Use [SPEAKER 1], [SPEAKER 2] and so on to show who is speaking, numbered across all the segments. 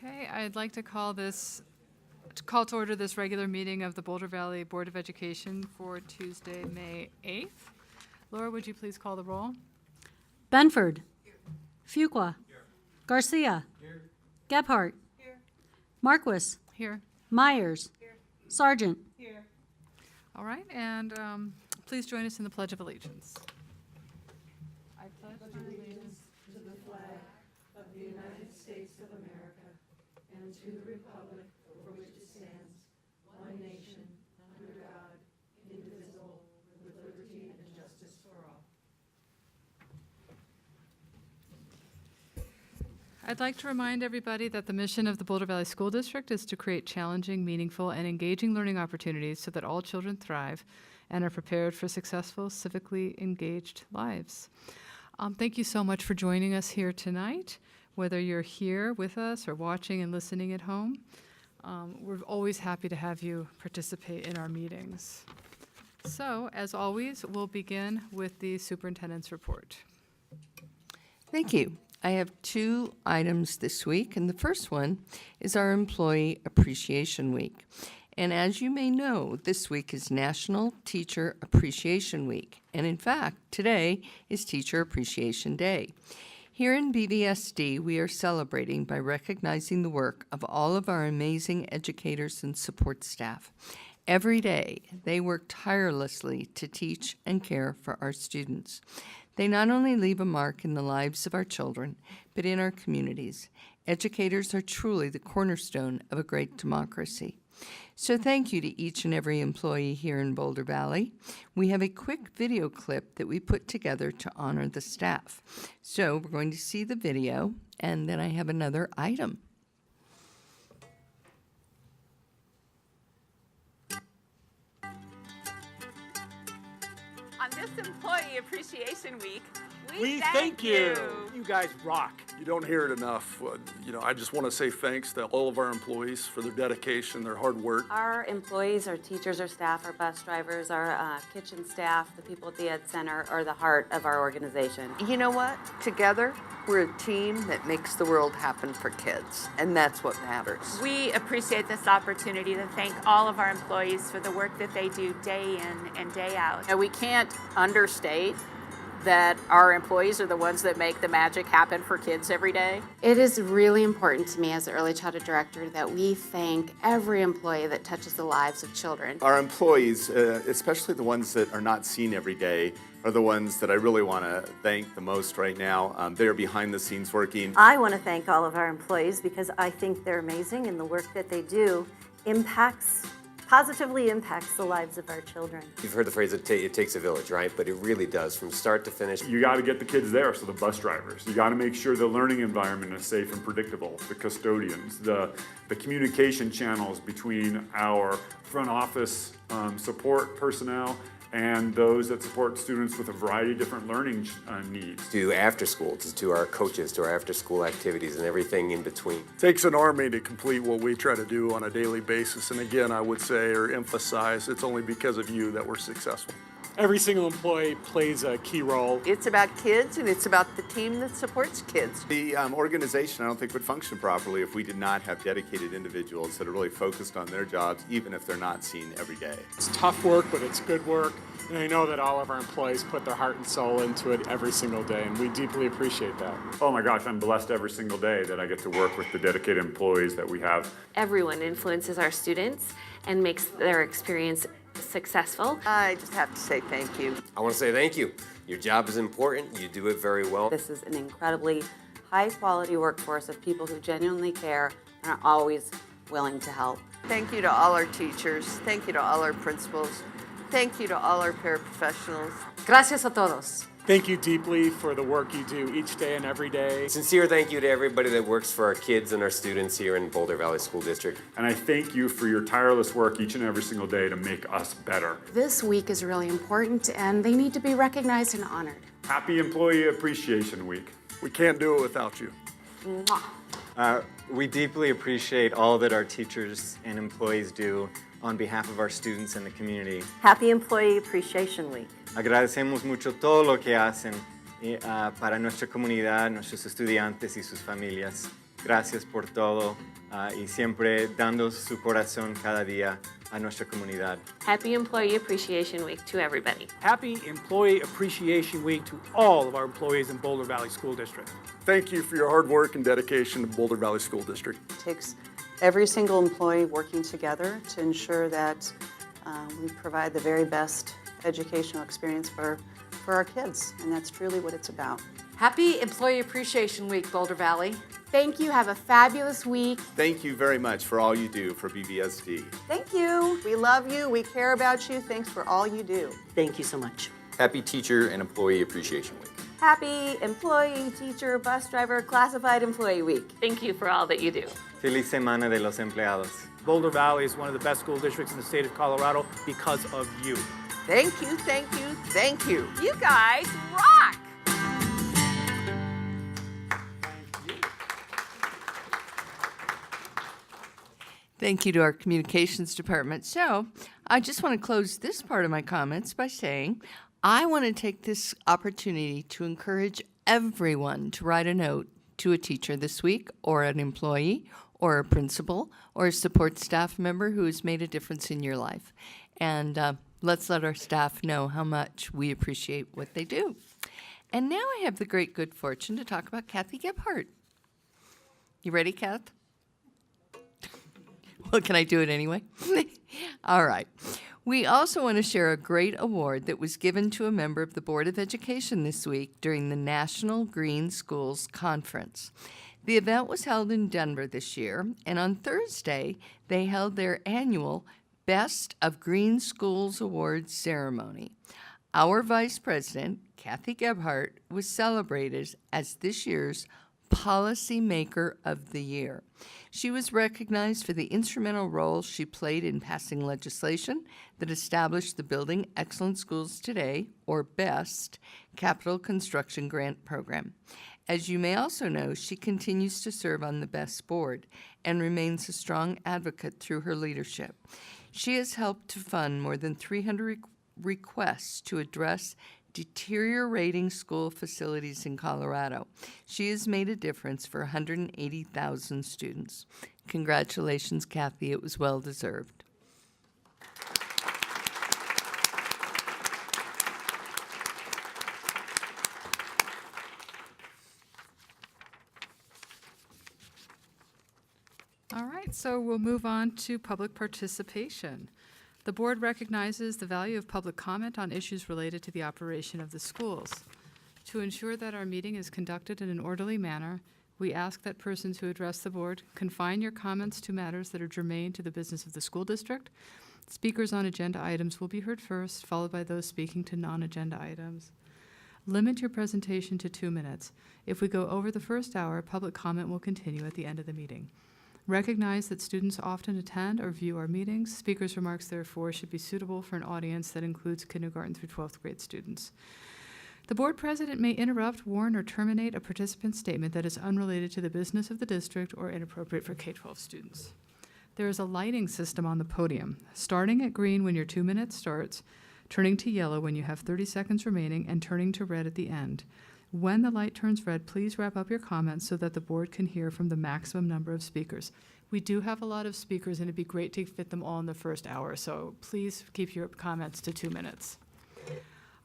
[SPEAKER 1] Okay, I'd like to call to order this regular meeting of the Boulder Valley Board of Education for Tuesday, May 8th. Laura, would you please call the roll?
[SPEAKER 2] Benford. Fuqua. Garcia. Gebhardt. Marquis.
[SPEAKER 1] Here.
[SPEAKER 2] Myers. Sargent.
[SPEAKER 1] All right, and please join us in the Pledge of Allegiance. I pledge allegiance
[SPEAKER 3] to the flag of the United States of America and to the republic for which it stands, one nation, under God, indivisible, with liberty and justice for all.
[SPEAKER 1] I'd like to remind everybody that the mission of the Boulder Valley School District is to create challenging, meaningful, and engaging learning opportunities so that all children thrive and are prepared for successful, civically engaged lives. Thank you so much for joining us here tonight, whether you're here with us or watching and listening at home. We're always happy to have you participate in our meetings. So, as always, we'll begin with the superintendent's report.
[SPEAKER 4] Thank you. I have 2 items this week, and the first one is our Employee Appreciation Week. And as you may know, this week is National Teacher Appreciation Week. And in fact, today is Teacher Appreciation Day. Here in BVSD, we are celebrating by recognizing the work of all of our amazing educators and support staff. Every day, they work tirelessly to teach and care for our students. They not only leave a mark in the lives of our children, but in our communities. Educators are truly the cornerstone of a great democracy. So thank you to each and every employee here in Boulder Valley. We have a quick video clip that we put together to honor the staff. So we're going to see the video, and then I have another item.
[SPEAKER 5] On this Employee Appreciation Week,
[SPEAKER 6] We thank you.
[SPEAKER 7] You guys rock.
[SPEAKER 6] You don't hear it enough. I just want to say thanks to all of our employees for their dedication, their hard work.
[SPEAKER 8] Our employees, our teachers, our staff, our bus drivers, our kitchen staff, the people at the Ed Center are the heart of our organization.
[SPEAKER 4] You know what? Together, we're a team that makes the world happen for kids, and that's what matters.
[SPEAKER 5] We appreciate this opportunity to thank all of our employees for the work that they do day in and day out.
[SPEAKER 9] And we can't understate that our employees are the ones that make the magic happen for kids every day.
[SPEAKER 10] It is really important to me as the early childhood director that we thank every employee that touches the lives of children.
[SPEAKER 11] Our employees, especially the ones that are not seen every day, are the ones that I really want to thank the most right now. They're behind the scenes working.
[SPEAKER 12] I want to thank all of our employees because I think they're amazing and the work that they do positively impacts the lives of our children.
[SPEAKER 13] You've heard the phrase, it takes a village, right? But it really does, from start to finish.
[SPEAKER 14] You got to get the kids there, so the bus drivers. You got to make sure the learning environment is safe and predictable. The custodians, the communication channels between our front office support personnel and those that support students with a variety of different learning needs.
[SPEAKER 13] To after school, to our coaches, to our after school activities and everything in between.
[SPEAKER 6] It takes an army to complete what we try to do on a daily basis. And again, I would say or emphasize, it's only because of you that we're successful.
[SPEAKER 7] Every single employee plays a key role.
[SPEAKER 4] It's about kids, and it's about the team that supports kids.
[SPEAKER 11] The organization, I don't think, would function properly if we did not have dedicated individuals that are really focused on their jobs, even if they're not seen every day.
[SPEAKER 7] It's tough work, but it's good work. And I know that all of our employees put their heart and soul into it every single day, and we deeply appreciate that.
[SPEAKER 14] Oh my gosh, I'm blessed every single day that I get to work with the dedicated employees that we have.
[SPEAKER 10] Everyone influences our students and makes their experience successful.
[SPEAKER 4] I just have to say thank you.
[SPEAKER 13] I want to say thank you. Your job is important. You do it very well.
[SPEAKER 8] This is an incredibly high-quality workforce of people who genuinely care and are always willing to help.
[SPEAKER 4] Thank you to all our teachers. Thank you to all our principals. Thank you to all our paraprofessionals.
[SPEAKER 9] Gracias a todos.
[SPEAKER 7] Thank you deeply for the work you do each day and every day.
[SPEAKER 13] Sincere thank you to everybody that works for our kids and our students here in Boulder Valley School District.
[SPEAKER 14] And I thank you for your tireless work each and every single day to make us better.
[SPEAKER 10] This week is really important and they need to be recognized and honored.
[SPEAKER 14] Happy Employee Appreciation Week.
[SPEAKER 6] We can't do it without you.
[SPEAKER 15] We deeply appreciate all that our teachers and employees do on behalf of our students and the community.
[SPEAKER 12] Happy Employee Appreciation Week.
[SPEAKER 15] Agradecemos mucho todo lo que hacen para nuestra comunidad, nuestros estudiantes y sus familias. Gracias por todo y siempre dando su corazón cada día a nuestra comunidad.
[SPEAKER 16] Happy Employee Appreciation Week to everybody.
[SPEAKER 17] Happy Employee Appreciation Week to all of our employees in Boulder Valley School District.
[SPEAKER 6] Thank you for your hard work and dedication to Boulder Valley School District.
[SPEAKER 3] It takes every single employee working together to ensure that we provide the very best educational experience for our kids, and that's truly what it's about.
[SPEAKER 18] Happy Employee Appreciation Week, Boulder Valley.
[SPEAKER 10] Thank you. Have a fabulous week.
[SPEAKER 11] Thank you very much for all you do for BVSD.
[SPEAKER 3] Thank you. We love you. We care about you. Thanks for all you do.
[SPEAKER 12] Thank you so much.
[SPEAKER 13] Happy Teacher and Employee Appreciation Week.
[SPEAKER 8] Happy Employee, Teacher, Bus Driver, Classified Employee Week.
[SPEAKER 16] Thank you for all that you do.
[SPEAKER 15] Feliz Semana de los Empleados.
[SPEAKER 17] Boulder Valley is one of the best school districts in the state of Colorado because of you.
[SPEAKER 4] Thank you, thank you, thank you.
[SPEAKER 9] You guys rock!
[SPEAKER 4] Thank you to our communications department. So I just want to close this part of my comments by saying I want to take this opportunity to encourage everyone to write a note to a teacher this week, or an employee, or a principal, or a support staff member who has made a difference in your life. And let's let our staff know how much we appreciate what they do. And now I have the great good fortune to talk about Kathy Gebhardt. You ready, Kath? Well, can I do it anyway? All right. We also want to share a great award that was given to a member of the Board of Education this week during the National Green Schools Conference. The event was held in Denver this year, and on Thursday, they held their annual Best of Green Schools Awards ceremony. Our Vice President, Kathy Gebhardt, was celebrated as this year's Policymaker of the Year. She was recognized for the instrumental role she played in passing legislation that established the Building Excellent Schools Today, or BEST, capital construction grant program. As you may also know, she continues to serve on the BEST board and remains a strong advocate through her leadership. She has helped to fund more than 300 requests to address deteriorating school facilities in Colorado. She has made a difference for 180,000 students. Congratulations, Kathy. It was well deserved.
[SPEAKER 1] All right, so we'll move on to public participation. The board recognizes the value of public comment on issues related to the operation of the schools. To ensure that our meeting is conducted in an orderly manner, we ask that persons who address the board confine your comments to matters that are germane to the business of the school district. Speakers on agenda items will be heard first, followed by those speaking to non-agenda items. Limit your presentation to 2 minutes. If we go over the first hour, public comment will continue at the end of the meeting. Recognize that students often attend or view our meetings. Speakers' remarks, therefore, should be suitable for an audience that includes kindergarten through 12th grade students. The board president may interrupt, warn, or terminate a participant's statement that is unrelated to the business of the district or inappropriate for K-12 students. There is a lighting system on the podium, starting at green when your 2 minutes starts, turning to yellow when you have 30 seconds remaining, and turning to red at the end. When the light turns red, please wrap up your comments so that the board can hear from the maximum number of speakers. We do have a lot of speakers, and it'd be great to fit them all in the first hour, so please keep your comments to 2 minutes.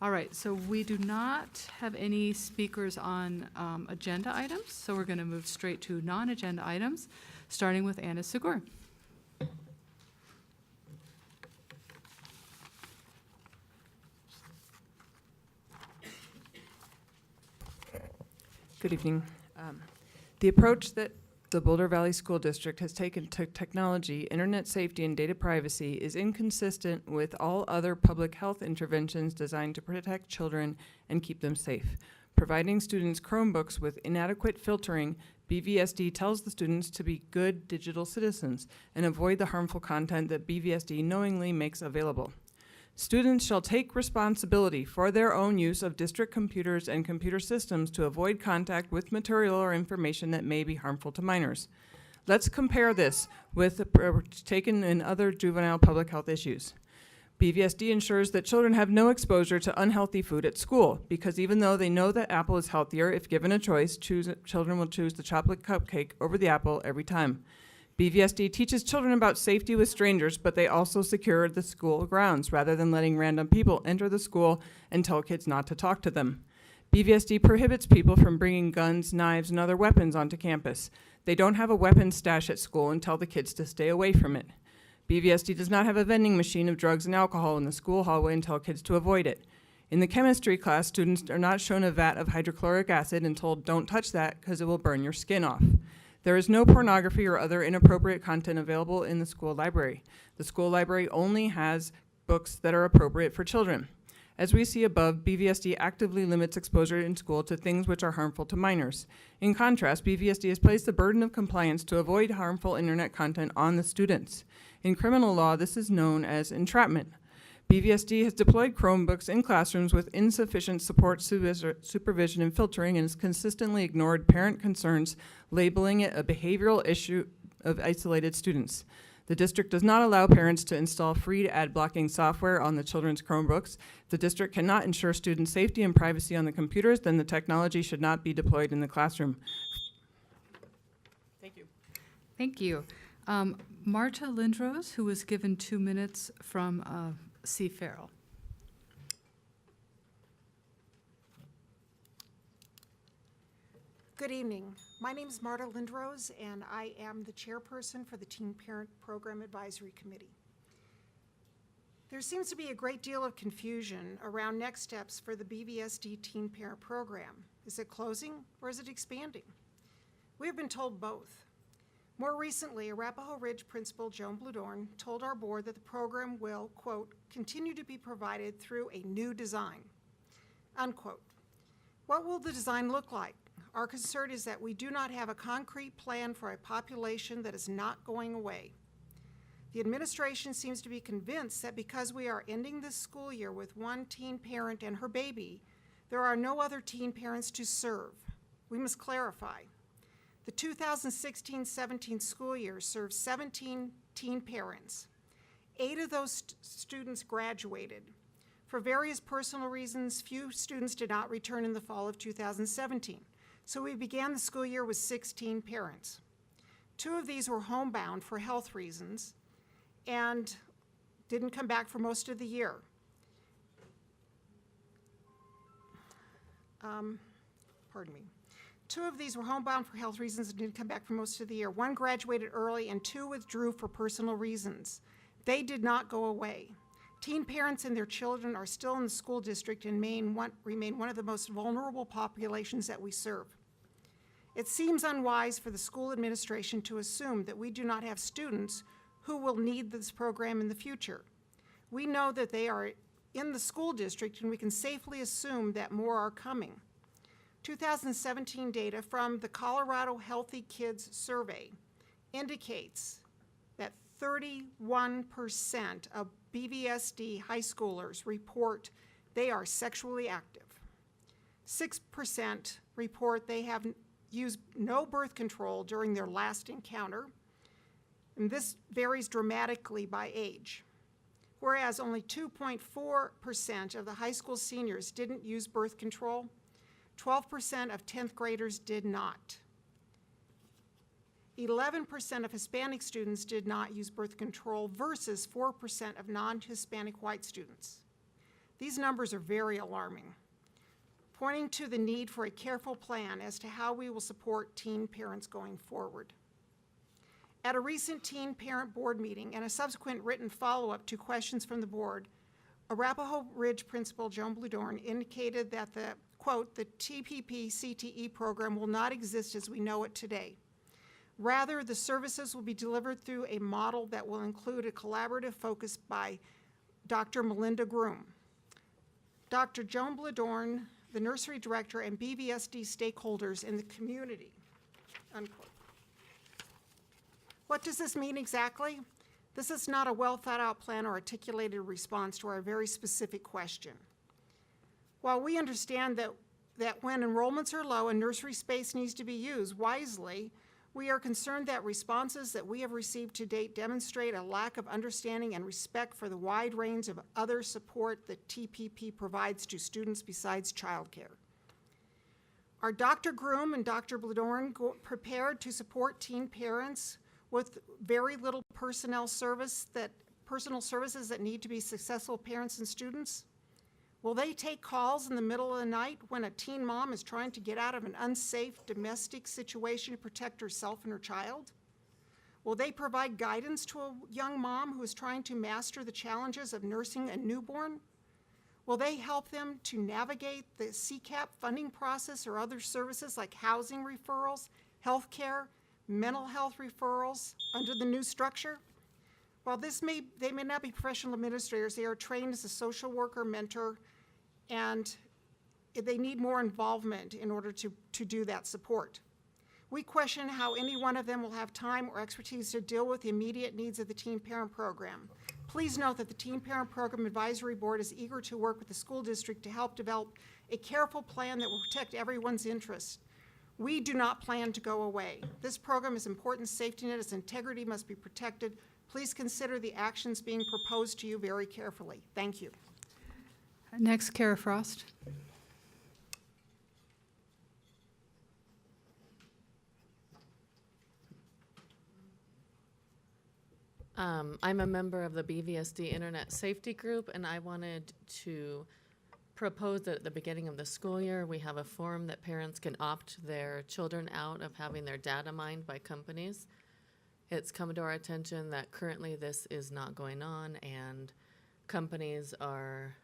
[SPEAKER 1] All right, so we do not have any speakers on agenda items, so we're going to move straight to non-agenda items, starting with Anna Sigur.
[SPEAKER 19] Good evening. The approach that the Boulder Valley School District has taken to technology, internet safety, and data privacy is inconsistent with all other public health interventions designed to protect children and keep them safe. Providing students Chromebooks with inadequate filtering, BVSD tells the students to be good digital citizens and avoid the harmful content that BVSD knowingly makes available. Students shall take responsibility for their own use of district computers and computer systems to avoid contact with material or information that may be harmful to minors. Let's compare this with the approach taken in other juvenile public health issues. BVSD ensures that children have no exposure to unhealthy food at school because even though they know that apple is healthier, if given a choice, children will choose the chocolate cupcake over the apple every time. BVSD teaches children about safety with strangers, but they also secure the school grounds rather than letting random people enter the school and tell kids not to talk to them. BVSD prohibits people from bringing guns, knives, and other weapons onto campus. They don't have a weapons stash at school and tell the kids to stay away from it. BVSD does not have a vending machine of drugs and alcohol in the school hallway and tell kids to avoid it. In the chemistry class, students are not shown a vat of hydrochloric acid and told don't touch that because it will burn your skin off. There is no pornography or other inappropriate content available in the school library. The school library only has books that are appropriate for children. As we see above, BVSD actively limits exposure in school to things which are harmful to minors. In contrast, BVSD has placed the burden of compliance to avoid harmful internet content on the students. In criminal law, this is known as entrapment. BVSD has deployed Chromebooks in classrooms with insufficient support, supervision, and filtering and has consistently ignored parent concerns, labeling it a behavioral issue of isolated students. The district does not allow parents to install free ad blocking software on the children's Chromebooks. If the district cannot ensure student safety and privacy on the computers, then the technology should not be deployed in the classroom. Thank you.
[SPEAKER 1] Thank you. Marta Lindros, who was given 2 minutes from C. Farrell.
[SPEAKER 20] Good evening. My name is Marta Lindros, and I am the chairperson for the Teen Parent Program Advisory Committee. There seems to be a great deal of confusion around next steps for the BVSD Teen Parent Program. Is it closing or is it expanding? We have been told both. More recently, Arapahoe Ridge Principal Joan Bludorn told our board that the program will, quote, continue to be provided through a new design, unquote. What will the design look like? Our concern is that we do not have a concrete plan for a population that is not going away. The administration seems to be convinced that because we are ending this school year with one teen parent and her baby, there are no other teen parents to serve. We must clarify. The 2016-17 school year served 17 teen parents. 8 of those students graduated. For various personal reasons, few students did not return in the fall of 2017. So we began the school year with 16 parents. 2 of these were homebound for health reasons and didn't come back for most of the year. Pardon me. 2 of these were homebound for health reasons and didn't come back for most of the year. 1 graduated early and 2 withdrew for personal reasons. They did not go away. Teen parents and their children are still in the school district and remain one of the most vulnerable populations that we serve. It seems unwise for the school administration to assume that we do not have students who will need this program in the future. We know that they are in the school district and we can safely assume that more are coming. 2017 data from the Colorado Healthy Kids Survey indicates that 31% of BVSD high schoolers report they are sexually active. 6% report they have used no birth control during their last encounter, and this varies dramatically by age. Whereas only 2.4% of the high school seniors didn't use birth control, 12% of 10th graders did not. 11% of Hispanic students did not use birth control versus 4% of non-Hispanic white students. These numbers are very alarming, pointing to the need for a careful plan as to how we will support teen parents going forward. At a recent teen parent board meeting and a subsequent written follow-up to questions from the board, Arapahoe Ridge Principal Joan Bludorn indicated that the, quote, the TPP-CTE program will not exist as we know it today. Rather, the services will be delivered through a model that will include a collaborative focus by Dr. Melinda Groom. Dr. Joan Bludorn, the nursery director, and BVSD stakeholders in the community, unquote. What does this mean exactly? This is not a well thought out plan or articulated response to our very specific question. While we understand that when enrollments are low and nursery space needs to be used wisely, We are concerned that responses that we have received to date demonstrate a lack of understanding and respect for the wide range of other support that TPP provides to students besides childcare. Are Dr. Groom and Dr. Bladorn prepared to support teen parents with very little personal services that need to be successful parents and students? Will they take calls in the middle of the night when a teen mom is trying to get out of an unsafe domestic situation to protect herself and her child? Will they provide guidance to a young mom who is trying to master the challenges of nursing a newborn? Will they help them to navigate the CCAP funding process or other services like housing referrals, health care, mental health referrals under the new structure? While they may not be professional administrators, they are trained as a social worker, mentor, and they need more involvement in order to do that support. We question how any one of them will have time or expertise to deal with the immediate needs of the Teen Parent Program. Please note that the Teen Parent Program Advisory Board is eager to work with the school district to help develop a careful plan that will protect everyone's interests. We do not plan to go away. This program is important safety net. Its integrity must be protected. Please consider the actions being proposed to you very carefully. Thank you.
[SPEAKER 1] Next, Kara Frost.
[SPEAKER 21] I'm a member of the BVSD Internet Safety Group, and I wanted to propose that at the beginning of the school year, we have a form that parents can opt their children out of having their data mined by companies. It's come to our attention that currently this is not going on, and companies are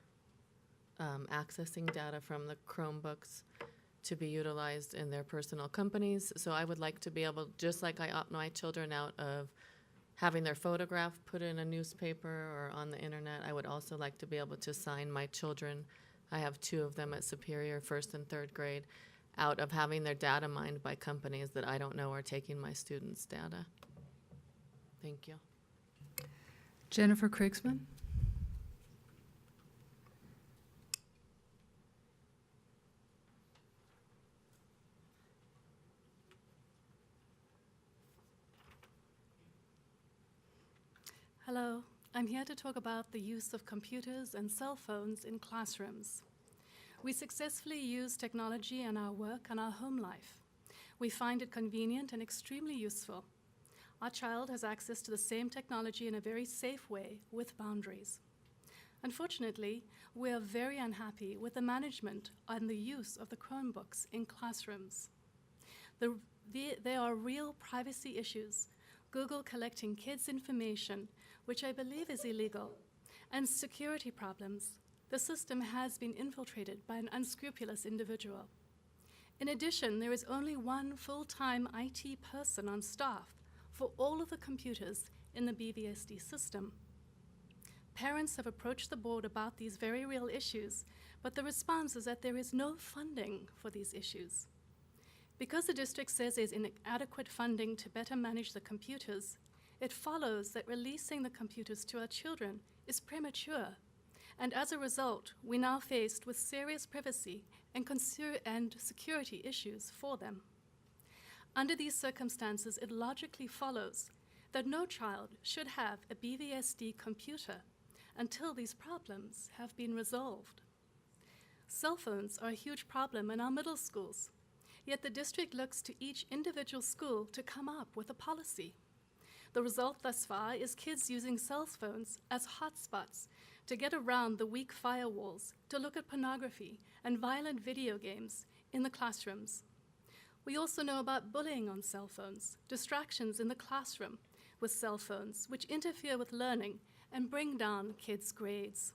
[SPEAKER 21] accessing data from the Chromebooks to be utilized in their personal companies. So I would like to be able, just like I opt my children out of having their photograph put in a newspaper or on the internet, I would also like to be able to sign my children, I have 2 of them at Superior, 1st and 3rd grade, out of having their data mined by companies that I don't know are taking my students' data. Thank you.
[SPEAKER 1] Jennifer Krigsman.
[SPEAKER 22] Hello, I'm here to talk about the use of computers and cell phones in classrooms. We successfully use technology in our work and our home life. We find it convenient and extremely useful. Our child has access to the same technology in a very safe way with boundaries. Unfortunately, we are very unhappy with the management and the use of the Chromebooks in classrooms. There are real privacy issues, Google collecting kids' information, which I believe is illegal, and security problems. The system has been infiltrated by an unscrupulous individual. In addition, there is only one full-time IT person on staff for all of the computers in the BVSD system. Parents have approached the board about these very real issues, but the response is that there is no funding for these issues. Because the district says there's inadequate funding to better manage the computers, it follows that releasing the computers to our children is premature, and as a result, we're now faced with serious privacy and security issues for them. Under these circumstances, it logically follows that no child should have a BVSD computer until these problems have been resolved. Cell phones are a huge problem in our middle schools, yet the district looks to each individual school to come up with a policy. The result thus far is kids using cell phones as hotspots to get around the weak firewalls, to look at pornography and violent video games in the classrooms. We also know about bullying on cell phones, distractions in the classroom with cell phones, which interfere with learning and bring down kids' grades.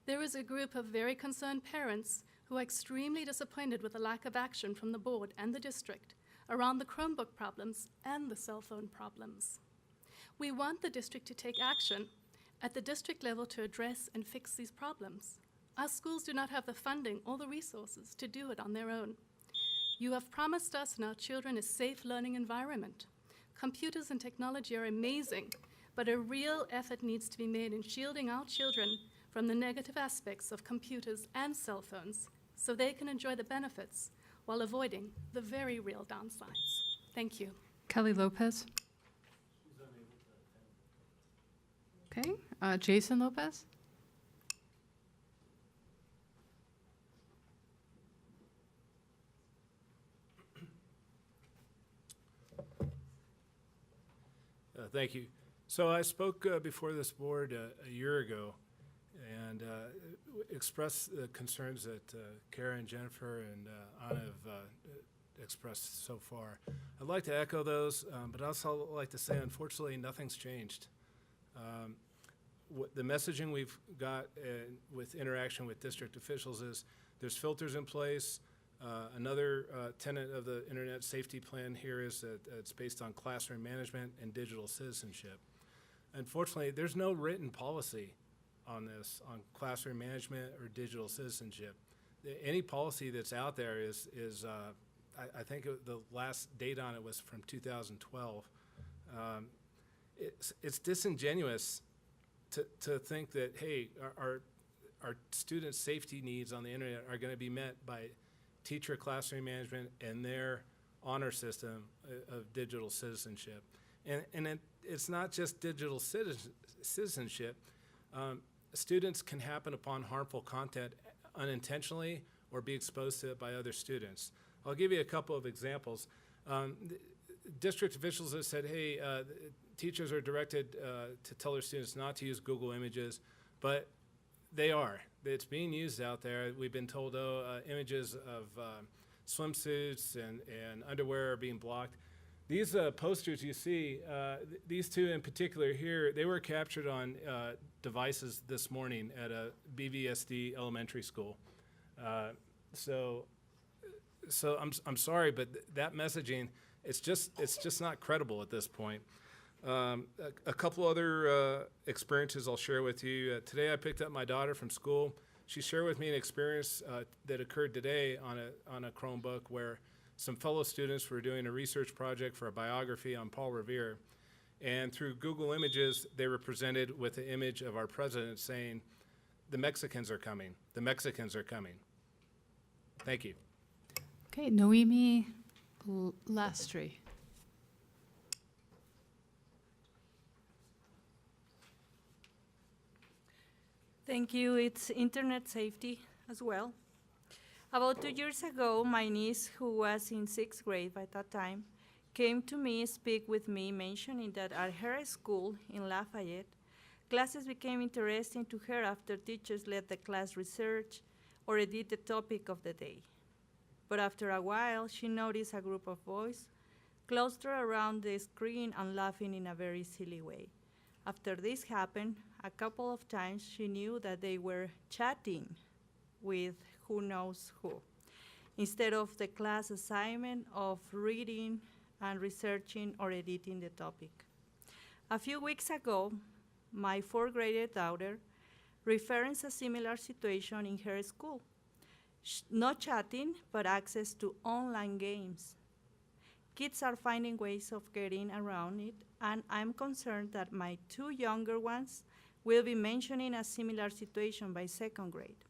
[SPEAKER 22] There is a group of very concerned parents who are extremely disappointed with the lack of action from the board and the district around the Chromebook problems and the cell phone problems. We want the district to take action at the district level to address and fix these problems. Our schools do not have the funding or the resources to do it on their own. You have promised us and our children a safe learning environment. Computers and technology are amazing, but a real effort needs to be made in shielding our children from the negative aspects of computers and cell phones so they can enjoy the benefits while avoiding the very real downsides. Thank you.
[SPEAKER 1] Kelly Lopez. Okay, Jason Lopez.
[SPEAKER 2] Thank you. So I spoke before this board a year ago and expressed the concerns that Kara and Jennifer and Anna have expressed so far. I'd like to echo those, but I'd also like to say, unfortunately, nothing's changed. The messaging we've got with interaction with district officials is there's filters in place. Another tenet of the internet safety plan here is that it's based on classroom management and digital citizenship. Unfortunately, there's no written policy on this, on classroom management or digital citizenship. Any policy that's out there is I think the last date on it was from 2012. It's disingenuous to think that, hey, our students' safety needs on the internet are going to be met by teacher classroom management and their honor system of digital citizenship. And it's not just digital citizenship. Students can happen upon harmful content unintentionally or be exposed to it by other students. I'll give you a couple of examples. District officials have said, hey, teachers are directed to tell their students not to use Google Images, but they are. It's being used out there. We've been told, images of swimsuits and underwear are being blocked. These posters you see, these two in particular here, they were captured on devices this morning at a BVSD elementary school. So I'm sorry, but that messaging, it's just not credible at this point. A couple other experiences I'll share with you. Today I picked up my daughter from school. She shared with me an experience that occurred today on a Chromebook where some fellow students were doing a research project for a biography on Paul Revere. And through Google Images, they were presented with the image of our president saying, "The Mexicans are coming. The Mexicans are coming." Thank you.
[SPEAKER 1] Okay, Noemi Lastry.
[SPEAKER 5] Thank you. It's internet safety as well. About 2 years ago, my niece, who was in 6th grade by that time, came to me speak with me, mentioning that at her school in Lafayette, classes became interesting to her after teachers let the class research or edit the topic of the day. But after a while, she noticed a group of boys clustered around the screen and laughing in a very silly way. After this happened, a couple of times she knew that they were chatting with who knows who, instead of the class assignment of reading and researching or editing the topic. A few weeks ago, my 4th grade daughter referenced a similar situation in her school. No chatting, but access to online games. Kids are finding ways of getting around it, and I'm concerned that my 2 younger ones will be mentioning a similar situation by 2nd grade.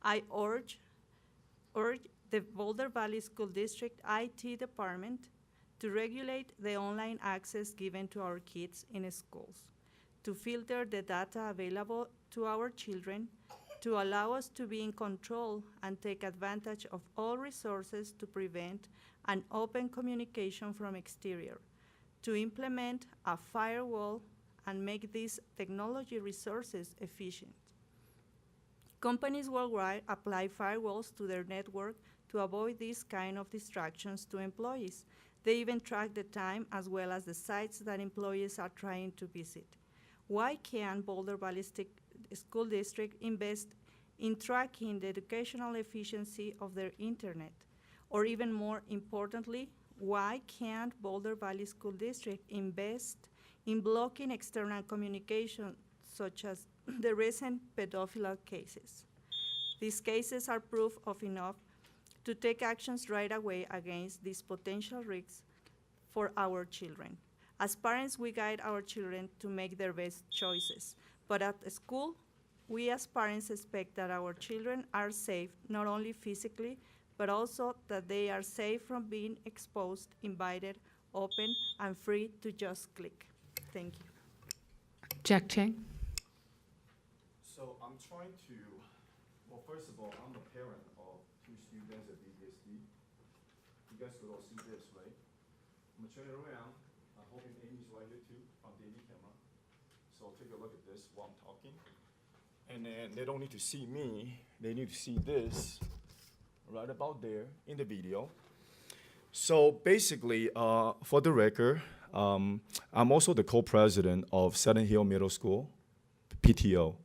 [SPEAKER 5] I urge the Boulder Valley School District IT department to regulate the online access given to our kids in schools, to filter the data available to our children, to allow us to be in control and take advantage of all resources to prevent an open communication from exterior, to implement a firewall and make these technology resources efficient. Companies worldwide apply firewalls to their network to avoid these kind of distractions to employees. They even track the time as well as the sites that employees are trying to visit. Why can't Boulder Valley School District invest in tracking the educational efficiency of their internet? Or even more importantly, why can't Boulder Valley School District invest in blocking external communication, such as the recent pedophile cases? These cases are proof of enough to take actions right away against these potential risks for our children. As parents, we guide our children to make their best choices, but at school, we as parents expect that our children are safe, not only physically, but also that they are safe from being exposed, invited, open, and free to just click. Thank you.
[SPEAKER 1] Jack Chang.
[SPEAKER 7] So I'm trying to, well, first of all, I'm a parent of 2 students at BBSD. You guys could all see this, right? I'm gonna turn it around. I'm hoping Amy's right here too on daily camera. So take a look at this while I'm talking. And then they don't need to see me. They need to see this right about there in the video. So basically, for the record, I'm also the co-president of Southern Hill Middle School, PTO.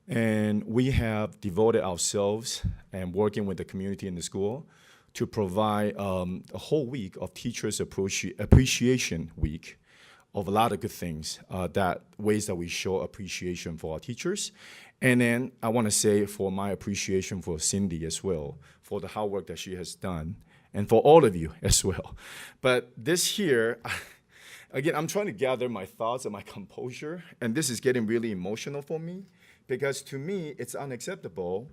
[SPEAKER 7] And we have devoted ourselves and working with the community in the school to provide a whole week of Teachers Appreciation Week of a lot of good things, ways that we show appreciation for our teachers. And then I want to say for my appreciation for Cindy as well, for the hard work that she has done, and for all of you as well. But this here, again, I'm trying to gather my thoughts and my composure, and this is getting really emotional for me, because to me, it's unacceptable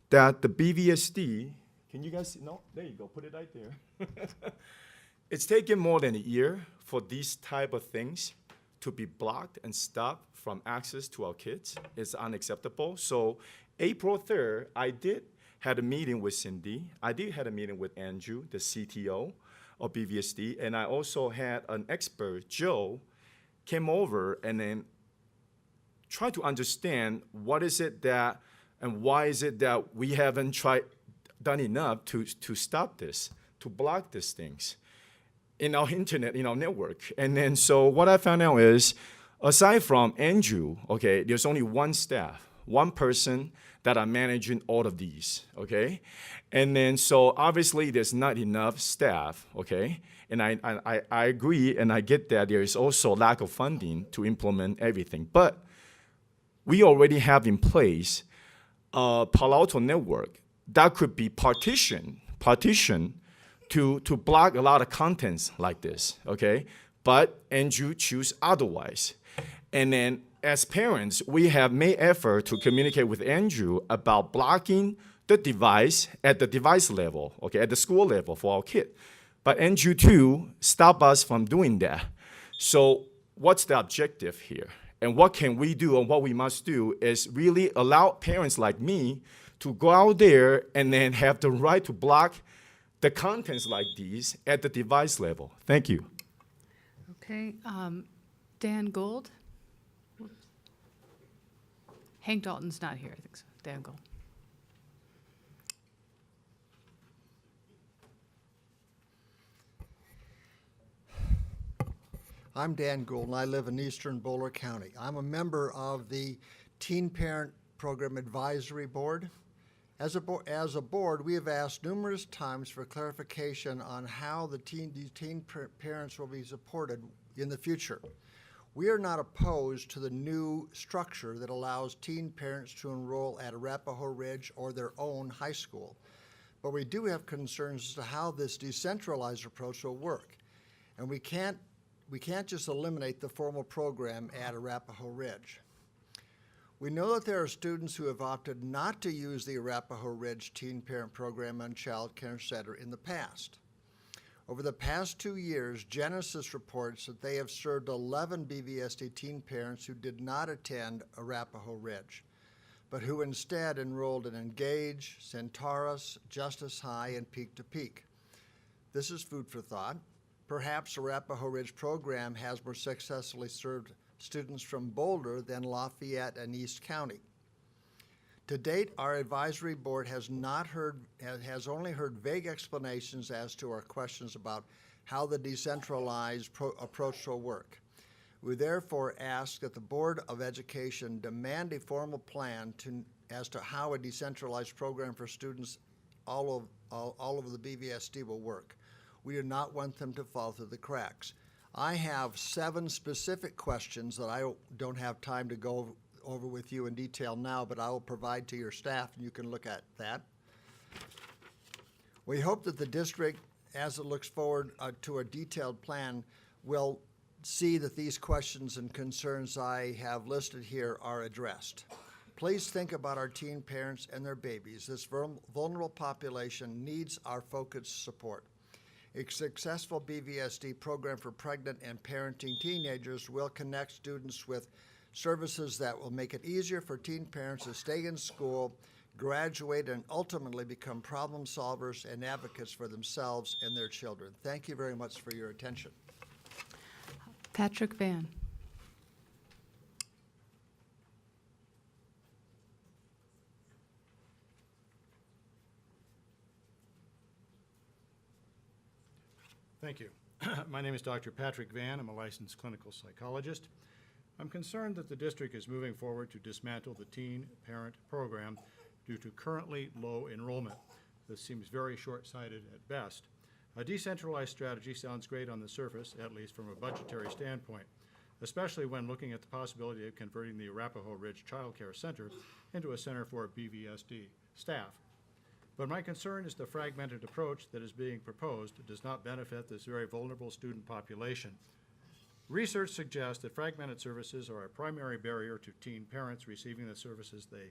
[SPEAKER 7] that the BVSD, can you guys, no, there you go, put it right there. It's taken more than a year for these type of things to be blocked and stopped from access to our kids. It's unacceptable. So April 3rd, I had a meeting with Cindy. I had a meeting with Andrew, the CTO of BVSD, and I also had an expert, Joe, came over and then tried to understand what is it that, and why is it that we haven't done enough to stop this, to block these things in our internet, in our network. And then so what I found out is, aside from Andrew, okay, there's only one staff, one person that are managing all of these, okay? And then so obviously there's not enough staff, okay? And I agree and I get that there is also lack of funding to implement everything. But we already have in place a Palo Alto network that could be partitioned to block a lot of contents like this, okay? But Andrew choose otherwise. And then as parents, we have made effort to communicate with Andrew about blocking the device at the device level, okay, at the school level for our kid. But Andrew too stopped us from doing that. So what's the objective here? And what can we do and what we must do is really allow parents like me to go out there and then have the right to block the contents like these at the device level. Thank you.
[SPEAKER 1] Okay, Dan Gold. Hank Dalton's not here, I think so. Dan Gold.
[SPEAKER 14] I'm Dan Gould, and I live in eastern Boulder County. I'm a member of the Teen Parent Program Advisory Board. As a board, we have asked numerous times for clarification on how these teen parents will be supported in the future. We are not opposed to the new structure that allows teen parents to enroll at Arapahoe Ridge or their own high school, but we do have concerns as to how this decentralized approach will work. And we can't just eliminate the formal program at Arapahoe Ridge. We know that there are students who have opted not to use the Arapahoe Ridge Teen Parent Program and Child Care Center in the past. Over the past 2 years, Genesis reports that they have served 11 BVSD teen parents who did not attend Arapahoe Ridge, but who instead enrolled in Engage, Centaurus, Justice High, and Peak to Peak. This is food for thought. Perhaps Arapahoe Ridge program has more successfully served students from Boulder than Lafayette and East County. To date, our advisory board has only heard vague explanations as to our questions about how the decentralized approach will work. We therefore ask that the Board of Education demand a formal plan as to how a decentralized program for students all over the BVSD will work. We do not want them to fall through the cracks. I have 7 specific questions that I don't have time to go over with you in detail now, but I will provide to your staff and you can look at that. We hope that the district, as it looks forward to a detailed plan, will see that these questions and concerns I have listed here are addressed. Please think about our teen parents and their babies. This vulnerable population needs our focused support. A successful BVSD program for pregnant and parenting teenagers will connect students with services that will make it easier for teen parents to stay in school, graduate, and ultimately become problem solvers and advocates for themselves and their children. Thank you very much for your attention.
[SPEAKER 1] Patrick Van.
[SPEAKER 6] Thank you. My name is Dr. Patrick Van. I'm a licensed clinical psychologist. I'm concerned that the district is moving forward to dismantle the teen parent program due to currently low enrollment. This seems very short-sighted at best. A decentralized strategy sounds great on the surface, at least from a budgetary standpoint, especially when looking at the possibility of converting the Arapahoe Ridge Child Care Center into a center for BVSD staff. But my concern is the fragmented approach that is being proposed does not benefit this very vulnerable student population. Research suggests that fragmented services are a primary barrier to teen parents receiving the services they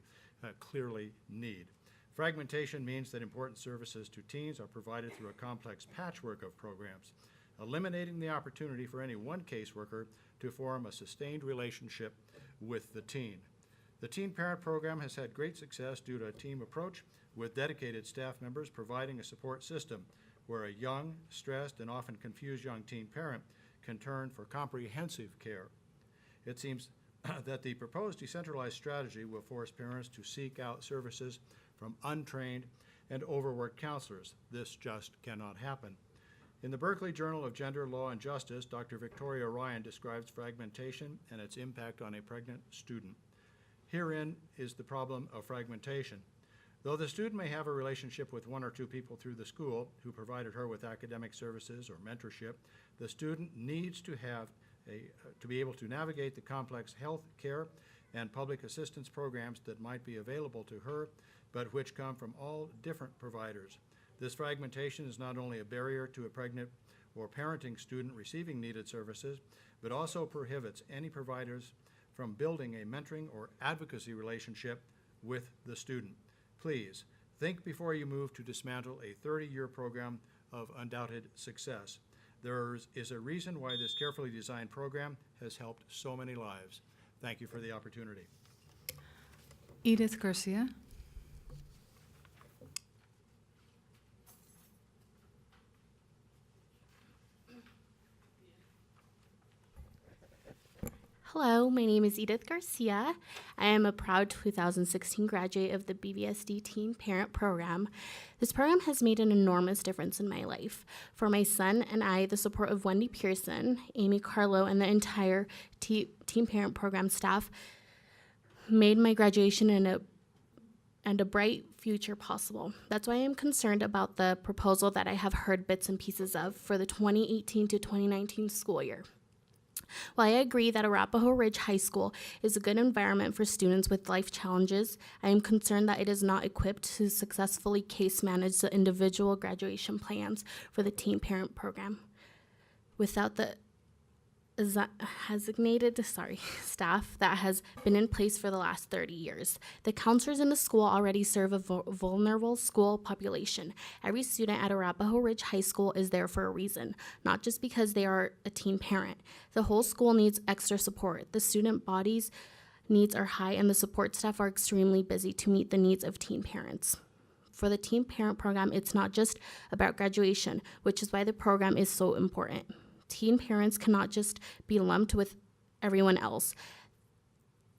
[SPEAKER 6] clearly need. Fragmentation means that important services to teens are provided through a complex patchwork of programs, eliminating the opportunity for any one caseworker to form a sustained relationship with the teen. The teen parent program has had great success due to a team approach with dedicated staff members providing a support system where a young, stressed, and often confused young teen parent can turn for comprehensive care. It seems that the proposed decentralized strategy will force parents to seek out services from untrained and overworked counselors. This just cannot happen. In the Berkeley Journal of Gender, Law, and Justice, Dr. Victoria Ryan describes fragmentation and its impact on a pregnant student. Herein is the problem of fragmentation. Though the student may have a relationship with one or two people through the school who provided her with academic services or mentorship, the student needs to have to be able to navigate the complex health care and public assistance programs that might be available to her, but which come from all different providers. This fragmentation is not only a barrier to a pregnant or parenting student receiving needed services, but also prohibits any providers from building a mentoring or advocacy relationship with the student. Please, think before you move to dismantle a 30-year program of undoubted success. There is a reason why this carefully designed program has helped so many lives. Thank you for the opportunity.
[SPEAKER 1] Edith Garcia.
[SPEAKER 18] Hello, my name is Edith Garcia. I am a proud 2016 graduate of the BVSD Teen Parent Program. This program has made an enormous difference in my life. For my son and I, the support of Wendy Pearson, Amy Carlo, and the entire Teen Parent Program staff made my graduation and a bright future possible. That's why I am concerned about the proposal that I have heard bits and pieces of for the 2018 to 2019 school year. While I agree that Arapahoe Ridge High School is a good environment for students with life challenges, I am concerned that it is not equipped to successfully case manage the individual graduation plans for the teen parent program. Without the designated staff that has been in place for the last 30 years. The counselors in the school already serve a vulnerable school population. Every student at Arapahoe Ridge High School is there for a reason, not just because they are a teen parent. The whole school needs extra support. The student body's needs are high and the support staff are extremely busy to meet the needs of teen parents. For the teen parent program, it's not just about graduation, which is why the program is so important. Teen parents cannot just be lumped with everyone else.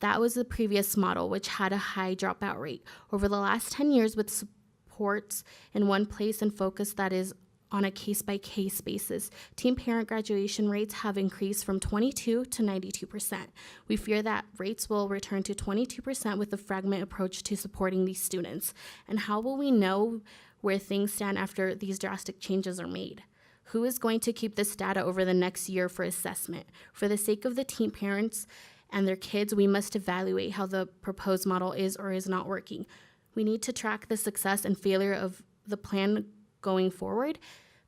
[SPEAKER 18] That was the previous model, which had a high dropout rate. Over the last 10 years, with supports in one place and focus that is on a case-by-case basis, teen parent graduation rates have increased from 22 to 92%. We fear that rates will return to 22% with the fragment approach to supporting these students. And how will we know where things stand after these drastic changes are made? Who is going to keep this data over the next year for assessment? For the sake of the teen parents and their kids, we must evaluate how the proposed model is or is not working. We need to track the success and failure of the plan going forward.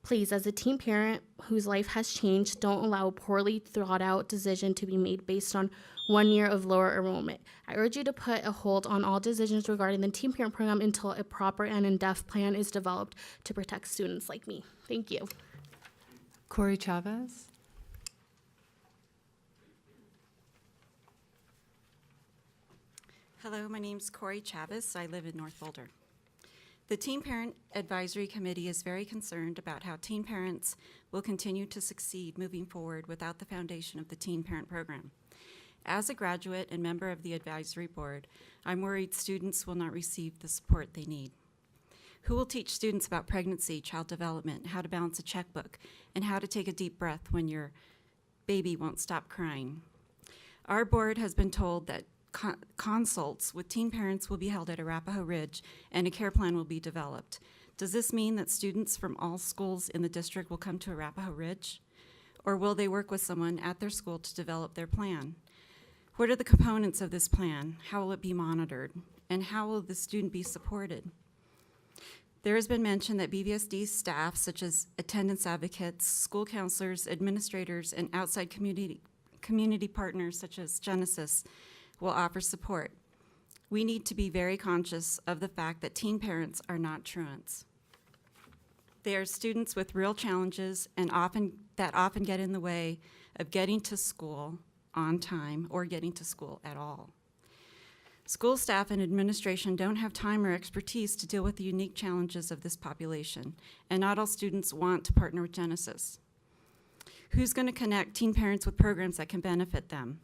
[SPEAKER 18] Please, as a teen parent whose life has changed, don't allow a poorly thought out decision to be made based on 1 year of lower enrollment. I urge you to put a hold on all decisions regarding the teen parent program until a proper and in-depth plan is developed to protect students like me. Thank you.
[SPEAKER 1] Corey Chavez.
[SPEAKER 10] Hello, my name's Corey Chavez. I live in North Boulder. The Teen Parent Advisory Committee is very concerned about how teen parents will continue to succeed moving forward without the foundation of the Teen Parent Program. As a graduate and member of the advisory board, I'm worried students will not receive the support they need. Who will teach students about pregnancy, child development, how to balance a checkbook, and how to take a deep breath when your baby won't stop crying? Our board has been told that consults with teen parents will be held at Arapahoe Ridge and a care plan will be developed. Does this mean that students from all schools in the district will come to Arapahoe Ridge? Or will they work with someone at their school to develop their plan? What are the components of this plan? How will it be monitored? And how will the student be supported? There has been mention that BVSD staff, such as attendance advocates, school counselors, administrators, and outside community partners such as Genesis, will offer support. We need to be very conscious of the fact that teen parents are not truants. They are students with real challenges and often get in the way of getting to school on time or getting to school at all. School staff and administration don't have time or expertise to deal with the unique challenges of this population, and not all students want to partner with Genesis. Who's going to connect teen parents with programs that can benefit them?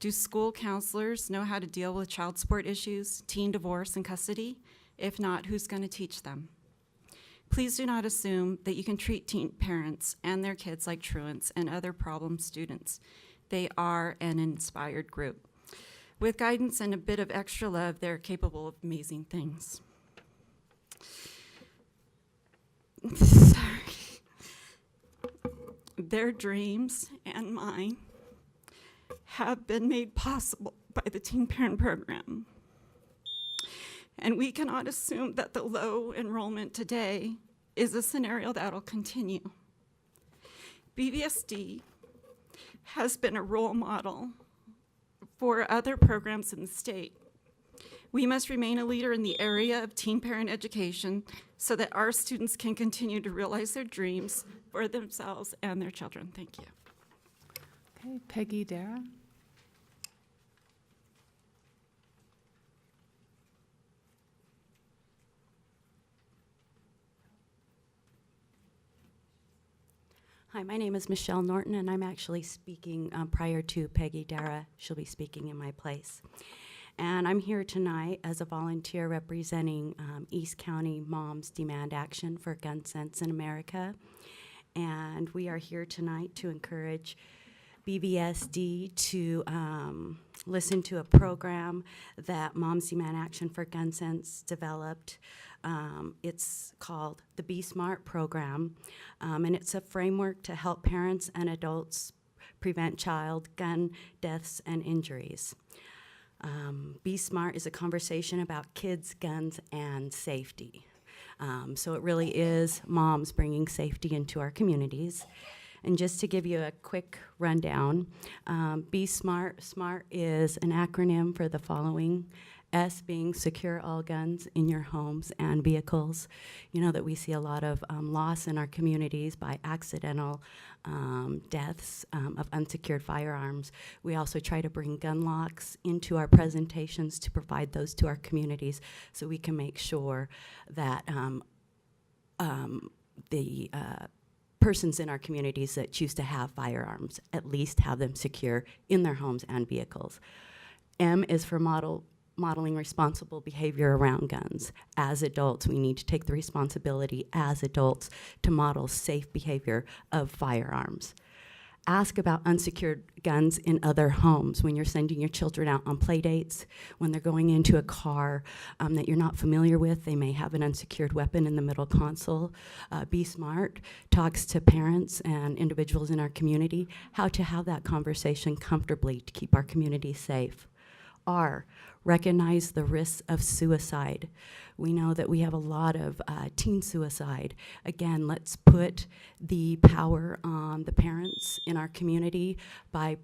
[SPEAKER 10] Do school counselors know how to deal with child support issues, teen divorce, and custody? If not, who's going to teach them? Please do not assume that you can treat teen parents and their kids like truants and other problem students. They are an inspired group. With guidance and a bit of extra love, they're capable of amazing things. Sorry. Their dreams and mine have been made possible by the Teen Parent Program. And we cannot assume that the low enrollment today is a scenario that'll continue. BVSD has been a role model for other programs in the state. We must remain a leader in the area of teen parent education so that our students can continue to realize their dreams for themselves and their children. Thank you.
[SPEAKER 1] Okay, Peggy Dara.
[SPEAKER 11] Hi, my name is Michelle Norton, and I'm actually speaking prior to Peggy Dara. She'll be speaking in my place. And I'm here tonight as a volunteer representing East County Moms Demand Action for Gun Sense in America. And we are here tonight to encourage BVSD to listen to a program that Moms Demand Action for Gun Sense developed. It's called the Be Smart program, and it's a framework to help parents and adults prevent child gun deaths and injuries. Be Smart is a conversation about kids, guns, and safety. So it really is moms bringing safety into our communities. And just to give you a quick rundown, Be Smart. SMART is an acronym for the following. S being secure all guns in your homes and vehicles. You know that we see a lot of loss in our communities by accidental deaths of unsecured firearms. We also try to bring gun locks into our presentations to provide those to our communities so we can make sure that the persons in our communities that choose to have firearms at least have them secure in their homes and vehicles. M is for modeling responsible behavior around guns. As adults, we need to take the responsibility as adults to model safe behavior of firearms. Ask about unsecured guns in other homes when you're sending your children out on play dates, when they're going into a car that you're not familiar with. They may have an unsecured weapon in the middle console. Be Smart talks to parents and individuals in our community how to have that conversation comfortably to keep our community safe. R, recognize the risks of suicide. We know that we have a lot of teen suicide. Again, let's put the power on the parents in our community by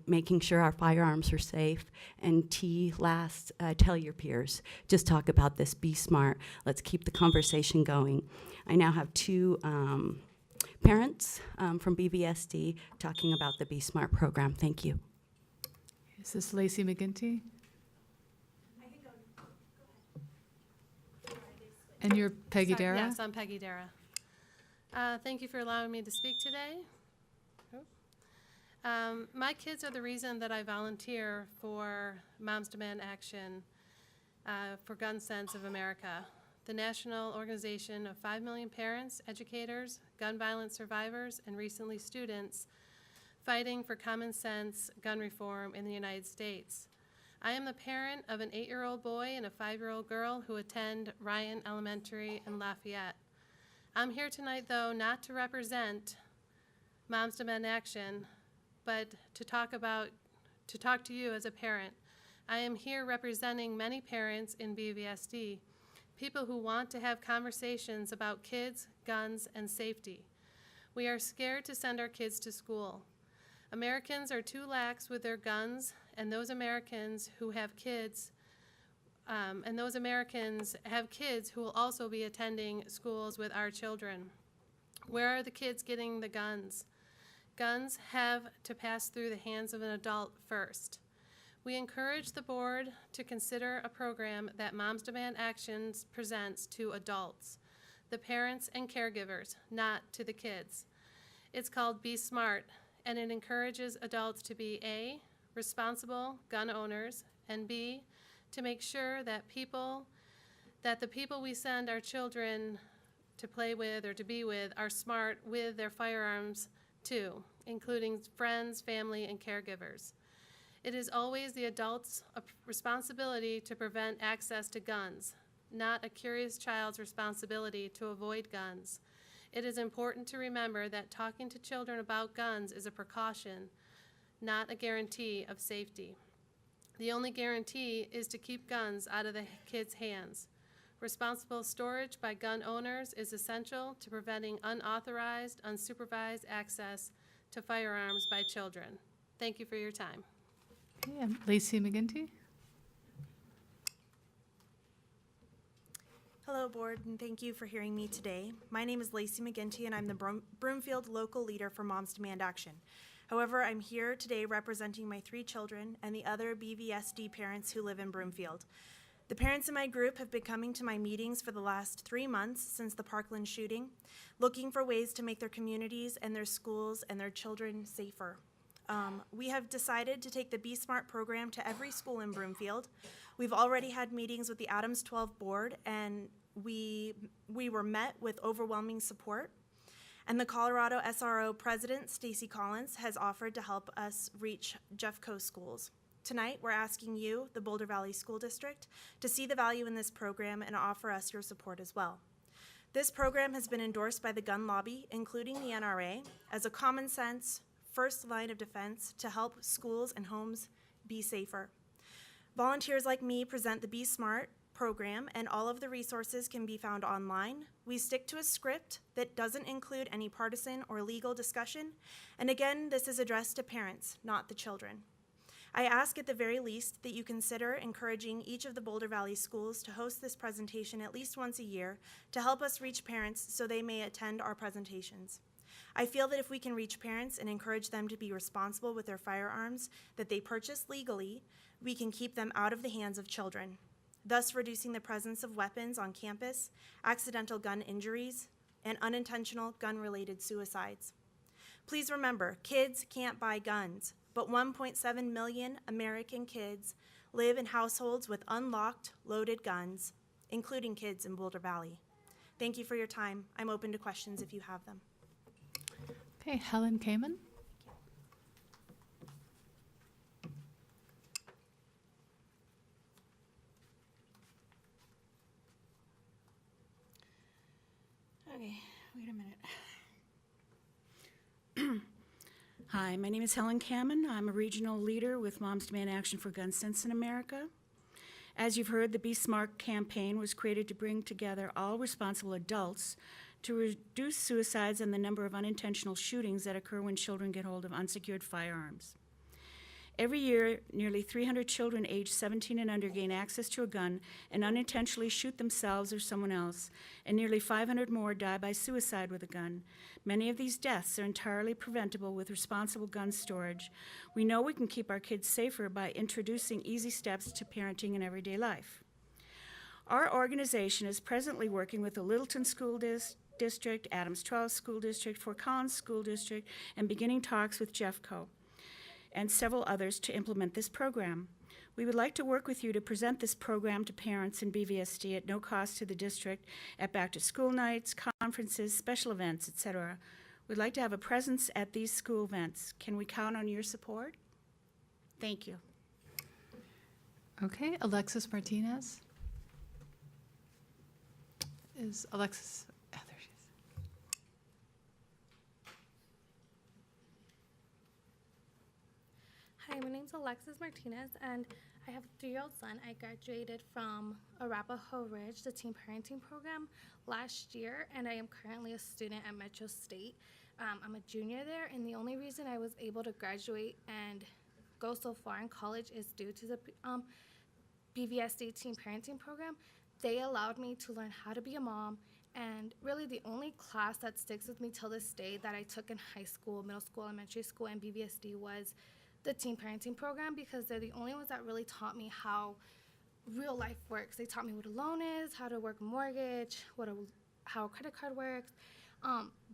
[SPEAKER 11] making sure our firearms are safe. And T, last, tell your peers. Just talk about this, be smart. Let's keep the conversation going. I now have two parents from BVSD talking about the Be Smart program. Thank you.
[SPEAKER 1] Is this Lacey McGinty? And you're Peggy Dara?
[SPEAKER 3] Yes, I'm Peggy Dara. Thank you for allowing me to speak today. My kids are the reason that I volunteer for Moms Demand Action for Gun Sense of America, the national organization of 5 million parents, educators, gun violence survivors, and recently students fighting for common sense gun reform in the United States. I am the parent of an 8-year-old boy and a 5-year-old girl who attend Ryan Elementary in Lafayette. I'm here tonight, though, not to represent Moms Demand Action, but to talk to you as a parent. I am here representing many parents in BVSD, people who want to have conversations about kids, guns, and safety. We are scared to send our kids to school. Americans are too lax with their guns, and those Americans who have kids, who will also be attending schools with our children. Where are the kids getting the guns? Guns have to pass through the hands of an adult first. We encourage the board to consider a program that Moms Demand Actions presents to adults, the parents and caregivers, not to the kids. It's called Be Smart, and it encourages adults to be A, responsible gun owners, and B, to make sure that the people we send our children to play with or to be with are smart with their firearms too, including friends, family, and caregivers. It is always the adult's responsibility to prevent access to guns, not a curious child's responsibility to avoid guns. It is important to remember that talking to children about guns is a precaution, not a guarantee of safety. The only guarantee is to keep guns out of the kids' hands. Responsible storage by gun owners is essential to preventing unauthorized, unsupervised access to firearms by children. Thank you for your time.
[SPEAKER 1] Okay, and Lacey McGinty?
[SPEAKER 12] Hello, board, and thank you for hearing me today. My name is Lacey McGinty, and I'm the Broomfield local leader for Moms Demand Action. However, I'm here today representing my 3 children and the other BVSD parents who live in Broomfield. The parents in my group have been coming to my meetings for the last 3 months since the Parkland shooting, looking for ways to make their communities and their schools and their children safer. We have decided to take the Be Smart program to every school in Broomfield. We've already had meetings with the Adams 12 board, and we were met with overwhelming support. And the Colorado SRO president, Stacy Collins, has offered to help us reach Jeffco schools. Tonight, we're asking you, the Boulder Valley School District, to see the value in this program and offer us your support as well. This program has been endorsed by the gun lobby, including the NRA, as a common sense, first line of defense to help schools and homes be safer. Volunteers like me present the Be Smart program, and all of the resources can be found online. We stick to a script that doesn't include any partisan or legal discussion, and again, this is addressed to parents, not the children. I ask at the very least that you consider encouraging each of the Boulder Valley schools to host this presentation at least once a year to help us reach parents so they may attend our presentations. I feel that if we can reach parents and encourage them to be responsible with their firearms that they purchase legally, we can keep them out of the hands of children, thus reducing the presence of weapons on campus, accidental gun injuries, and unintentional gun-related suicides. Please remember, kids can't buy guns, but 1.7 million American kids live in households with unlocked, loaded guns, including kids in Boulder Valley. Thank you for your time. I'm open to questions if you have them.
[SPEAKER 1] Okay, Helen Kamen?
[SPEAKER 10] Okay, wait a minute. Hi, my name is Helen Kamen. I'm a regional leader with Moms Demand Action for Gun Sense in America. As you've heard, the Be Smart campaign was created to bring together all responsible adults to reduce suicides and the number of unintentional shootings that occur when children get hold of unsecured firearms.
[SPEAKER 8] Every year, nearly 300 children aged 17 and under gain access to a gun and unintentionally shoot themselves or someone else, and nearly 500 more die by suicide with a gun. Many of these deaths are entirely preventable with responsible gun storage. We know we can keep our kids safer by introducing easy steps to parenting in everyday life. Our organization is presently working with the Littleton School District, Adams 12 School District, Fort Collins School District, and beginning talks with Jeffco and several others to implement this program. We would like to work with you to present this program to parents in BVSD at no cost to the district at back-to-school nights, conferences, special events, etc. We'd like to have a presence at these school events. Can we count on your support? Thank you.
[SPEAKER 1] Okay, Alexis Martinez. Is Alexis, oh, there she is.
[SPEAKER 13] Hi, my name's Alexis Martinez, and I have a 3-year-old son. I graduated from Arapahoe Ridge, the teen parenting program, last year, and I am currently a student at Metro State. I'm a junior there, and the only reason I was able to graduate and go so far in college is due to the BVSD teen parenting program. They allowed me to learn how to be a mom, and really the only class that sticks with me till this day that I took in high school, middle school, elementary school, and BVSD was the teen parenting program, because they're the only ones that really taught me how real life works. They taught me what a loan is, how to work a mortgage, how a credit card works.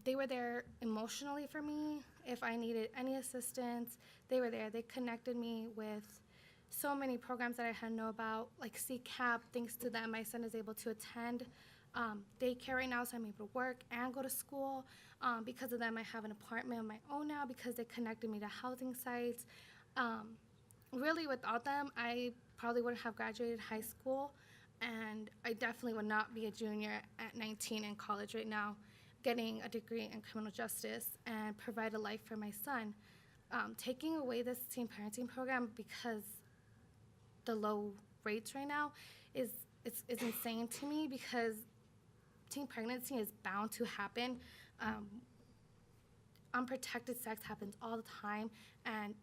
[SPEAKER 13] They were there emotionally for me. If I needed any assistance, they were there. They connected me with so many programs that I hadn't known about, like CCAP. Thanks to them, my son is able to attend daycare right now, so I'm able to work and go to school. Because of them, I have an apartment of my own now because they connected me to housing sites. Really, without them, I probably wouldn't have graduated high school, and I definitely would not be a junior at 19 in college right now, getting a degree in criminal justice and provide a life for my son. Taking away this teen parenting program because the low rates right now is insane to me, because teen pregnancy is bound to happen. Unprotected sex happens all the time, and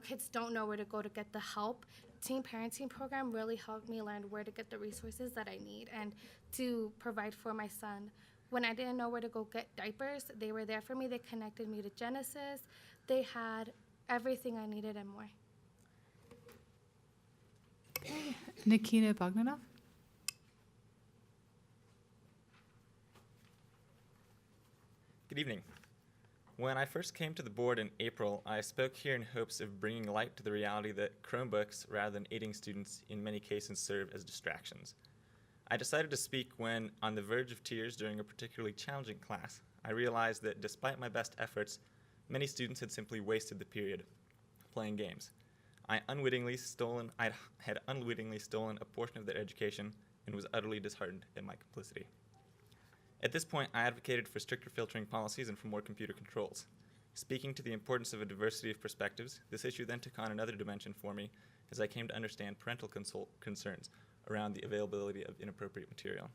[SPEAKER 13] kids don't know where to go to get the help. Teen parenting program really helped me learn where to get the resources that I need and to provide for my son. When I didn't know where to go get diapers, they were there for me. They connected me to Genesis. They had everything I needed and more.
[SPEAKER 1] Okay, Nikita Bogdanov.
[SPEAKER 15] Good evening. When I first came to the board in April, I spoke here in hopes of bringing light to the reality that Chromebooks, rather than aiding students, in many cases serve as distractions. I decided to speak when, on the verge of tears during a particularly challenging class, I realized that despite my best efforts, many students had simply wasted the period playing games. I had unwittingly stolen a portion of their education and was utterly disheartened at my complicity. At this point, I advocated for stricter filtering policies and for more computer controls. Speaking to the importance of a diversity of perspectives, this issue then took on another dimension for me as I came to understand parental concerns around the availability of inappropriate material.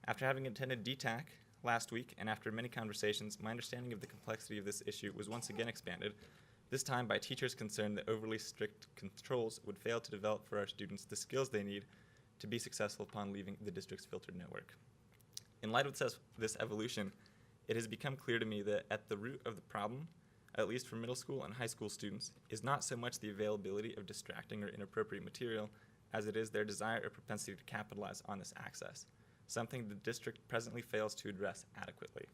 [SPEAKER 15] After having attended DTAC last week, and after many conversations, my understanding of the complexity of this issue was once again expanded, this time by teachers concerned that overly strict controls would fail to develop for our students the skills they need to be successful upon leaving the district's filtered network. In light of this evolution, it has become clear to me that at the root of the problem, at least for middle school and high school students, is not so much the availability of distracting or inappropriate material as it is their desire or propensity to capitalize on this access, something the district presently fails to address adequately.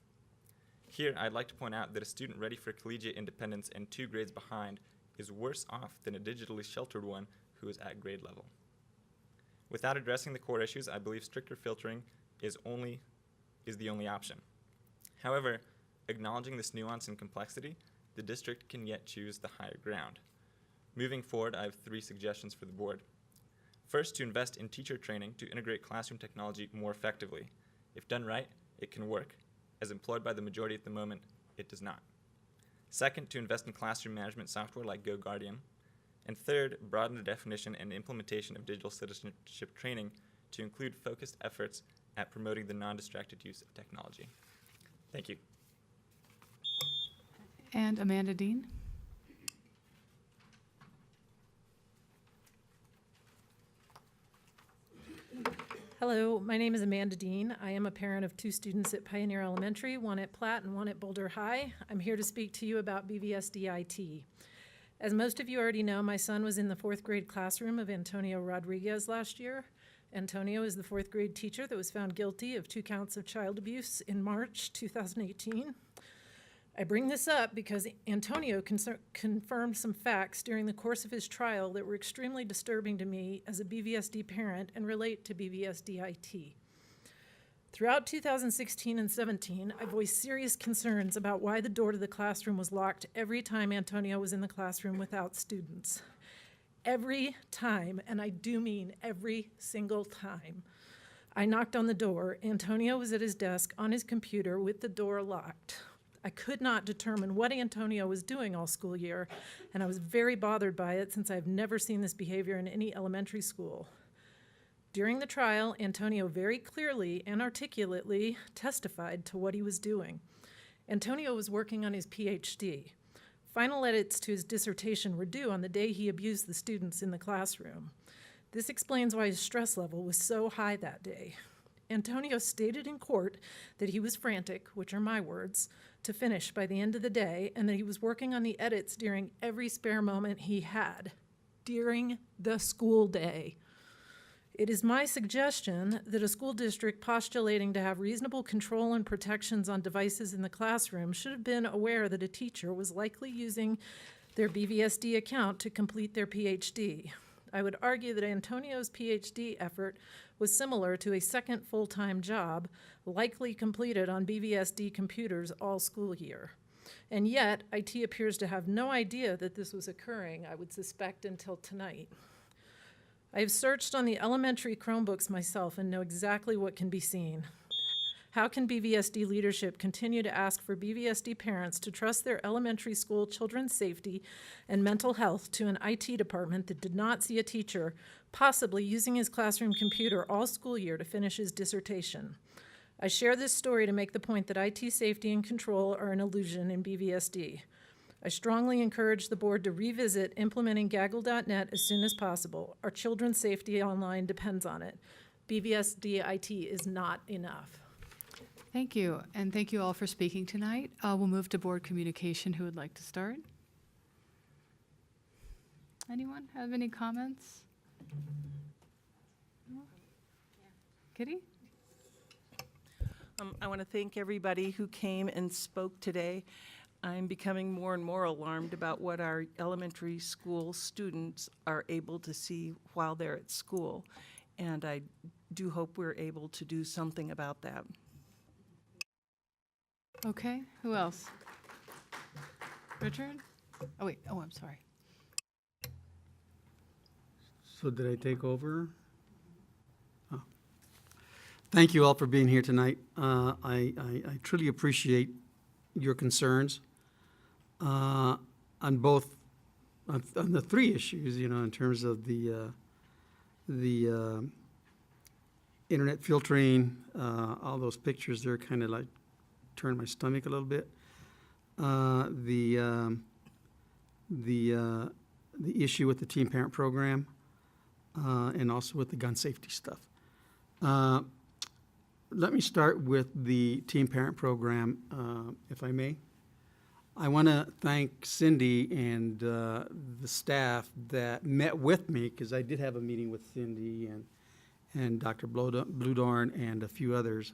[SPEAKER 15] Here, I'd like to point out that a student ready for collegiate independence and 2 grades behind is worse off than a digitally sheltered one who is at grade level. Without addressing the core issues, I believe stricter filtering is the only option. However, acknowledging this nuance and complexity, the district can yet choose the higher ground. Moving forward, I have 3 suggestions for the board. First, to invest in teacher training to integrate classroom technology more effectively. If done right, it can work. As employed by the majority at the moment, it does not. Second, to invest in classroom management software like GoGuardian. And third, broaden the definition and implementation of digital citizenship training to include focused efforts at promoting the non-distracted use of technology. Thank you.
[SPEAKER 1] And Amanda Dean.
[SPEAKER 16] Hello, my name is Amanda Dean. I am a parent of 2 students at Pioneer Elementary, one at Platt and one at Boulder High. I'm here to speak to you about BVSD IT. As most of you already know, my son was in the 4th grade classroom of Antonio Rodriguez last year. Antonio is the 4th grade teacher that was found guilty of 2 counts of child abuse in March 2018. I bring this up because Antonio confirmed some facts during the course of his trial that were extremely disturbing to me as a BVSD parent and relate to BVSD IT. Throughout 2016 and 17, I voiced serious concerns about why the door to the classroom was locked every time Antonio was in the classroom without students. Every time, and I do mean every single time, I knocked on the door. Antonio was at his desk on his computer with the door locked. I could not determine what Antonio was doing all school year, and I was very bothered by it since I've never seen this behavior in any elementary school. During the trial, Antonio very clearly and articulately testified to what he was doing. Antonio was working on his PhD. Final edits to his dissertation were due on the day he abused the students in the classroom. This explains why his stress level was so high that day. Antonio stated in court that he was frantic, which are my words, to finish by the end of the day, and that he was working on the edits during every spare moment he had during the school day. It is my suggestion that a school district postulating to have reasonable control and protections on devices in the classroom should have been aware that a teacher was likely using their BVSD account to complete their PhD. I would argue that Antonio's PhD effort was similar to a second full-time job, likely completed on BVSD computers all school year. And yet, IT appears to have no idea that this was occurring, I would suspect, until tonight. I have searched on the elementary Chromebooks myself and know exactly what can be seen. How can BVSD leadership continue to ask for BVSD parents to trust their elementary school children's safety and mental health to an IT department that did not see a teacher possibly using his classroom computer all school year to finish his dissertation? I share this story to make the point that IT safety and control are an illusion in BVSD. I strongly encourage the board to revisit implementing Gaggle.net as soon as possible. Our children's safety online depends on it. BVSD IT is not enough.
[SPEAKER 1] Thank you, and thank you all for speaking tonight. We'll move to board communication. Who would like to start? Anyone have any comments? No? Kitty?
[SPEAKER 17] I want to thank everybody who came and spoke today. I'm becoming more and more alarmed about what our elementary school students are able to see while they're at school, and I do hope we're able to do something about that.
[SPEAKER 1] Okay, who else? Richard? Oh, wait, oh, I'm sorry.
[SPEAKER 23] So did I take over? Oh. Thank you all for being here tonight. I truly appreciate your concerns on both, on the 3 issues, in terms of the internet filtering, all those pictures there kind of like turn my stomach a little bit. The issue with the teen parent program, and also with the gun safety stuff. Let me start with the teen parent program, if I may. I want to thank Cindy and the staff that met with me, because I did have a meeting with Cindy and Dr. Bludorn and a few others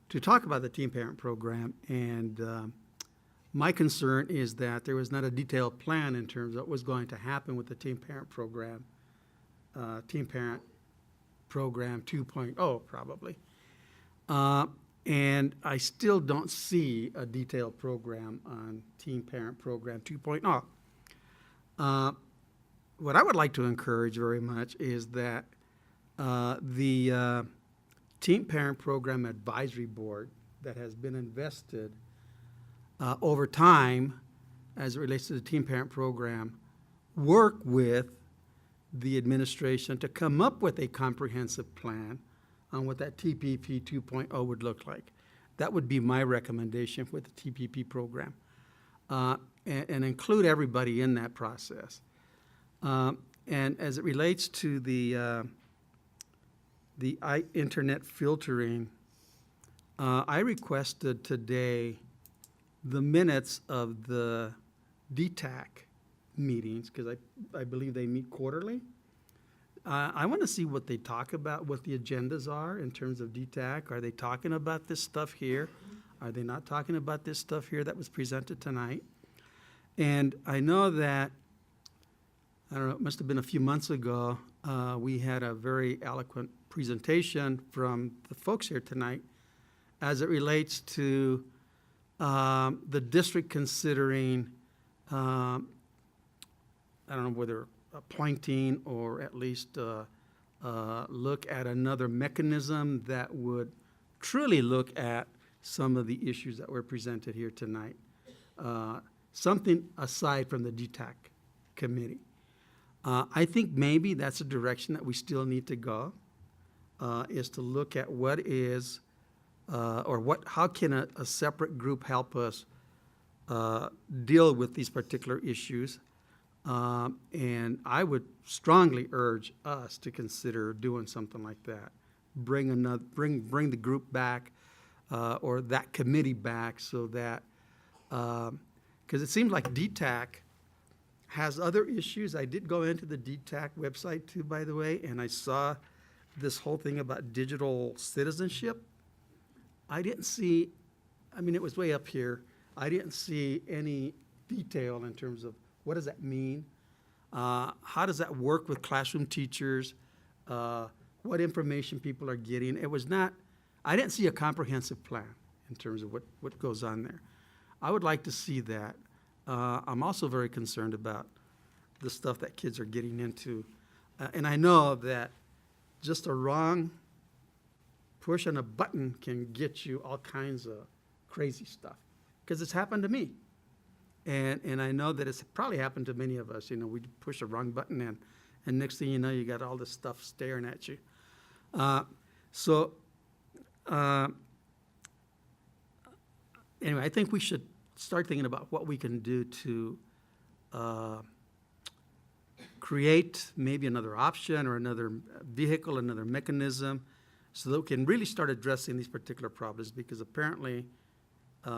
[SPEAKER 23] to talk about the teen parent program. And my concern is that there was not a detailed plan in terms of what was going to happen with the teen parent program 2.0 probably. And I still don't see a detailed program on teen parent program 2.0. What I would like to encourage very much is that the Teen Parent Program Advisory Board that has been invested over time as it relates to the Teen Parent Program work with the administration to come up with a comprehensive plan on what that TPP 2.0 would look like. That would be my recommendation with the TPP program, and include everybody in that process. And as it relates to the the internet filtering, I requested today the minutes of the DTAC meetings, because I believe they meet quarterly. I want to see what they talk about, what the agendas are in terms of DTAC. Are they talking about this stuff here? Are they not talking about this stuff here that was presented tonight? And I know that, I don't know, it must have been a few months ago, we had a very eloquent presentation from the folks here tonight as it relates to the district considering, I don't know whether appointing or at least look at another mechanism that would truly look at some of the issues that were presented here tonight. Something aside from the DTAC committee. I think maybe that's a direction that we still need to go, is to look at what is, how can a separate group help us deal with these particular issues. And I would strongly urge us to consider doing something like that. Bring the group back, or that committee back, so that, because it seems like DTAC has other issues. I did go into the DTAC website too, by the way, and I saw this whole thing about digital citizenship. I didn't see, I mean, it was way up here. I didn't see any detail in terms of what does that mean? How does that work with classroom teachers? What information people are getting? It was not, I didn't see a comprehensive plan in terms of what goes on there. I would like to see that. I'm also very concerned about the stuff that kids are getting into. And I know that just a wrong push on a button can get you all kinds of crazy stuff, because it's happened to me. And I know that it's probably happened to many of us. You know, we push a wrong button and next thing you know, you got all this stuff staring at you. Anyway, I think we should start thinking about what we can do to create maybe another option or another vehicle, another mechanism, so that we can really start addressing these particular problems, because apparently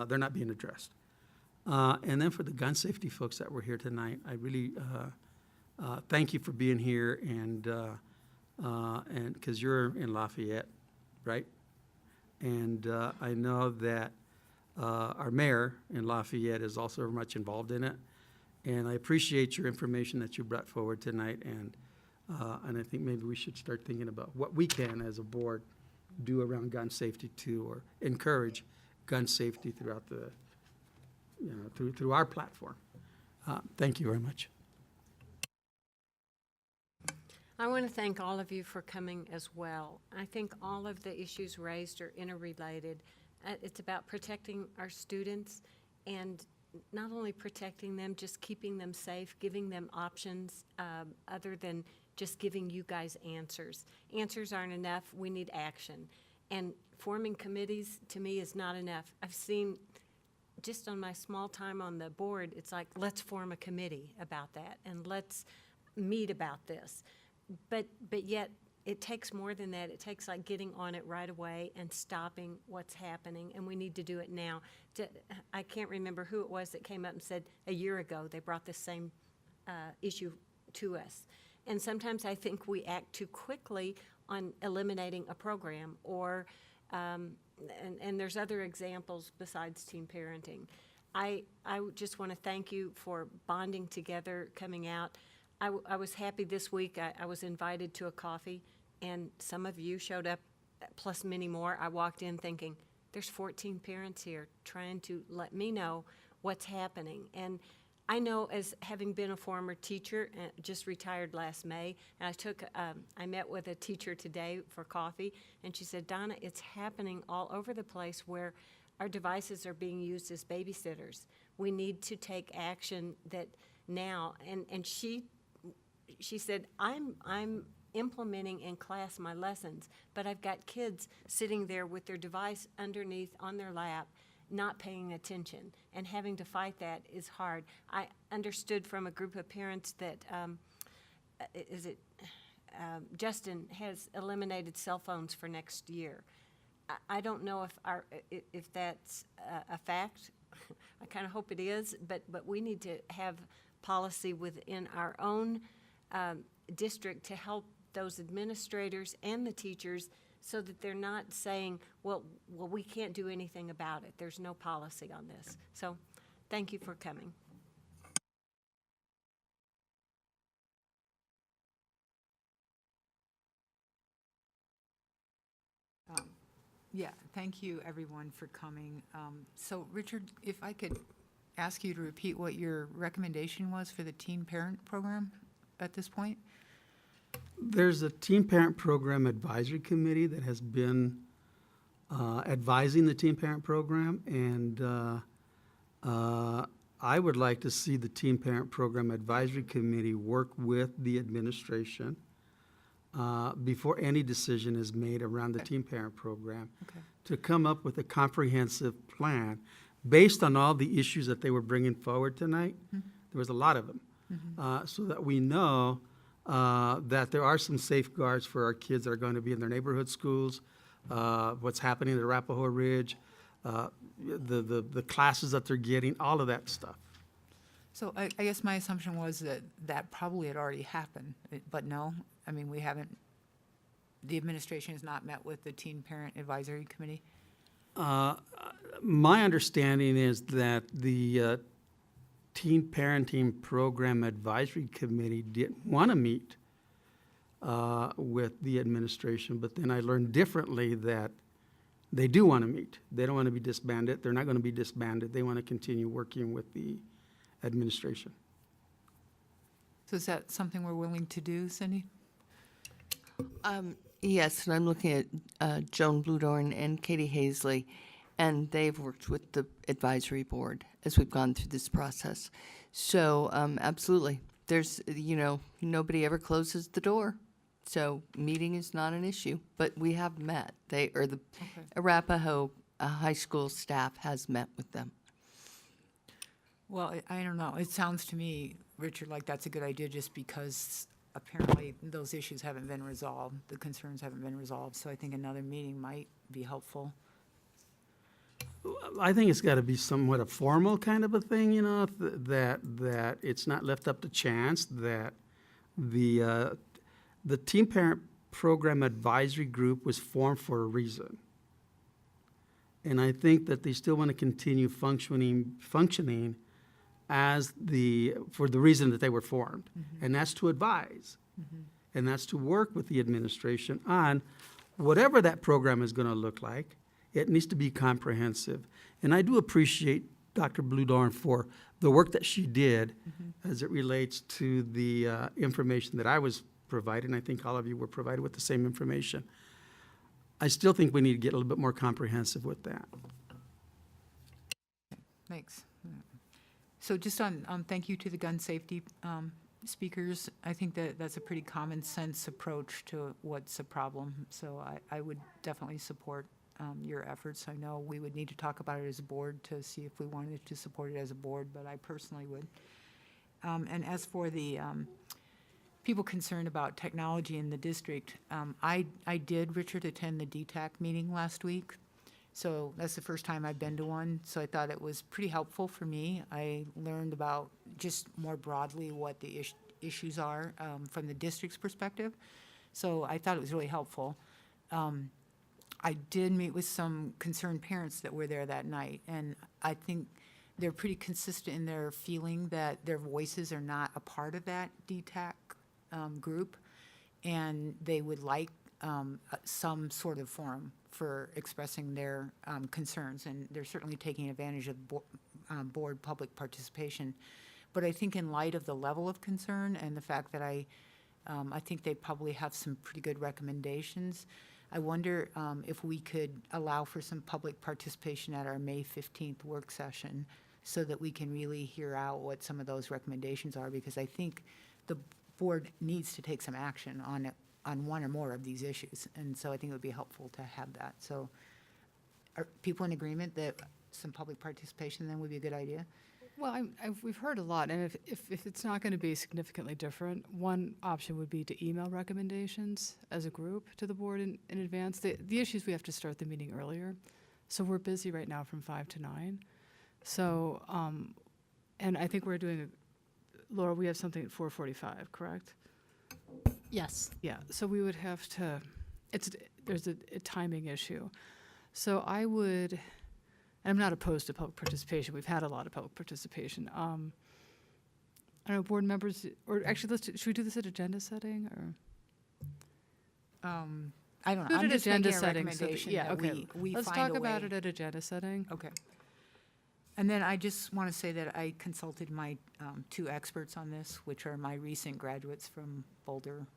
[SPEAKER 23] they're not being addressed. And then for the gun safety folks that were here tonight, I really thank you for being here, and because you're in Lafayette, right? And I know that our mayor in Lafayette is also very much involved in it, and I appreciate your information that you brought forward tonight, and I think maybe we should start thinking about what we can as a board do around gun safety too, or encourage gun safety throughout the, through our platform. Thank you very much.
[SPEAKER 4] I want to thank all of you for coming as well. I think all of the issues raised are interrelated. It's about protecting our students, and not only protecting them, just keeping them safe, giving them options other than just giving you guys answers. Answers aren't enough. We need action. And forming committees, to me, is not enough. I've seen, just on my small time on the board, it's like, let's form a committee about that, and let's meet about this. But yet, it takes more than that. It takes like getting on it right away and stopping what's happening, and we need to do it now. I can't remember who it was that came up and said a year ago they brought this same issue to us. And sometimes I think we act too quickly on eliminating a program, or and there's other examples besides teen parenting. I just want to thank you for bonding together, coming out. I was happy this week. I was invited to a coffee, and some of you showed up, plus many more. I walked in thinking, there's 14 parents here trying to let me know what's happening. And I know, as having been a former teacher, just retired last May, and I met with a teacher today for coffee, and she said, Donna, it's happening all over the place where our devices are being used as babysitters. We need to take action that now, and she said, I'm implementing in class my lessons, but I've got kids sitting there with their device underneath on their lap, not paying attention, and having to fight that is hard. I understood from a group of parents that, Justin has eliminated cell phones for next year. I don't know if that's a fact. I kind of hope it is, but we need to have policy within our own district to help those administrators and the teachers so that they're not saying, well, we can't do anything about it. There's no policy on this. So thank you for coming.
[SPEAKER 9] Yeah, thank you everyone for coming. So Richard, if I could ask you to repeat what your recommendation was for the teen parent program at this point?
[SPEAKER 23] There's a Teen Parent Program Advisory Committee that has been advising the Teen Parent Program, and I would like to see the Teen Parent Program Advisory Committee work with the administration before any decision is made around the Teen Parent Program to come up with a comprehensive plan based on all the issues that they were bringing forward tonight. There was a lot of them. So that we know that there are some safeguards for our kids that are going to be in their neighborhood schools, what's happening at Arapahoe Ridge, the classes that they're getting, all of that stuff.
[SPEAKER 9] So I guess my assumption was that that probably had already happened, but no? I mean, we haven't, the administration has not met with the Teen Parent Advisory Committee?
[SPEAKER 23] My understanding is that the Teen Parenting Program Advisory Committee didn't want to meet with the administration, but then I learned differently that they do want to meet. They don't want to be disbanded. They're not going to be disbanded. They want to continue working with the administration.
[SPEAKER 9] So is that something we're willing to do, Cindy?
[SPEAKER 19] Yes, and I'm looking at Joan Bludorn and Katie Hazley, and they've worked with the advisory board as we've gone through this process. So absolutely, there's, nobody ever closes the door. So meeting is not an issue, but we have met. The Arapahoe High School staff has met with them.
[SPEAKER 9] Well, I don't know. It sounds to me, Richard, like that's a good idea just because apparently those issues haven't been resolved. The concerns haven't been resolved. So I think another meeting might be helpful.
[SPEAKER 23] I think it's got to be somewhat a formal kind of a thing, that it's not left up to chance, that the Teen Parent Program Advisory Group was formed for a reason. And I think that they still want to continue functioning for the reason that they were formed. And that's to advise. And that's to work with the administration on whatever that program is going to look like. It needs to be comprehensive. And I do appreciate Dr. Bludorn for the work that she did as it relates to the information that I was provided. And I think all of you were provided with the same information. I still think we need to get a little bit more comprehensive with that.
[SPEAKER 9] Thanks. So just on thank you to the gun safety speakers, I think that that's a pretty common sense approach to what's a problem. So I would definitely support your efforts. I know we would need to talk about it as a board to see if we wanted to support it as a board, but I personally would. And as for the people concerned about technology in the district, I did, Richard, attend the DTAC meeting last week. So that's the first time I've been to one, so I thought it was pretty helpful for me. I learned about just more broadly what the issues are from the district's perspective. So I thought it was really helpful. I did meet with some concerned parents that were there that night, and I think they're pretty consistent in their feeling that their voices are not a part of that DTAC group, and they would like some sort of forum for expressing their concerns, and they're certainly taking advantage of board public participation. But I think in light of the level of concern and the fact that I think they probably have some pretty good recommendations, I wonder if we could allow for some public participation at our May 15th work session so that we can really hear out what some of those recommendations are, because I think the board needs to take some action on it, on one or more of these issues. And so I think it would be helpful to have that. So are people in agreement that some public participation then would be a good idea?
[SPEAKER 1] Well, we've heard a lot, and if it's not going to be significantly different, one option would be to email recommendations as a group to the board in advance. The issue is we have to start the meeting earlier, so we're busy right now from 5 to 9. So, and I think we're doing, Laura, we have something at 4:45, correct?
[SPEAKER 20] Yes.
[SPEAKER 1] Yeah, so we would have to, there's a timing issue. So I would, I'm not opposed to public participation. We've had a lot of public participation. I don't know, board members, or actually, should we do this at agenda setting, or?
[SPEAKER 9] I don't know.
[SPEAKER 1] Do it
[SPEAKER 9] I'm
[SPEAKER 1] at
[SPEAKER 9] just
[SPEAKER 1] agenda
[SPEAKER 9] making a
[SPEAKER 1] setting, so that-
[SPEAKER 9] recommendation
[SPEAKER 1] yeah,
[SPEAKER 9] that
[SPEAKER 1] okay.
[SPEAKER 9] we
[SPEAKER 1] Let's
[SPEAKER 9] find
[SPEAKER 1] talk
[SPEAKER 9] a
[SPEAKER 1] about
[SPEAKER 9] way.
[SPEAKER 1] it at agenda setting.
[SPEAKER 9] Okay. And then I just want to say that I consulted my two experts on this, which are my recent graduates from Boulder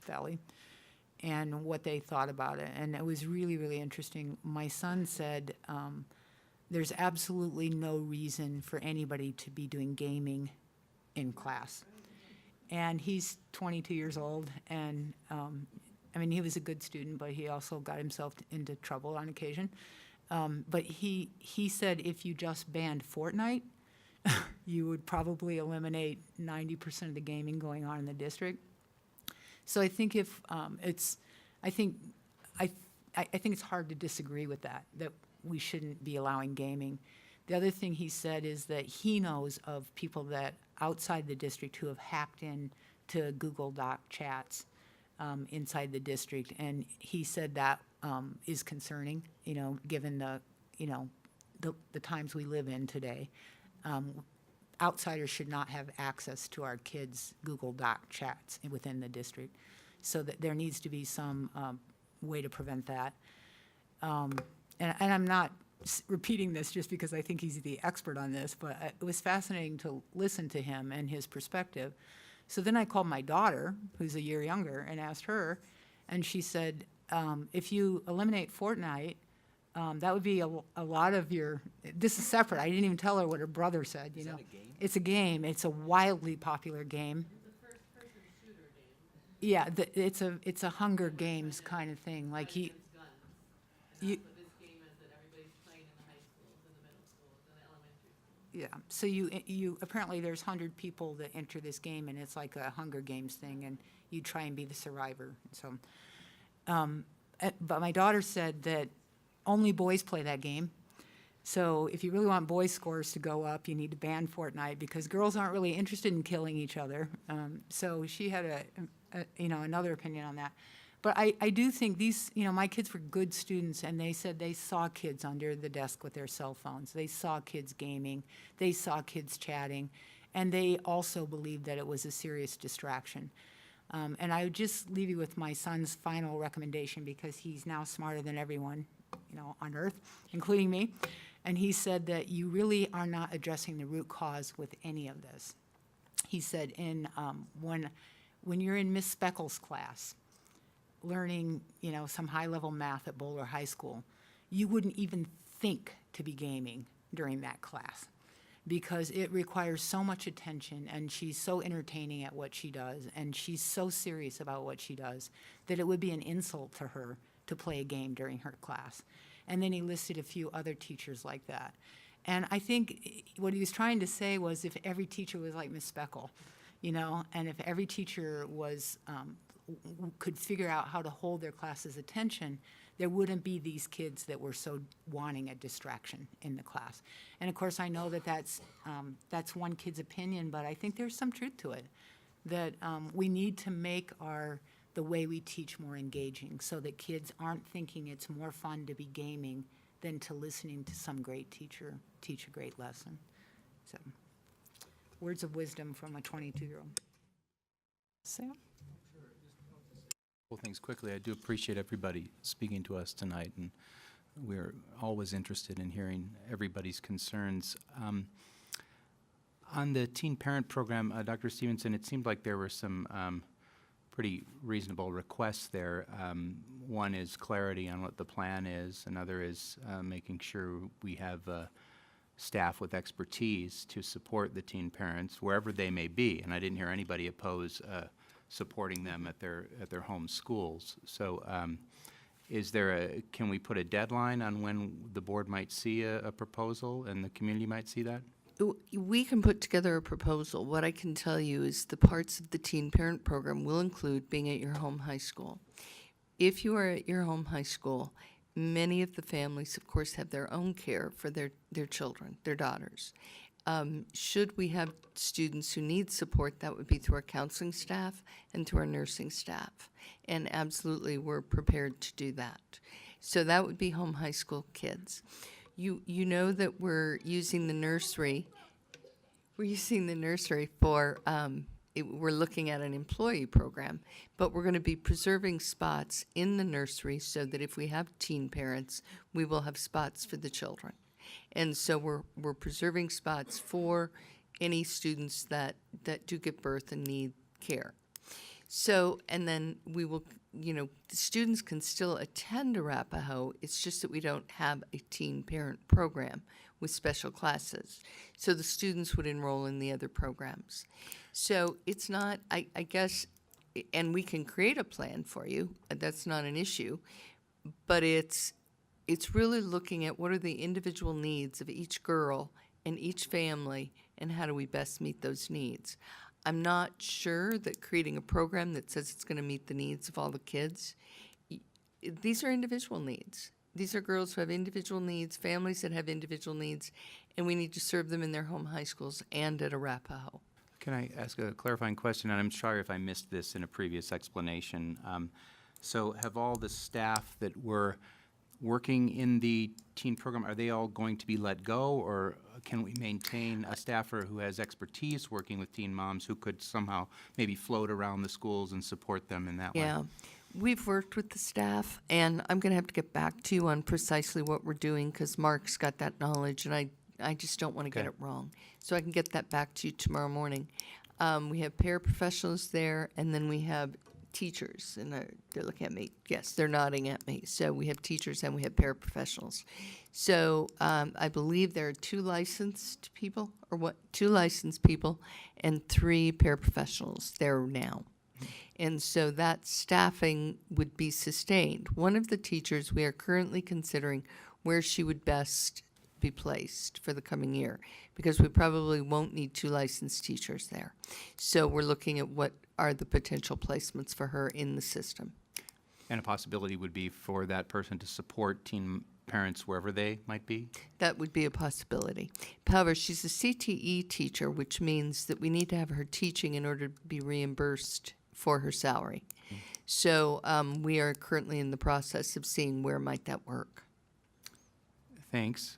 [SPEAKER 9] Valley, and what they thought about it. And it was really, really interesting. My son said there's absolutely no reason for anybody to be doing gaming in class. And he's 22 years old, and I mean, he was a good student, but he also got himself into trouble on occasion. But he said if you just banned Fortnite, you would probably eliminate 90% of the gaming going on in the district. So I think if I think it's hard to disagree with that we shouldn't be allowing gaming. The other thing he said is that he knows of people that outside the district who have hacked in to Google Doc chats inside the district, and he said that is concerning, given the times we live in today. Outsiders should not have access to our kids' Google Doc chats within the district, so that there needs to be some way to prevent that. And I'm not repeating this just because I think he's the expert on this, but it was fascinating to listen to him and his perspective. So then I called my daughter, who's a year younger, and asked her, and she said, if you eliminate Fortnite, that would be a lot of your, this is separate, I didn't even tell her what her brother said, you know.
[SPEAKER 21] Is that a game?
[SPEAKER 9] It's a game, it's a wildly popular game. Yeah, it's a Hunger Games kind of thing, like you. Yeah, so you apparently there's 100 people that enter this game, and it's like a Hunger Games thing, and you try and be the survivor. So, but my daughter said that only boys play that game. So if you really want boys' scores to go up, you need to ban Fortnite because girls aren't really interested in killing each other. So she had another opinion on that. But I do think these, my kids were good students, and they said they saw kids under the desk with their cell phones. They saw kids gaming. They saw kids chatting. And they also believed that it was a serious distraction. And I would just leave you with my son's final recommendation because he's now smarter than everyone, on earth, including me. And he said that you really are not addressing the root cause with any of this. He said when you're in Miss Speckles' class, learning, some high-level math at Boulder High School, you wouldn't even think to be gaming during that class because it requires so much attention, and she's so entertaining at what she does, and she's so serious about what she does that it would be an insult to her to play a game during her class. And then he listed a few other teachers like that. And I think what he was trying to say was if every teacher was like Miss Speckle, and if every teacher was could figure out how to hold their class's attention, there wouldn't be these kids that were so wanting a distraction in the class. And of course, I know that that's one kid's opinion, but I think there's some truth to it, that we need to make the way we teach more engaging so that kids aren't thinking it's more fun to be gaming than to listening to some great teacher teach a great lesson. So, words of wisdom from a 22-year-old.
[SPEAKER 1] Sam?
[SPEAKER 22] Well, things quickly. I do appreciate everybody speaking to us tonight, and we're always interested in hearing everybody's concerns. On the teen parent program, Dr. Stevenson, it seemed like there were some pretty reasonable requests there. One is clarity on what the plan is. Another is making sure we have staff with expertise to support the teen parents wherever they may be. And I didn't hear anybody oppose supporting them at their home schools. So can we put a deadline on when the board might see a proposal and the community might see that?
[SPEAKER 19] We can put together a proposal. What I can tell you is the parts of the teen parent program will include being at your home high school. If you are at your home high school, many of the families, of course, have their own care for their children, their daughters. Should we have students who need support, that would be through our counseling staff and through our nursing staff. And absolutely, we're prepared to do that. So that would be home high school kids. You know that we're using the nursery. We're using the nursery for, we're looking at an employee program, but we're going to be preserving spots in the nursery so that if we have teen parents, we will have spots for the children. And so we're preserving spots for any students that do give birth and need care. So, and then we will, the students can still attend Arapahoe. It's just that we don't have a teen parent program with special classes. So the students would enroll in the other programs. So it's not, I guess, and we can create a plan for you. That's not an issue. But it's really looking at what are the individual needs of each girl and each family, and how do we best meet those needs. I'm not sure that creating a program that says it's going to meet the needs of all the kids, these are individual needs. These are girls who have individual needs, families that have individual needs, and we need to serve them in their home high schools and at Arapahoe.
[SPEAKER 22] Can I ask a clarifying question? And I'm sorry if I missed this in a previous explanation. So have all the staff that were working in the teen program, are they all going to be let go, or can we maintain a staffer who has expertise working with teen moms who could somehow maybe float around the schools and support them in that way?
[SPEAKER 19] Yeah, we've worked with the staff, and I'm going to have to get back to you on precisely what we're doing because Mark's got that knowledge, and I just don't want to get it wrong. So I can get that back to you tomorrow morning. We have paraprofessionals there, and then we have teachers, and they're looking at me. Yes, they're nodding at me. So we have teachers and we have paraprofessionals. So I believe there are 2 licensed people, or 2 licensed people and 3 paraprofessionals there now. And so that staffing would be sustained. One of the teachers, we are currently considering where she would best be placed for the coming year, because we probably won't need 2 licensed teachers there. So we're looking at what are the potential placements for her in the system.
[SPEAKER 22] And a possibility would be for that person to support teen parents wherever they might be?
[SPEAKER 19] That would be a possibility. However, she's a CTE teacher, which means that we need to have her teaching in order to be reimbursed for her salary. So we are currently in the process of seeing where might that work.
[SPEAKER 22] Thanks.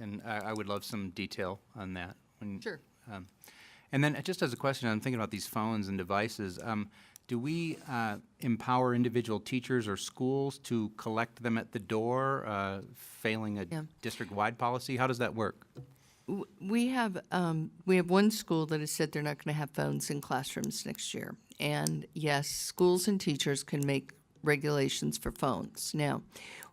[SPEAKER 22] And I would love some detail on that.
[SPEAKER 19] Sure.
[SPEAKER 22] And then just as a question, I'm thinking about these phones and devices. Do we empower individual teachers or schools to collect them at the door, failing a district-wide policy? How does that work?
[SPEAKER 19] We have one school that has said they're not going to have phones in classrooms next year. And yes, schools and teachers can make regulations for phones. Now,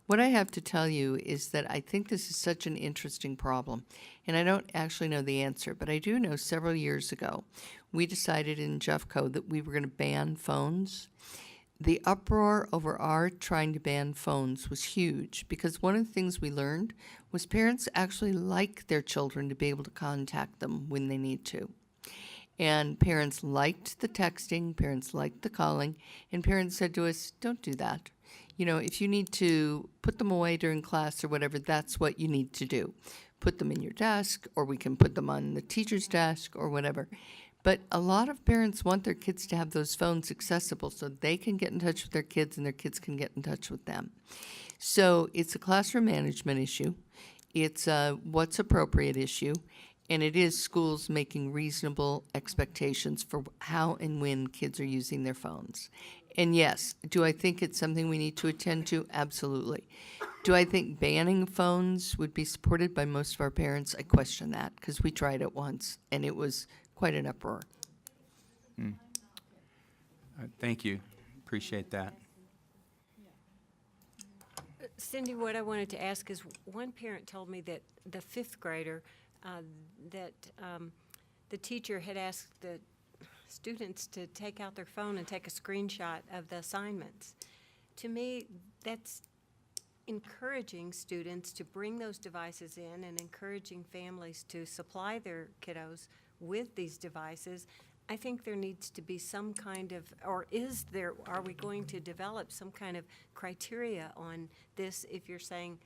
[SPEAKER 19] what I have to tell you is that I think this is such an interesting problem, and I don't actually know the answer, but I do know several years ago we decided in Jeffco that we were going to ban phones. The uproar over our trying to ban phones was huge because one of the things we learned was parents actually like their children to be able to contact them when they need to. And parents liked the texting, parents liked the calling, and parents said to us, don't do that. You know, if you need to put them away during class or whatever, that's what you need to do. Put them in your desk, or we can put them on the teacher's desk or whatever. But a lot of parents want their kids to have those phones accessible so they can get in touch with their kids and their kids can get in touch with them. So it's a classroom management issue. It's a what's appropriate issue. And it is schools making reasonable expectations for how and when kids are using their phones. And yes, do I think it's something we need to attend to? Absolutely. Do I think banning phones would be supported by most of our parents? I question that because we tried it once and it was quite an uproar.
[SPEAKER 22] Thank you. Appreciate that.
[SPEAKER 4] Cindy, what I wanted to ask is, one parent told me that the 5th grader, the teacher had asked the students to take out their phone and take a screenshot of the assignments. To me, that's encouraging students to bring those devices in and encouraging families to supply their kiddos with these devices, I think there needs to be some kind of, or are we going to develop some kind of criteria on this if you're saying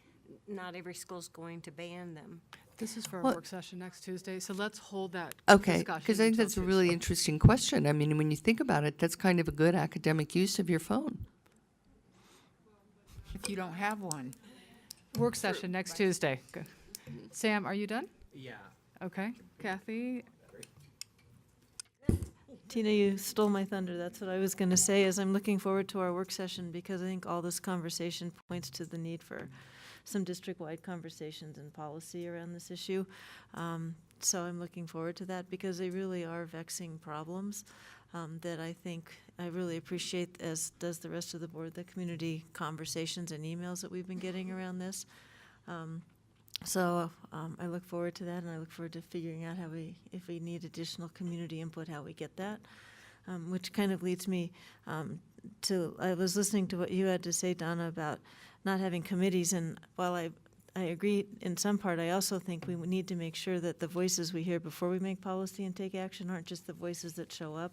[SPEAKER 4] not every school's going to ban them?
[SPEAKER 1] This is for a
[SPEAKER 19] Well-
[SPEAKER 1] work session next Tuesday, so let's hold that
[SPEAKER 19] Okay,
[SPEAKER 1] discussion
[SPEAKER 19] because I think
[SPEAKER 1] until
[SPEAKER 19] that's a really
[SPEAKER 1] Tuesday.
[SPEAKER 19] interesting question. I mean, when you think about it, that's kind of a good academic use of your phone.
[SPEAKER 9] If you don't have one.
[SPEAKER 1] Work session next Tuesday. Good. Sam, are you done?
[SPEAKER 2] Yeah.
[SPEAKER 1] Okay. Kathy?
[SPEAKER 5] Tina, you stole my thunder. That's what I was going to say, is I'm looking forward to our work session because I think all this conversation points to the need for some district-wide conversations and policy around this issue. So I'm looking forward to that because they really are vexing problems that I think I really appreciate, as does the rest of the board, the community conversations and emails that we've been getting around this. So I look forward to that, and I look forward to figuring out how if we need additional community input, how we get that. Which kind of leads me to, I was listening to what you had to say, Donna, about not having committees, and while I agree in some part, I also think we need to make sure that the voices we hear before we make policy and take action aren't just the voices that show up.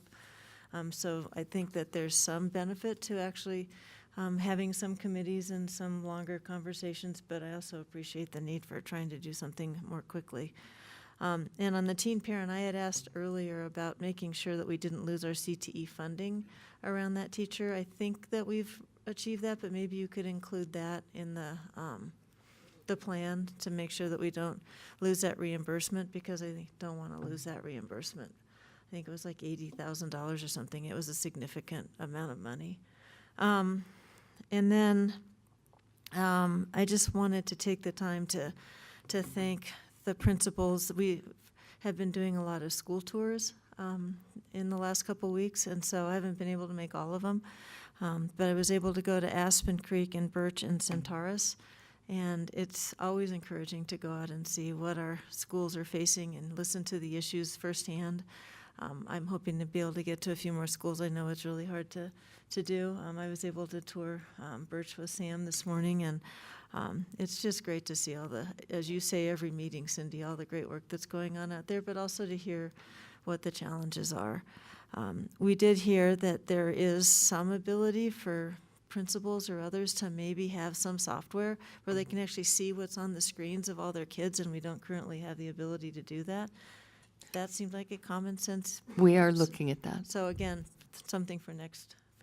[SPEAKER 5] So I think that there's some benefit to actually having some committees and some longer conversations, but I also appreciate the need for trying to do something more quickly. And on the teen parent, I had asked earlier about making sure that we didn't lose our CTE funding around that teacher. I think that we've achieved that, but maybe you could include that in the plan to make sure that we don't lose that reimbursement, because I don't want to lose that reimbursement. I think it was like $80,000 or something. It was a significant amount of money. And then I just wanted to take the time to thank the principals. We have been doing a lot of school tours in the last couple weeks, and so I haven't been able to make all of them. But I was able to go to Aspen Creek and Birch and Centaurus, and it's always encouraging to go out and see what our schools are facing and listen to the issues firsthand. I'm hoping to be able to get to a few more schools. I know it's really hard to do. I was able to tour Birch with Sam this morning, and it's just great to see all the, as you say every meeting, Cindy, all the great work that's going on out there, but also to hear what the challenges are. We did hear that there is some ability for principals or others to maybe have some software where they can actually see what's on the screens of all their kids, and we don't currently have the ability to do that. That seemed like a common sense.
[SPEAKER 19] We are looking at that.
[SPEAKER 5] So again, something for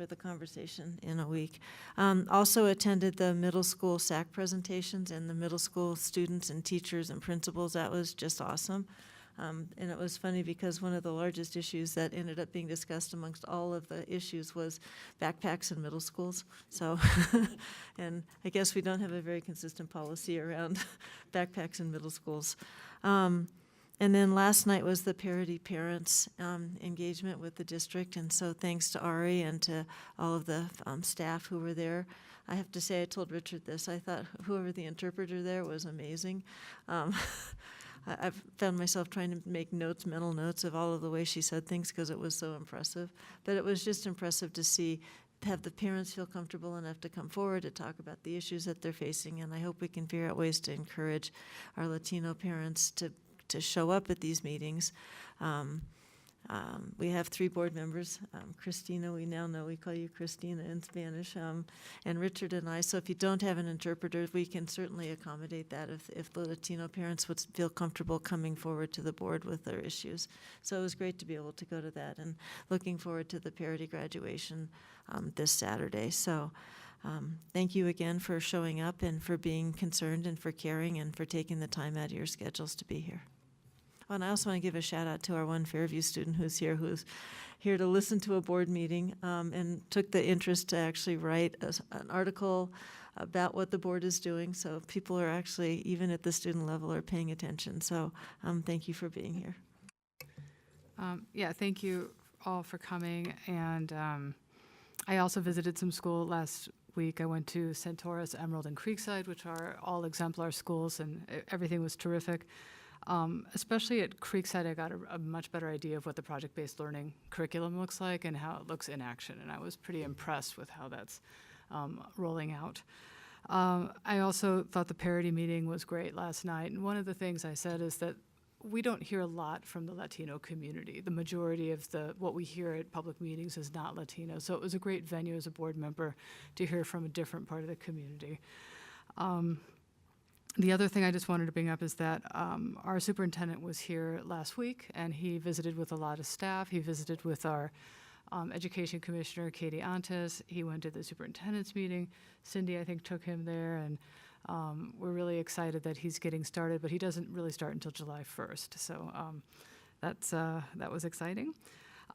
[SPEAKER 5] the conversation in a week. Also attended the middle school SAC presentations and the middle school students and teachers and principals. That was just awesome. And it was funny because one of the largest issues that ended up being discussed amongst all of the issues was backpacks in middle schools. So, and I guess we don't have a very consistent policy around backpacks in middle schools. And then last night was the Parity Parents engagement with the district, and so thanks to Ari and to all of the staff who were there. I have to say, I told Richard this, I thought whoever the interpreter there was amazing. I've found myself trying to make notes, mental notes of all of the way she said things because it was so impressive. But it was just impressive to have the parents feel comfortable enough to come forward to talk about the issues that they're facing, and I hope we can figure out ways to encourage our Latino parents to show up at these meetings. We have 3 board members. Christina, we now know we call you Christina in Spanish, and Richard and I. So if you don't have an interpreter, we can certainly accommodate that if the Latino parents would feel comfortable coming forward to the board with their issues. So it was great to be able to go to that, and looking forward to the Parity graduation this Saturday. So thank you again for showing up and for being concerned and for caring and for taking the time out of your schedules to be here. Oh, and I also want to give a shout out to our one Fairview student who's here to listen to a board meeting and took the interest to actually write an article about what the board is doing. So people are actually, even at the student level, are paying attention. So thank you for being here.
[SPEAKER 1] Yeah, thank you all for coming. And I also visited some school last week. I went to Centaurus, Emerald, and Creekside, which are all exemplar schools, and everything was terrific. Especially at Creekside, I got a much better idea of what the project-based learning curriculum looks like and how it looks in action, and I was pretty impressed with how that's rolling out. I also thought the parity meeting was great last night, and one of the things I said is that we don't hear a lot from the Latino community. The majority of what we hear at public meetings is not Latino, so it was a great venue as a board member to hear from a different part of the community. The other thing I just wanted to bring up is that our superintendent was here last week, and he visited with a lot of staff. He visited with our Education Commissioner, Katie Antes. He went to the superintendent's meeting. Cindy, I think, took him there, and we're really excited that he's getting started, but he doesn't really start until July 1st, so that was exciting.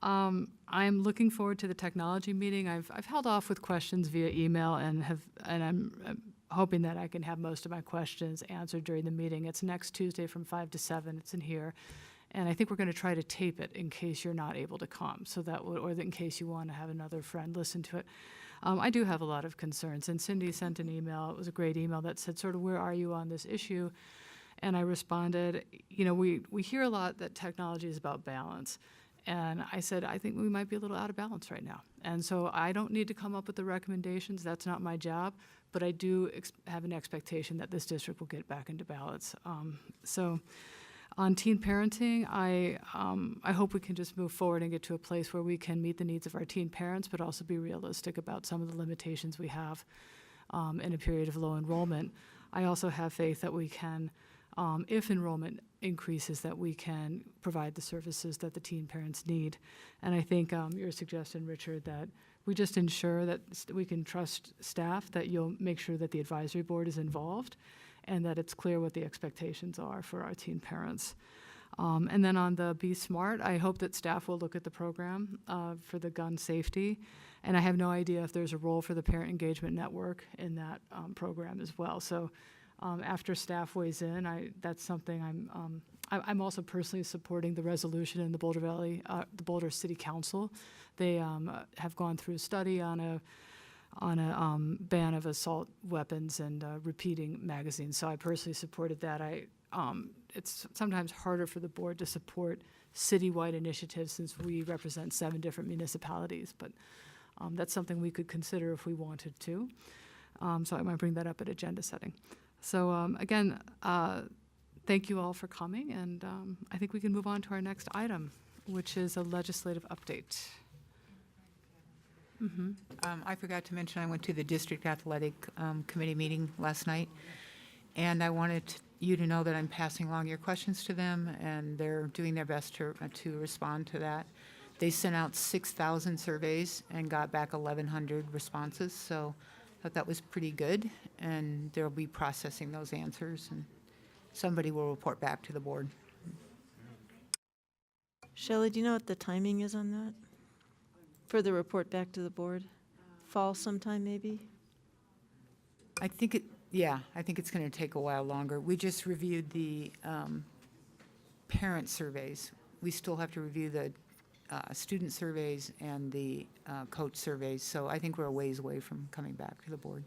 [SPEAKER 1] I'm looking forward to the technology meeting. I've held off with questions via email and I'm hoping that I can have most of my questions answered during the meeting. It's next Tuesday from 5 to 7. It's in here. And I think we're going to try to tape it in case you're not able to come, so that or in case you want to have another friend listen to it. I do have a lot of concerns, and Cindy sent an email. It was a great email that said, sort of, where are you on this issue? And I responded, we hear a lot that technology is about balance. And I said, I think we might be a little out of balance right now. And so I don't need to come up with the recommendations. That's not my job. But I do have an expectation that this district will get back into balance. So on teen parenting, I hope we can just move forward and get to a place where we can meet the needs of our teen parents, but also be realistic about some of the limitations we have in a period of low enrollment. I also have faith that we can, if enrollment increases, that we can provide the services that the teen parents need. And I think your suggestion, Richard, that we just ensure that we can trust staff, that you'll make sure that the advisory board is involved, and that it's clear what the expectations are for our teen parents. And then on the Be Smart, I hope that staff will look at the program for the gun safety. And I have no idea if there's a role for the Parent Engagement Network in that program as well. So after staff weighs in, that's something I'm also personally supporting the resolution in the Boulder Valley, the Boulder City Council. They have gone through a study on a ban of assault weapons and repeating magazines. So I personally supported that. It's sometimes harder for the board to support citywide initiatives since we represent 7 different municipalities, but that's something we could consider if we wanted to. So I might bring that up at agenda setting. So again, thank you all for coming, and I think we can move on to our next item, which is a legislative update. Mm-hmm.
[SPEAKER 9] I forgot to mention I went to the district athletic committee meeting last night, and I wanted you to know that I'm passing along your questions to them, and they're doing their best to respond to that. They sent out 6,000 surveys and got back 1,100 responses, so I thought that was pretty good, and they'll be processing those answers, and somebody will report back to the board.
[SPEAKER 5] Shelley, do you know what the timing is on that? For the report back to the board? Fall sometime, maybe?
[SPEAKER 9] I think it's going to take a while longer. We just reviewed the parent surveys. We still have to review the student surveys and the coach surveys, so I think we're a ways away from coming back to the board.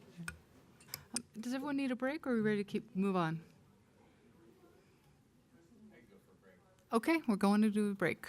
[SPEAKER 1] Does everyone need a break, or are we ready to move on? Okay, we're going to do a break.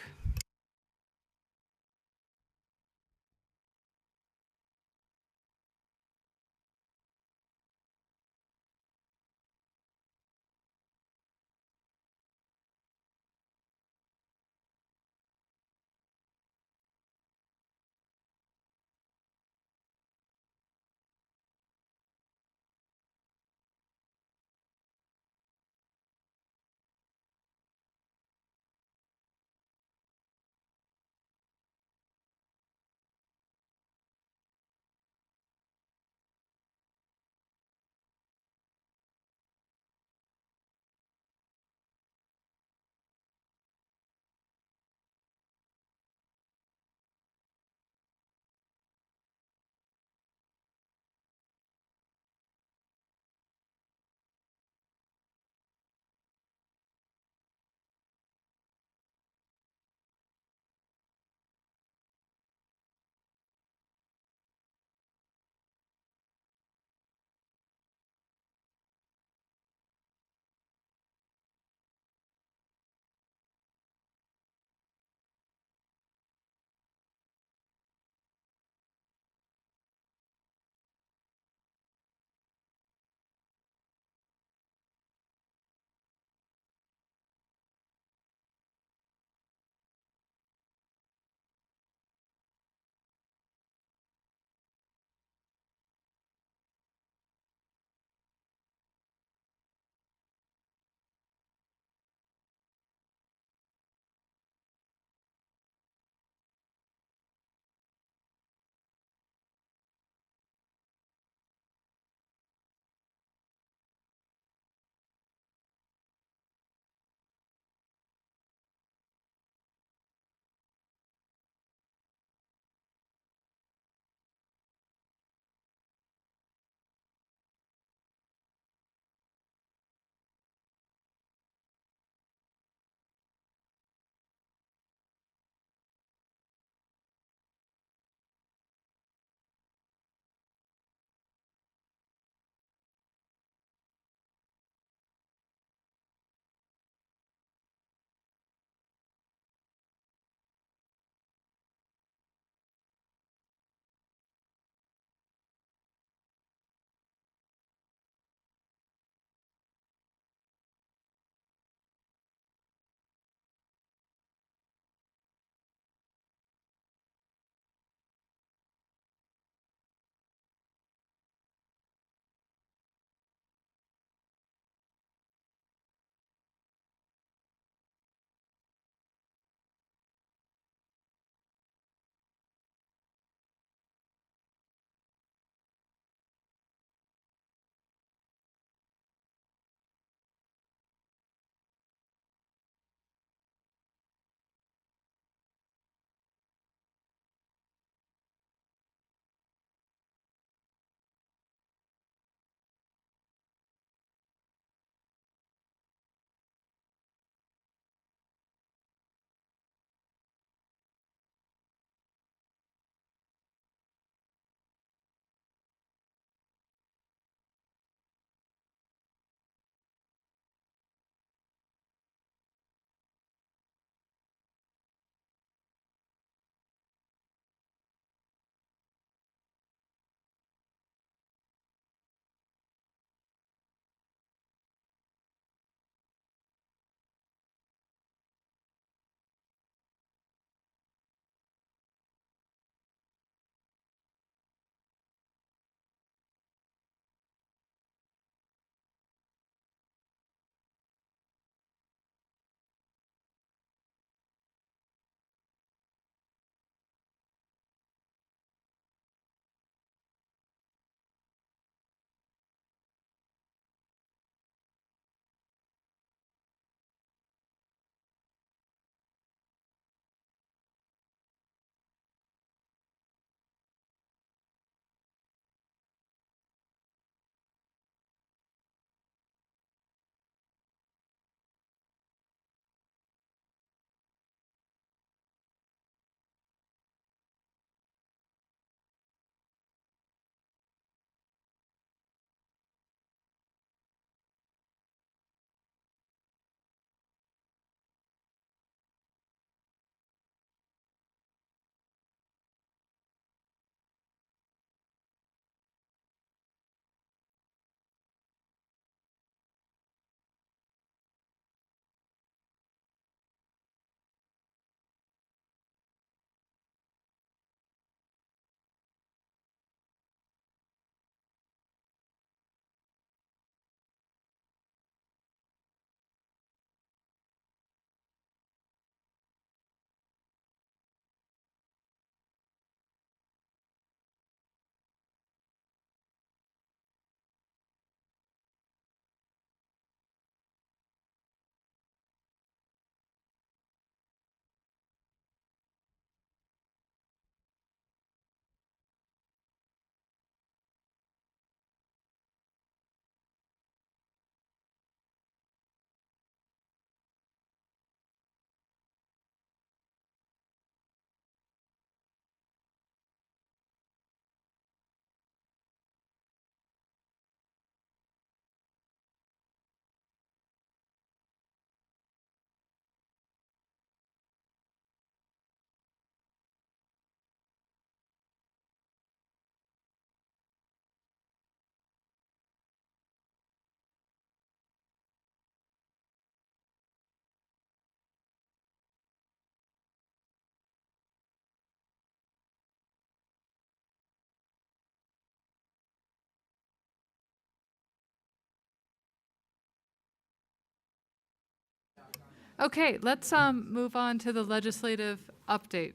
[SPEAKER 1] Okay, let's move on to the legislative update.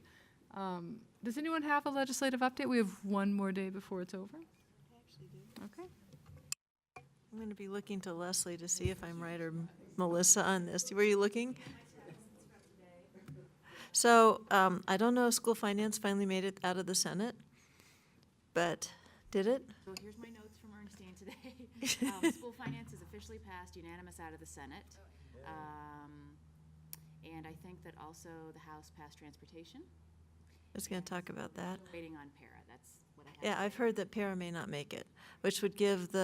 [SPEAKER 1] Does anyone have a legislative update? We have one more day before it's over. Okay.
[SPEAKER 5] I'm going to be looking to Leslie to see if I'm right, or Melissa on this. Were you looking? So I don't know if school finance finally made it out of the Senate, but did it?
[SPEAKER 2] So here's my notes from Ernestine today. School finance is officially passed unanimous out of the Senate. And I think that also the House passed transportation.
[SPEAKER 5] I was going to talk about that.
[SPEAKER 2] Waiting on para. That's what I have.
[SPEAKER 5] Yeah, I've heard that para may not make it, which would give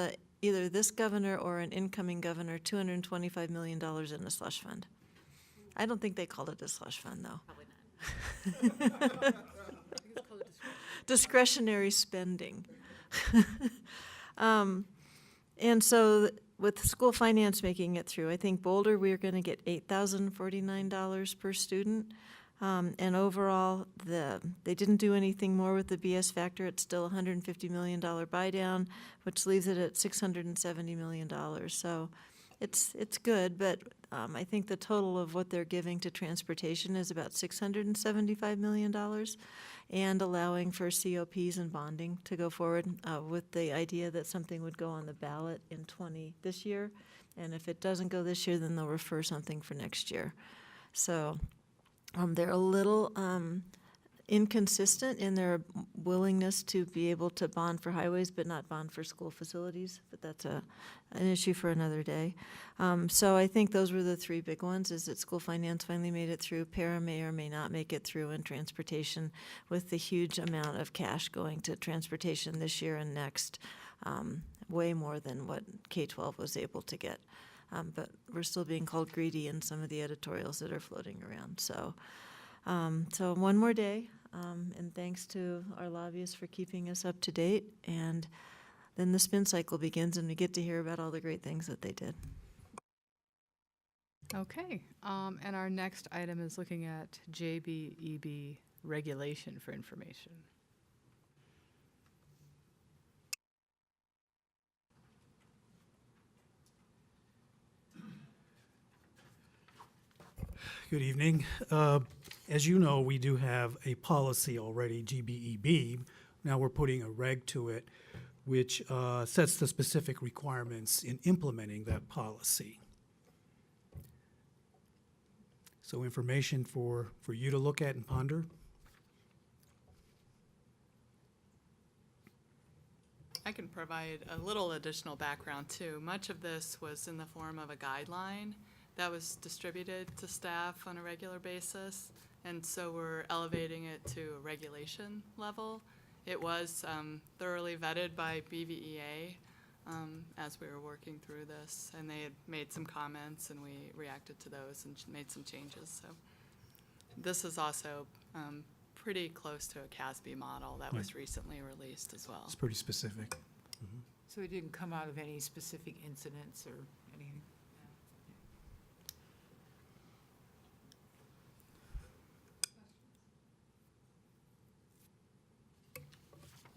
[SPEAKER 5] either this governor or an incoming governor $225 million in a slush fund. I don't think they called it a slush fund, though.
[SPEAKER 2] Probably not.
[SPEAKER 5] Discretionary spending. And so with school finance making it through, I think Boulder, we're going to get $8,049 per student. And overall, they didn't do anything more with the BS factor. It's still a $150 million buy down, which leaves it at $670 million. So it's good, but I think the total of what they're giving to transportation is about $675 million, and allowing for COPs and bonding to go forward with the idea that something would go on the ballot in this year. And if it doesn't go this year, then they'll refer something for next year. So they're a little inconsistent in their willingness to be able to bond for highways but not bond for school facilities, but that's an issue for another day. So I think those were the three big ones, is that school finance finally made it through, para may or may not make it through, and transportation, with the huge amount of cash going to transportation this year and next, way more than what K-12 was able to get. But we're still being called greedy in some of the editorials that are floating around. So one more day, and thanks to our lobbyists for keeping us up to date. And then the spin cycle begins, and we get to hear about all the great things that they did.
[SPEAKER 1] Okay, and our next item is looking at JBEB regulation for information.
[SPEAKER 7] Good evening. As you know, we do have a policy already, GBEB. Now we're putting a reg to it, which sets the specific requirements in implementing that policy. So information for you to look at and ponder.
[SPEAKER 21] I can provide a little additional background too. Much of this was in the form of a guideline that was distributed to staff on a regular basis, and so we're elevating it to a regulation level. It was thoroughly vetted by BVEA as we were working through this, and they had made some comments, and we reacted to those and made some changes. So this is also pretty close to a CASB model that was recently released as well.
[SPEAKER 7] It's pretty specific. Mm-hmm.
[SPEAKER 9] So it didn't come out of any specific incidents or anything?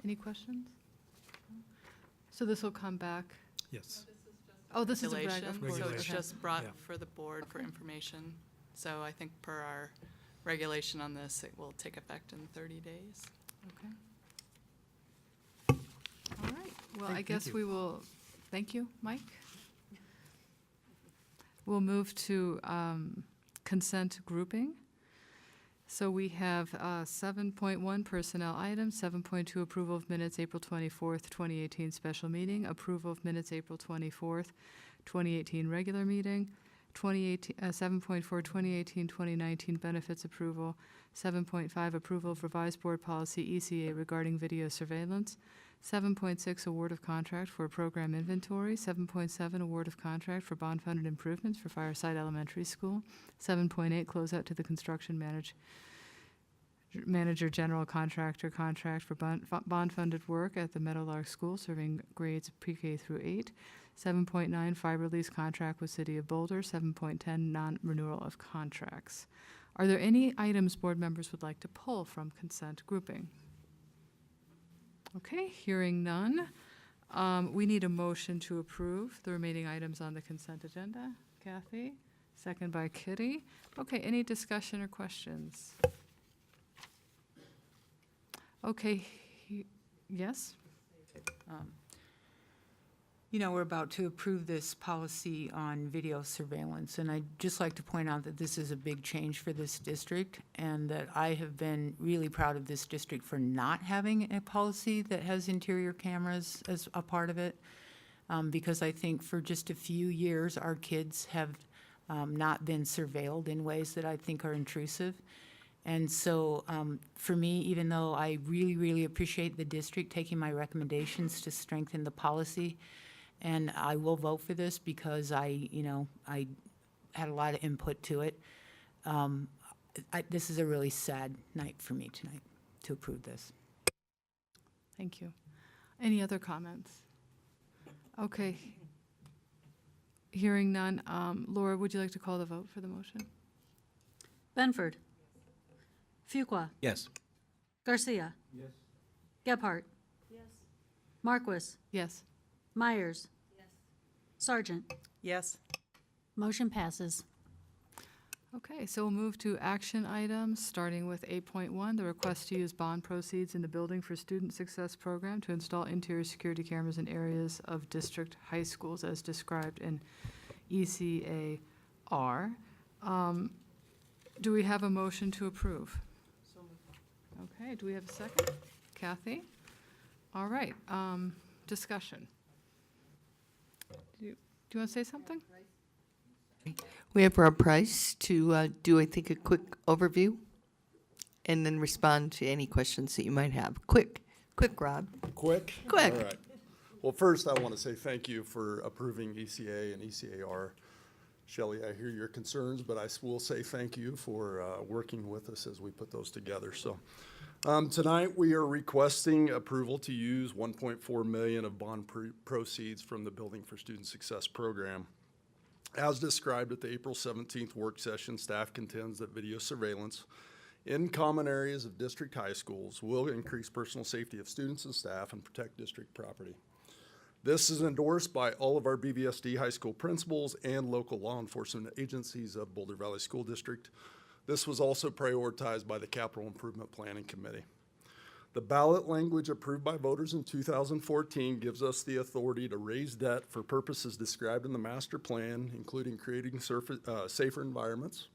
[SPEAKER 1] Any questions? So this will come back?
[SPEAKER 7] Yes.
[SPEAKER 1] Oh, this is a reg,
[SPEAKER 21] Regulation,
[SPEAKER 1] of course.
[SPEAKER 21] so it's
[SPEAKER 7] Regulation.
[SPEAKER 21] just brought
[SPEAKER 7] Yeah.
[SPEAKER 21] for the board for information. So I think per our regulation on this, it will take effect in 30 days.
[SPEAKER 1] Okay. All right, well, I
[SPEAKER 7] Thank
[SPEAKER 1] guess
[SPEAKER 7] you.
[SPEAKER 1] we will, thank you, Mike. We'll move to consent grouping. So we have 7.1 personnel items, 7.2 approval of minutes, April 24th, 2018 special meeting, approval of minutes, April 24th, 2018 regular meeting, 7.4 2018-2019 benefits approval, 7.5 approval of revised board policy ECA regarding video surveillance, 7.6 award of contract for program inventory, 7.7 award of contract for bond-funded improvements for Fireside Elementary School, 7.8 closeout to the construction manager general contractor contract for bond-funded work at the Meadowlark School serving grades pre-K through 8, 7.9 fiber lease contract with City of Boulder, 7.10 non-renewal of contracts. Are there any items board members would like to pull from consent grouping? Okay, hearing none. We need a motion to approve the remaining items on the consent agenda. Kathy, Second by Kitty. Okay, any discussion or questions? Okay, yes?
[SPEAKER 9] You know, we're about to approve this policy on video surveillance, and I'd just like to point out that this is a big change for this district, and that I have been really proud of this district for not having a policy that has interior cameras as a part of it, because I think for just a few years, our kids have not been surveilled in ways that I think are intrusive. And so for me, even though I really, really appreciate the district taking my recommendations to strengthen the policy, and I will vote for this because I had a lot of input to it. This is a really sad night for me tonight to approve this.
[SPEAKER 1] Thank you. Any other comments? Okay. Hearing none, Laura, would you like to call the vote for the motion?
[SPEAKER 6] Benford. Fuqua.
[SPEAKER 22] Yes.
[SPEAKER 6] Garcia.
[SPEAKER 23] Yes.
[SPEAKER 6] Gebhardt.
[SPEAKER 3] Yes.
[SPEAKER 6] Marquis.
[SPEAKER 1] Yes.
[SPEAKER 6] Myers. Yes. Sargent.
[SPEAKER 17] Yes.
[SPEAKER 6] Motion passes.
[SPEAKER 1] Okay, so we'll move to action items, starting with 8.1, the request to use bond proceeds in the Building for Student Success Program to install interior security cameras in areas of district high schools as described in ECAR. Do we have a motion to approve? Okay, do we have a second? Kathy? All right, discussion. Do you want to say something?
[SPEAKER 19] We have Rob Price to do, I think, a quick overview and then respond to any questions that you might have. Quick, Rob.
[SPEAKER 14] Quick?
[SPEAKER 19] Quick.
[SPEAKER 14] All right. Well, first, I want to say thank you for approving ECA and ECAR. Shelley, I hear your concerns, but I will say thank you for working with us as we put those together. So tonight, we are requesting approval to use $1.4 million of bond proceeds from the Building for Student Success Program. As described at the April 17th work session, staff contends that video surveillance in common areas of district high schools will increase personal safety of students and staff and protect district property. This is endorsed by all of our BVSD high school principals and local law enforcement agencies of Boulder Valley School District. This was also prioritized by the Capital Improvement Planning Committee. The ballot language approved by voters in 2014 gives us the authority to raise debt for purposes described in the master plan, including creating safer environments,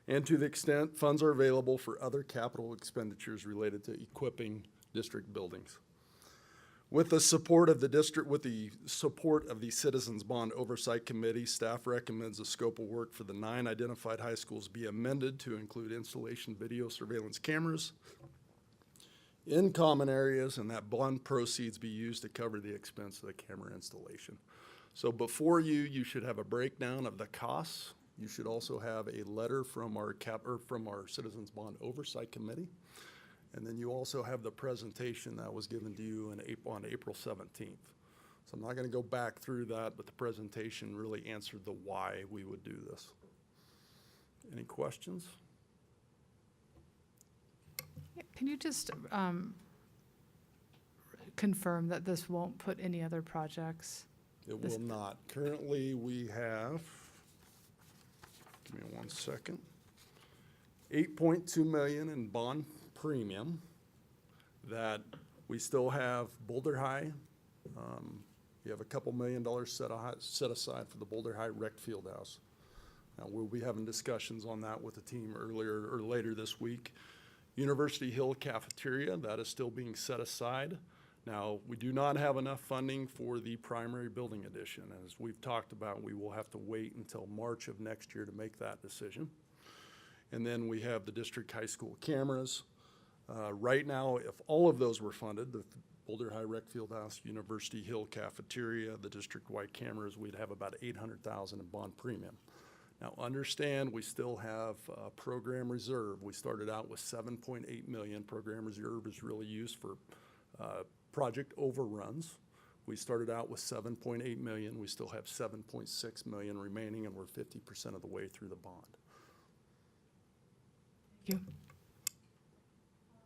[SPEAKER 14] and to the extent funds are available for other capital expenditures related to equipping district buildings. With the support of the district, with the support of the Citizens Bond Oversight Committee, staff recommends the scope of work for the 9 identified high schools be amended to include installation video surveillance cameras in common areas, and that bond proceeds be used to cover the expense of the camera installation. So before you should have a breakdown of the costs. You should also have a letter from our Citizens Bond Oversight Committee. And then you also have the presentation that was given to you on April 17th. So I'm not going to go back through that, but the presentation really answered the why we would do this. Any questions?
[SPEAKER 1] Can you just confirm that this won't put any other projects?
[SPEAKER 14] It will not. Currently, we have, give me 1 second, $8.2 million in bond premium that we still have Boulder High. You have a couple $1 million set aside for the Boulder High rec field house. Now, we'll be having discussions on that with the team earlier or later this week. University Hill Cafeteria, that is still being set aside. Now, we do not have enough funding for the primary building addition. As we've talked about, we will have to wait until March of next year to make that decision. And then we have the district high school cameras. Right now, if all of those were funded, the Boulder High Rec Field House, University Hill Cafeteria, the district-wide cameras, we'd have about $800,000 in bond premium. Now, understand we still have program reserve. We started out with $7.8 million. Program reserve is really used for project overruns. We started out with $7.8 million. We still have $7.6 million remaining, and we're 50% of the way through the bond.
[SPEAKER 1] Thank you.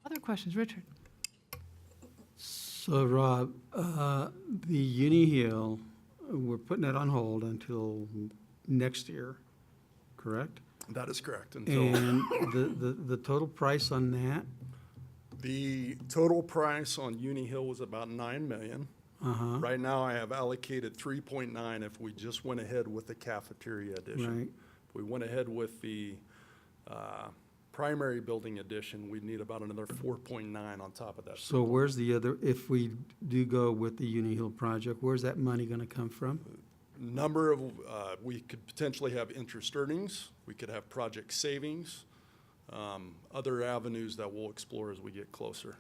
[SPEAKER 1] Other questions, Richard?
[SPEAKER 23] So, Rob, the Uni Hill, we're putting that on hold until next year. correct?
[SPEAKER 14] That is correct. And so
[SPEAKER 23] And the total price on that?
[SPEAKER 14] the total price on Uni Hill was about 9 million.
[SPEAKER 23] Uh-huh,
[SPEAKER 14] Right now, I have allocated 3.9 if we just went ahead with the cafeteria addition.
[SPEAKER 23] right.
[SPEAKER 14] If we went ahead with the primary building addition, we'd need about another 4.9 on top of that.
[SPEAKER 23] So where's the other, if we do go with the Uni Hill project, where's that money gonna come from?
[SPEAKER 14] Number of, we could potentially have interest earnings, we could have project savings, other avenues that we'll explore as we get closer.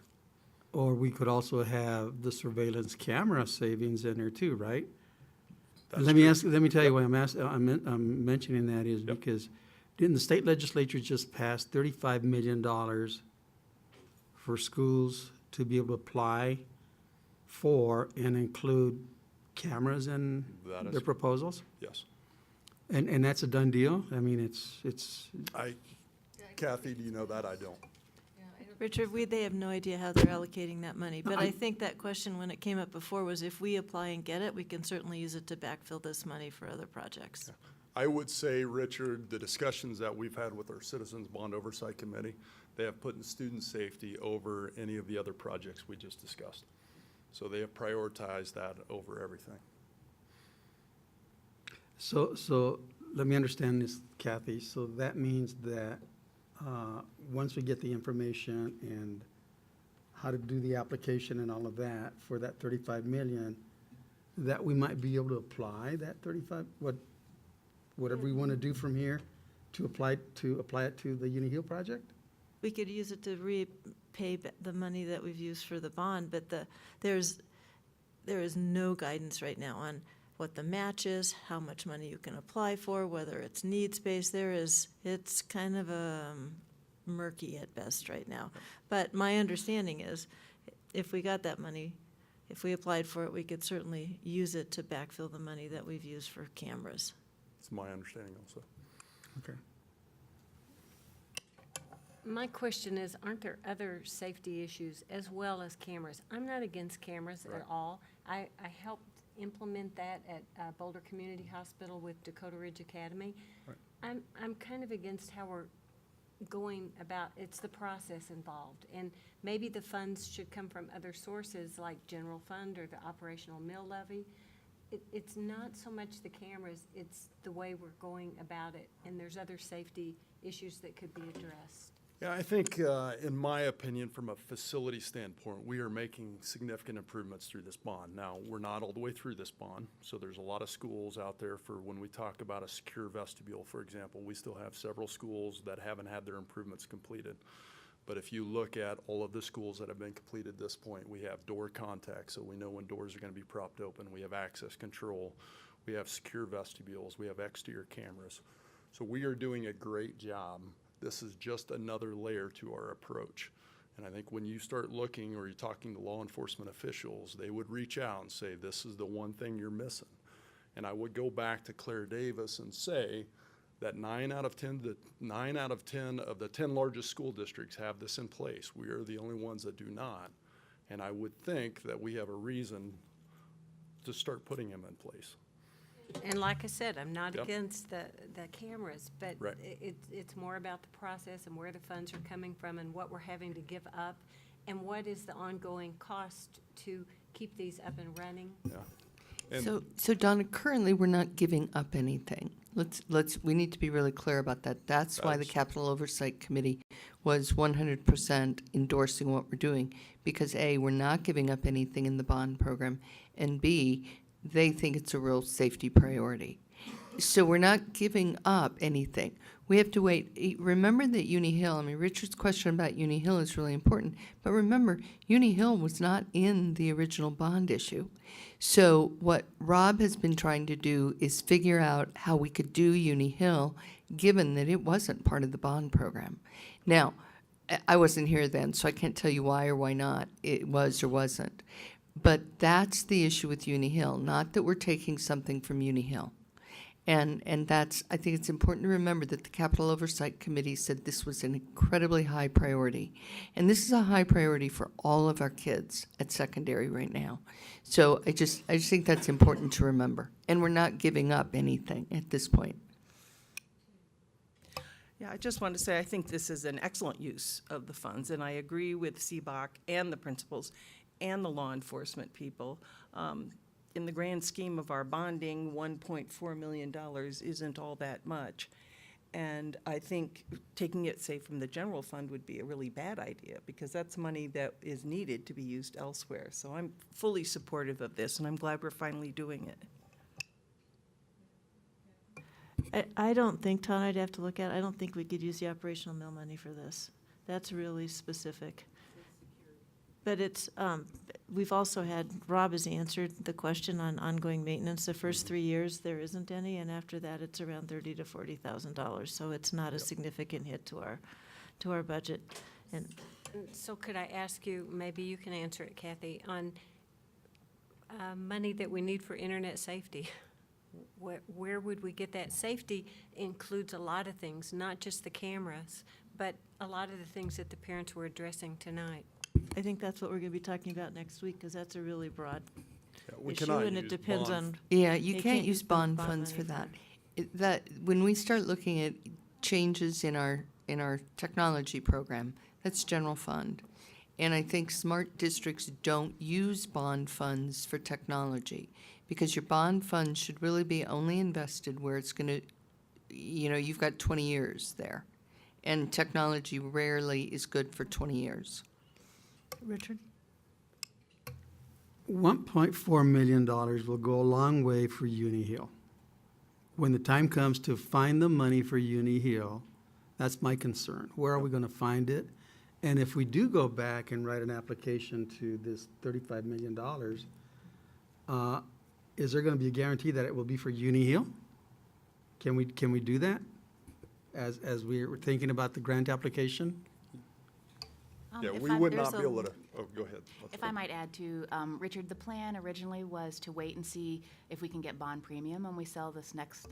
[SPEAKER 23] Or we could also have the surveillance camera savings in there too, right?
[SPEAKER 14] That's
[SPEAKER 23] Let me
[SPEAKER 14] true.
[SPEAKER 23] ask, let me tell you why I'm mentioning that is because didn't the state legislature just pass $35 million for schools to be able to apply for and include cameras in
[SPEAKER 14] That is-
[SPEAKER 23] their proposals?
[SPEAKER 14] Yes.
[SPEAKER 23] And that's a done deal? I mean, it's,
[SPEAKER 14] Kathy, do you know that? I don't.
[SPEAKER 5] Richard, they have no idea how they're allocating that money, but I think that question, when it came up before, was if we apply and get it, we can certainly use it to backfill this money for other projects.
[SPEAKER 14] I would say, Richard, the discussions that we've had with our Citizens Bond Oversight Committee, they have put in student safety over any of the other projects we just discussed. So they have prioritized that over everything.
[SPEAKER 23] So let me understand this, Kathy. So that means that once we get the information and how to do the application and all of that for that 35 million, that we might be able to apply that 35, whatever we want to do from here to apply it to the Uni Hill project?
[SPEAKER 5] We could use it to repay the money that we've used for the bond, but there is no guidance right now on what the match is, how much money you can apply for, whether it's needs-based. It's kind of murky at best right now. But my understanding is, if we got that money, if we applied for it, we could certainly use it to backfill the money that we've used for cameras.
[SPEAKER 14] It's my understanding also.
[SPEAKER 23] Okay.
[SPEAKER 4] My question is, aren't there other safety issues as well as cameras? I'm not against cameras at all. I helped implement that at Boulder Community Hospital with Dakota Ridge Academy.
[SPEAKER 14] Right.
[SPEAKER 4] I'm kind of against how we're going about, it's the process involved. And maybe the funds should come from other sources like general fund or the operational mill levy. It's not so much the cameras, it's the way we're going about it. And there's other safety issues that could be addressed.
[SPEAKER 14] Yeah, I think, in my opinion, from a facility standpoint, we are making significant improvements through this bond. Now, we're not all the way through this bond, so there's a lot of schools out there for when we talk about a secure vestibule, for example, we still have several schools that haven't had their improvements completed. But if you look at all of the schools that have been completed at this point, we have door contact, so we know when doors are going to be propped open. We have access control. We have secure vestibules. We have exterior cameras. So we are doing a great job. This is just another layer to our approach. And I think when you start looking or you're talking to law enforcement officials, they would reach out and say, this is the one thing you're missing. And I would go back to Claire Davis and say that 9 out of 10 of the 10 largest school districts have this in place. We are the only ones that do not. And I would think that we have a reason to start putting them in place.
[SPEAKER 4] And like I said, I'm not
[SPEAKER 14] Yep.
[SPEAKER 4] against the cameras, but
[SPEAKER 14] Right.
[SPEAKER 4] it's more about the process and where the funds are coming from and what we're having to give up and what is the ongoing cost to keep these up and running.
[SPEAKER 14] Yeah. And
[SPEAKER 19] So Donna, currently, we're not giving up anything. We need to be really clear about that. That's why the Capital Oversight Committee was 100% endorsing what we're doing, because A, we're not giving up anything in the bond program, and B, they think it's a real safety priority. So we're not giving up anything. We have to wait. Remember that Uni Hill, Richard's question about Uni Hill is really important, but remember, Uni Hill was not in the original bond issue. So what Rob has been trying to do is figure out how we could do Uni Hill, given that it wasn't part of the bond program. Now, I wasn't here then, so I can't tell you why or why not it was or wasn't. But that's the issue with Uni Hill, not that we're taking something from Uni Hill. And that's, I think it's important to remember that the Capital Oversight Committee said this was an incredibly high priority. And this is a high priority for all of our kids at secondary right now. So I just think that's important to remember. And we're not giving up anything at this point.
[SPEAKER 17] Yeah, I just want to say, I think this is an excellent use of the funds, and I agree with CBOC and the principals and the law enforcement people. In the grand scheme of our bonding, $1.4 million isn't all that much. And I think taking it, say, from the general fund would be a really bad idea, because that's money that is needed to be used elsewhere. So I'm fully supportive of this, and I'm glad we're finally doing it.
[SPEAKER 5] I don't think, Ton, I'd have to look at it, I don't think we could use the operational mill money for this. That's really specific. But it's, we've also had, Rob has answered the question on ongoing maintenance. The first 3 years, there isn't any, and after that, it's around $30,000 to $40,000. So it's not a significant hit to our budget. And
[SPEAKER 4] So could I ask you, maybe you can answer it, Kathy, on money that we need for internet safety? Where would we get that? Safety includes a lot of things, not just the cameras, but a lot of the things that the parents were addressing tonight.
[SPEAKER 5] I think that's what we're going to be talking about next week, because that's a really broad
[SPEAKER 14] we
[SPEAKER 5] issue,
[SPEAKER 14] cannot
[SPEAKER 5] and it
[SPEAKER 14] use
[SPEAKER 5] depends
[SPEAKER 14] bond
[SPEAKER 5] on.
[SPEAKER 19] Yeah, you
[SPEAKER 5] they
[SPEAKER 19] can't use bond funds
[SPEAKER 5] money
[SPEAKER 19] for that. That, when we start looking at changes in our technology program, that's general fund. And I think smart districts don't use bond funds for technology, because your bond funds should really be only invested where it's going to, you've got 20 years there. And technology rarely is good for 20 years.
[SPEAKER 1] Richard?
[SPEAKER 23] $1.4 million will go a long way for Uni Hill. When the time comes to find the money for Uni Hill, that's my concern. Where are we going to find it? And if we do go back and write an application to this $35 million, is there going to be a guarantee that it will be for Uni Hill? Can we do that as we're thinking about the grant application?
[SPEAKER 14] Yeah,
[SPEAKER 2] If
[SPEAKER 14] we
[SPEAKER 2] I-
[SPEAKER 14] would
[SPEAKER 2] there's
[SPEAKER 14] not be
[SPEAKER 2] a-
[SPEAKER 14] able to, oh, go ahead. Let's
[SPEAKER 2] If
[SPEAKER 14] go.
[SPEAKER 2] I might add to, Richard, the plan originally was to wait and see if we can get bond premium when we sell this next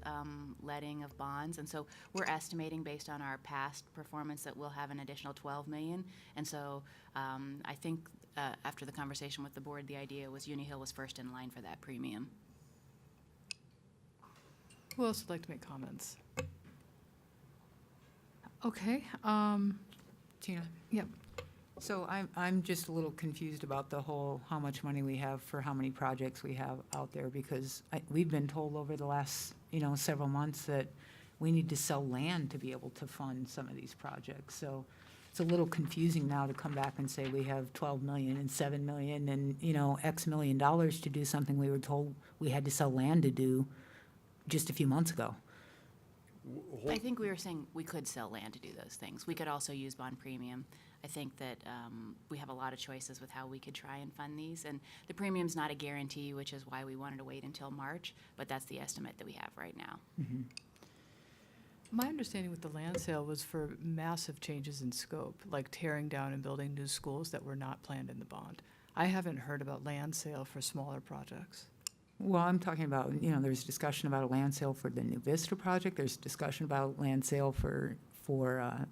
[SPEAKER 2] letting of bonds. And so we're estimating, based on our past performance, that we'll have an additional 12 million. And so I think after the conversation with the board, the idea was Uni Hill was first in line for that premium.
[SPEAKER 1] Who else would like to make comments? Okay,
[SPEAKER 9] Tina?
[SPEAKER 1] yep.
[SPEAKER 9] So I'm just a little confused about the whole, how much money we have for how many projects we have out there, because we've been told over the last, several months that we need to sell land to be able to fund some of these projects. So it's a little confusing now to come back and say we have 12 million and 7 million and, X million dollars to do something we were told we had to sell land to do just a few months ago.
[SPEAKER 2] I think we were saying we could sell land to do those things. We could also use bond premium. I think that we have a lot of choices with how we could try and fund these. And the premium's not a guarantee, which is why we wanted to wait until March, but that's the estimate that we have right now.
[SPEAKER 9] Mm-hmm.
[SPEAKER 1] My understanding with the land sale was for massive changes in scope, like tearing down and building new schools that were not planned in the bond. I haven't heard about land sale for smaller projects.
[SPEAKER 9] Well, I'm talking about, there's discussion about a land sale for the New Vista project. There's discussion about land sale for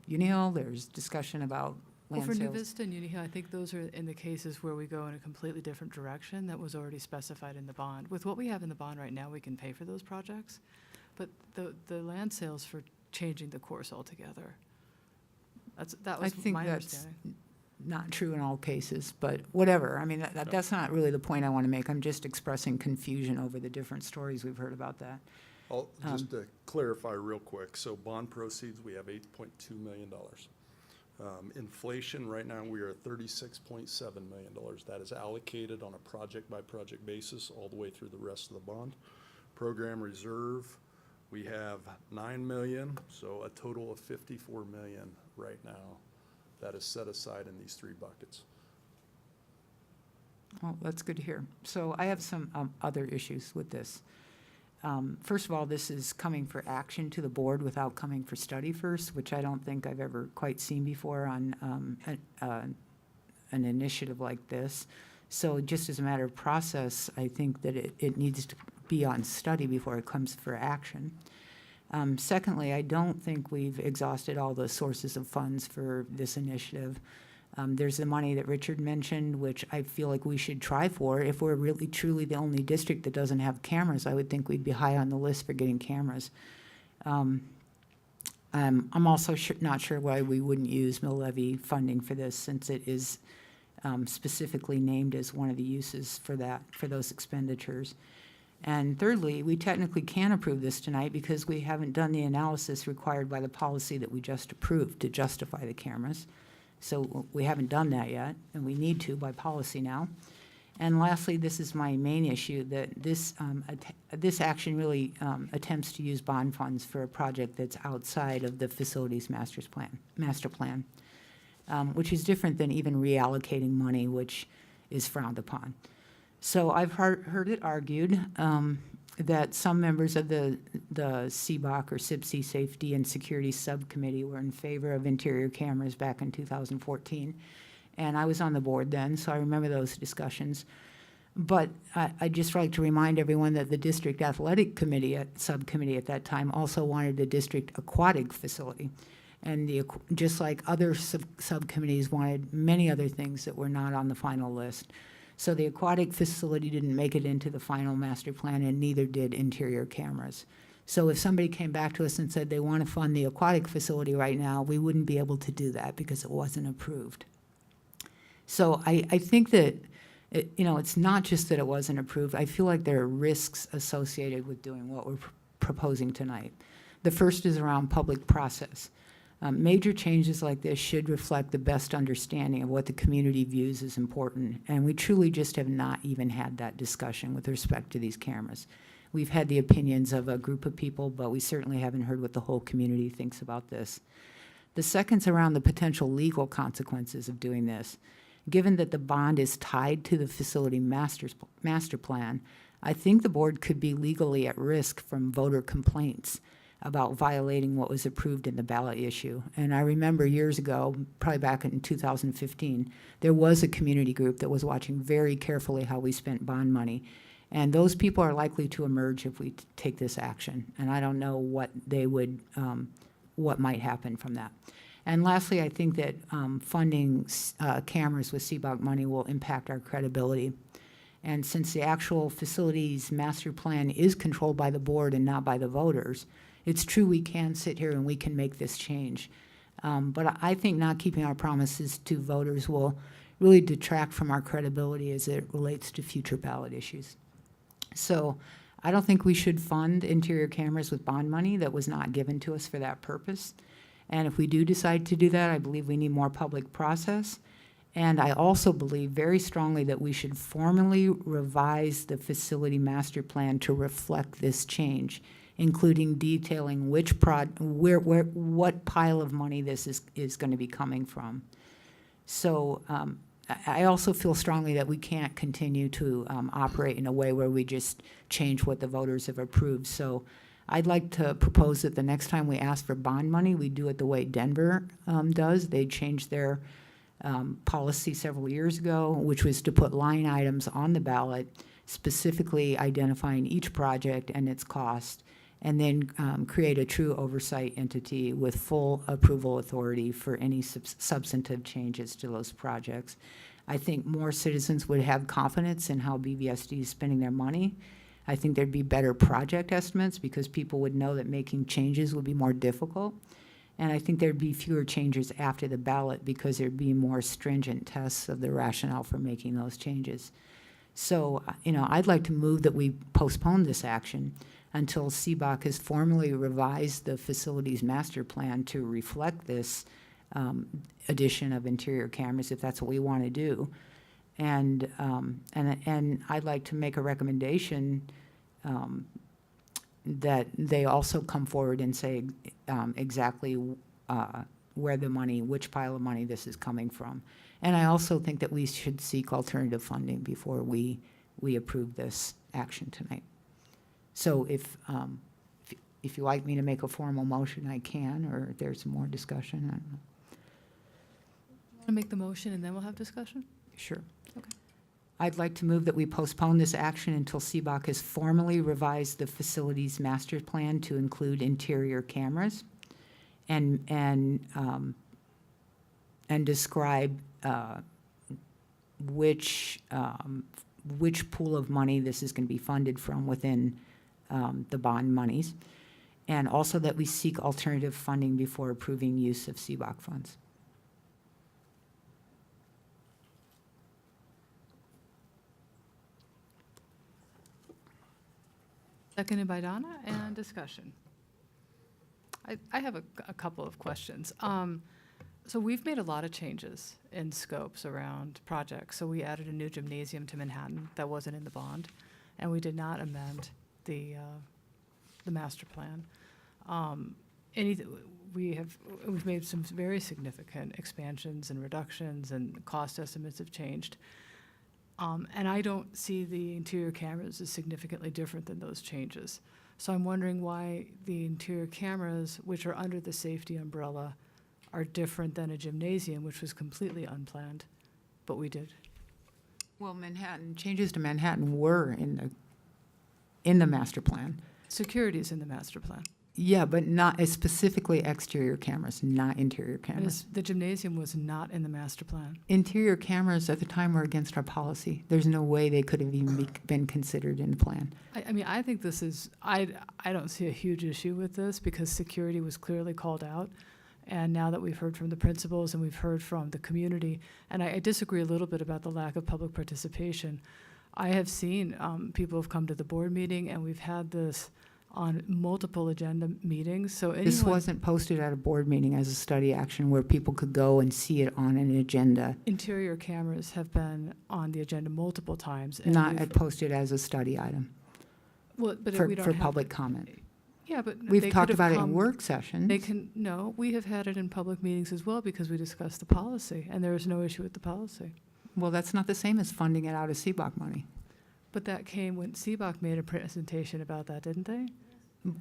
[SPEAKER 9] Uni Hill. There's discussion about
[SPEAKER 1] Well,
[SPEAKER 9] land
[SPEAKER 1] for New
[SPEAKER 9] sales.
[SPEAKER 1] Vista and Uni Hill, I think those are in the cases where we go in a completely different direction that was already specified in the bond. With what we have in the bond right now, we can pay for those projects, but the land sales for changing the course altogether. That
[SPEAKER 9] I
[SPEAKER 1] was
[SPEAKER 9] think
[SPEAKER 1] my
[SPEAKER 9] that's
[SPEAKER 1] understanding.
[SPEAKER 9] not true in all cases, but whatever. I mean, that's not really the point I want to make. I'm just expressing confusion over the different stories we've heard about that.
[SPEAKER 14] Just to clarify real quick, so bond proceeds, we have $8.2 million. Inflation, right now, we are at $36.7 million. That is allocated on a project-by-project basis all the way through the rest of the bond. Program reserve, we have $9 million, so a total of $54 million right now that is set aside in these three buckets.
[SPEAKER 9] Well, that's good to hear. So I have some other issues with this. First of all, this is coming for action to the board without coming for study first, which I don't think I've ever quite seen before on an initiative like this. So just as a matter of process, I think that it needs to be on study before it comes for action. Secondly, I don't think we've exhausted all the sources of funds for this initiative. There's the money that Richard mentioned, which I feel like we should try for. If we're really truly the only district that doesn't have cameras, I would think we'd be high on the list for getting cameras. I'm also not sure why we wouldn't use mill levy funding for this, since it is specifically named as one of the uses for those expenditures. And thirdly, we technically can approve this tonight because we haven't done the analysis required by the policy that we just approved to justify the cameras. So we haven't done that yet, and we need to by policy now. And lastly, this is my main issue, that this action really attempts to use bond funds for a project that's outside of the facilities master plan, which is different than even reallocating money, which is frowned upon. So I've heard it argued that some members of the CBOC or CIPSI Safety and Security Subcommittee were in favor of interior cameras back in 2014. And I was on the board then, so I remember those discussions. But I'd just like to remind everyone that the district athletic subcommittee at that time also wanted a district aquatic facility. And just like other subcommittees wanted many other things that were not on the final list. So the aquatic facility didn't make it into the final master plan, and neither did interior cameras. So if somebody came back to us and said they want to fund the aquatic facility right now, we wouldn't be able to do that because it wasn't approved. So I think that, it's not just that it wasn't approved. I feel like there are risks associated with doing what we're proposing tonight. The first is around public process. Major changes like this should reflect the best understanding of what the community views as important, and we truly just have not even had that discussion with respect to these cameras. We've had the opinions of a group of people, but we certainly haven't heard what the whole community thinks about this. The second's around the potential legal consequences of doing this. Given that the bond is tied to the facility master plan, I think the board could be legally at risk from voter complaints about violating what was approved in the ballot issue. And I remember years ago, probably back in 2015, there was a community group that was watching very carefully how we spent bond money. And those people are likely to emerge if we take this action. And I don't know what what might happen from that. And lastly, I think that funding cameras with CBOC money will impact our credibility. And since the actual facilities master plan is controlled by the board and not by the voters, it's true we can sit here and we can make this change. But I think not keeping our promises to voters will really detract from our credibility as it relates to future ballot issues. So I don't think we should fund interior cameras with bond money that was not given to us for that purpose. And if we do decide to do that, I believe we need more public process. And I also believe very strongly that we should formally revise the facility master plan to reflect this change, including detailing which what pile of money this is going to be coming from. So I also feel strongly that we can't continue to operate in a way where we just change what the voters have approved. So I'd like to propose that the next time we ask for bond money, we do it the way Denver does. They changed their policy several years ago, which was to put line items on the ballot, specifically identifying each project and its cost, and then create a true oversight entity with full approval authority for any substantive changes to those projects. I think more citizens would have confidence in how BVSD is spending their money. I think there'd be better project estimates because people would know that making changes would be more difficult. And I think there'd be fewer changes after the ballot because there'd be more stringent tests of the rationale for making those changes. So, I'd like to move that we postpone this action until CBOC has formally revised the facilities master plan to reflect this addition of interior cameras, if that's what we want to do. And I'd like to make a recommendation that they also come forward and say exactly where the money, which pile of money this is coming from. And I also think that we should seek alternative funding before we approve this action tonight. So if you like me to make a formal motion, I can, or if there's more discussion, I don't know.
[SPEAKER 1] Want to make the motion and then we'll have discussion?
[SPEAKER 9] Sure. Okay. I'd like to move that we postpone this action until CBOC has formally revised the facilities master plan to include interior cameras and describe which pool of money this is going to be funded from within the bond monies. and also that we seek alternative funding before approving use of CBOC funds.
[SPEAKER 1] Seconded by Donna, and discussion. I have a couple of questions. So we've made a lot of changes in scopes around projects. So we added a new gymnasium to Manhattan that wasn't in the bond, and we did not amend the master plan. We've made some very significant expansions and reductions, and cost estimates have changed. And I don't see the interior cameras as significantly different than those changes. So I'm wondering why the interior cameras, which are under the safety umbrella, are different than a gymnasium, which was completely unplanned, but we did.
[SPEAKER 9] Well, changes to Manhattan were in the master plan.
[SPEAKER 1] Security is in the master plan.
[SPEAKER 9] Yeah, but not specifically exterior cameras, not interior cameras.
[SPEAKER 1] The gymnasium was not in the master plan.
[SPEAKER 9] Interior cameras at the time were against our policy. There's no way they could have even been considered in the plan.
[SPEAKER 1] I mean, I think this is, I don't see a huge issue with this because security was clearly called out. And now that we've heard from the principals and we've heard from the community, and I disagree a little bit about the lack of public participation. I have seen people have come to the board meeting, and we've had this on multiple agenda meetings. So anyone,
[SPEAKER 9] This wasn't posted at a board meeting as a study action where people could go and see it on an agenda,
[SPEAKER 1] interior cameras have been on the agenda multiple times. And
[SPEAKER 9] not posted as a study item
[SPEAKER 1] well, but
[SPEAKER 9] for
[SPEAKER 1] we don't
[SPEAKER 9] for
[SPEAKER 1] have
[SPEAKER 9] public comment.
[SPEAKER 1] Yeah, but
[SPEAKER 9] We've
[SPEAKER 1] they
[SPEAKER 9] talked
[SPEAKER 1] could have
[SPEAKER 9] about it in
[SPEAKER 1] come-
[SPEAKER 9] work sessions.
[SPEAKER 1] No, we have had it in public meetings as well because we discussed the policy, and there was no issue with the policy.
[SPEAKER 9] Well, that's not the same as funding it out of CBOC money.
[SPEAKER 1] But that came when CBOC made a presentation about that, didn't they?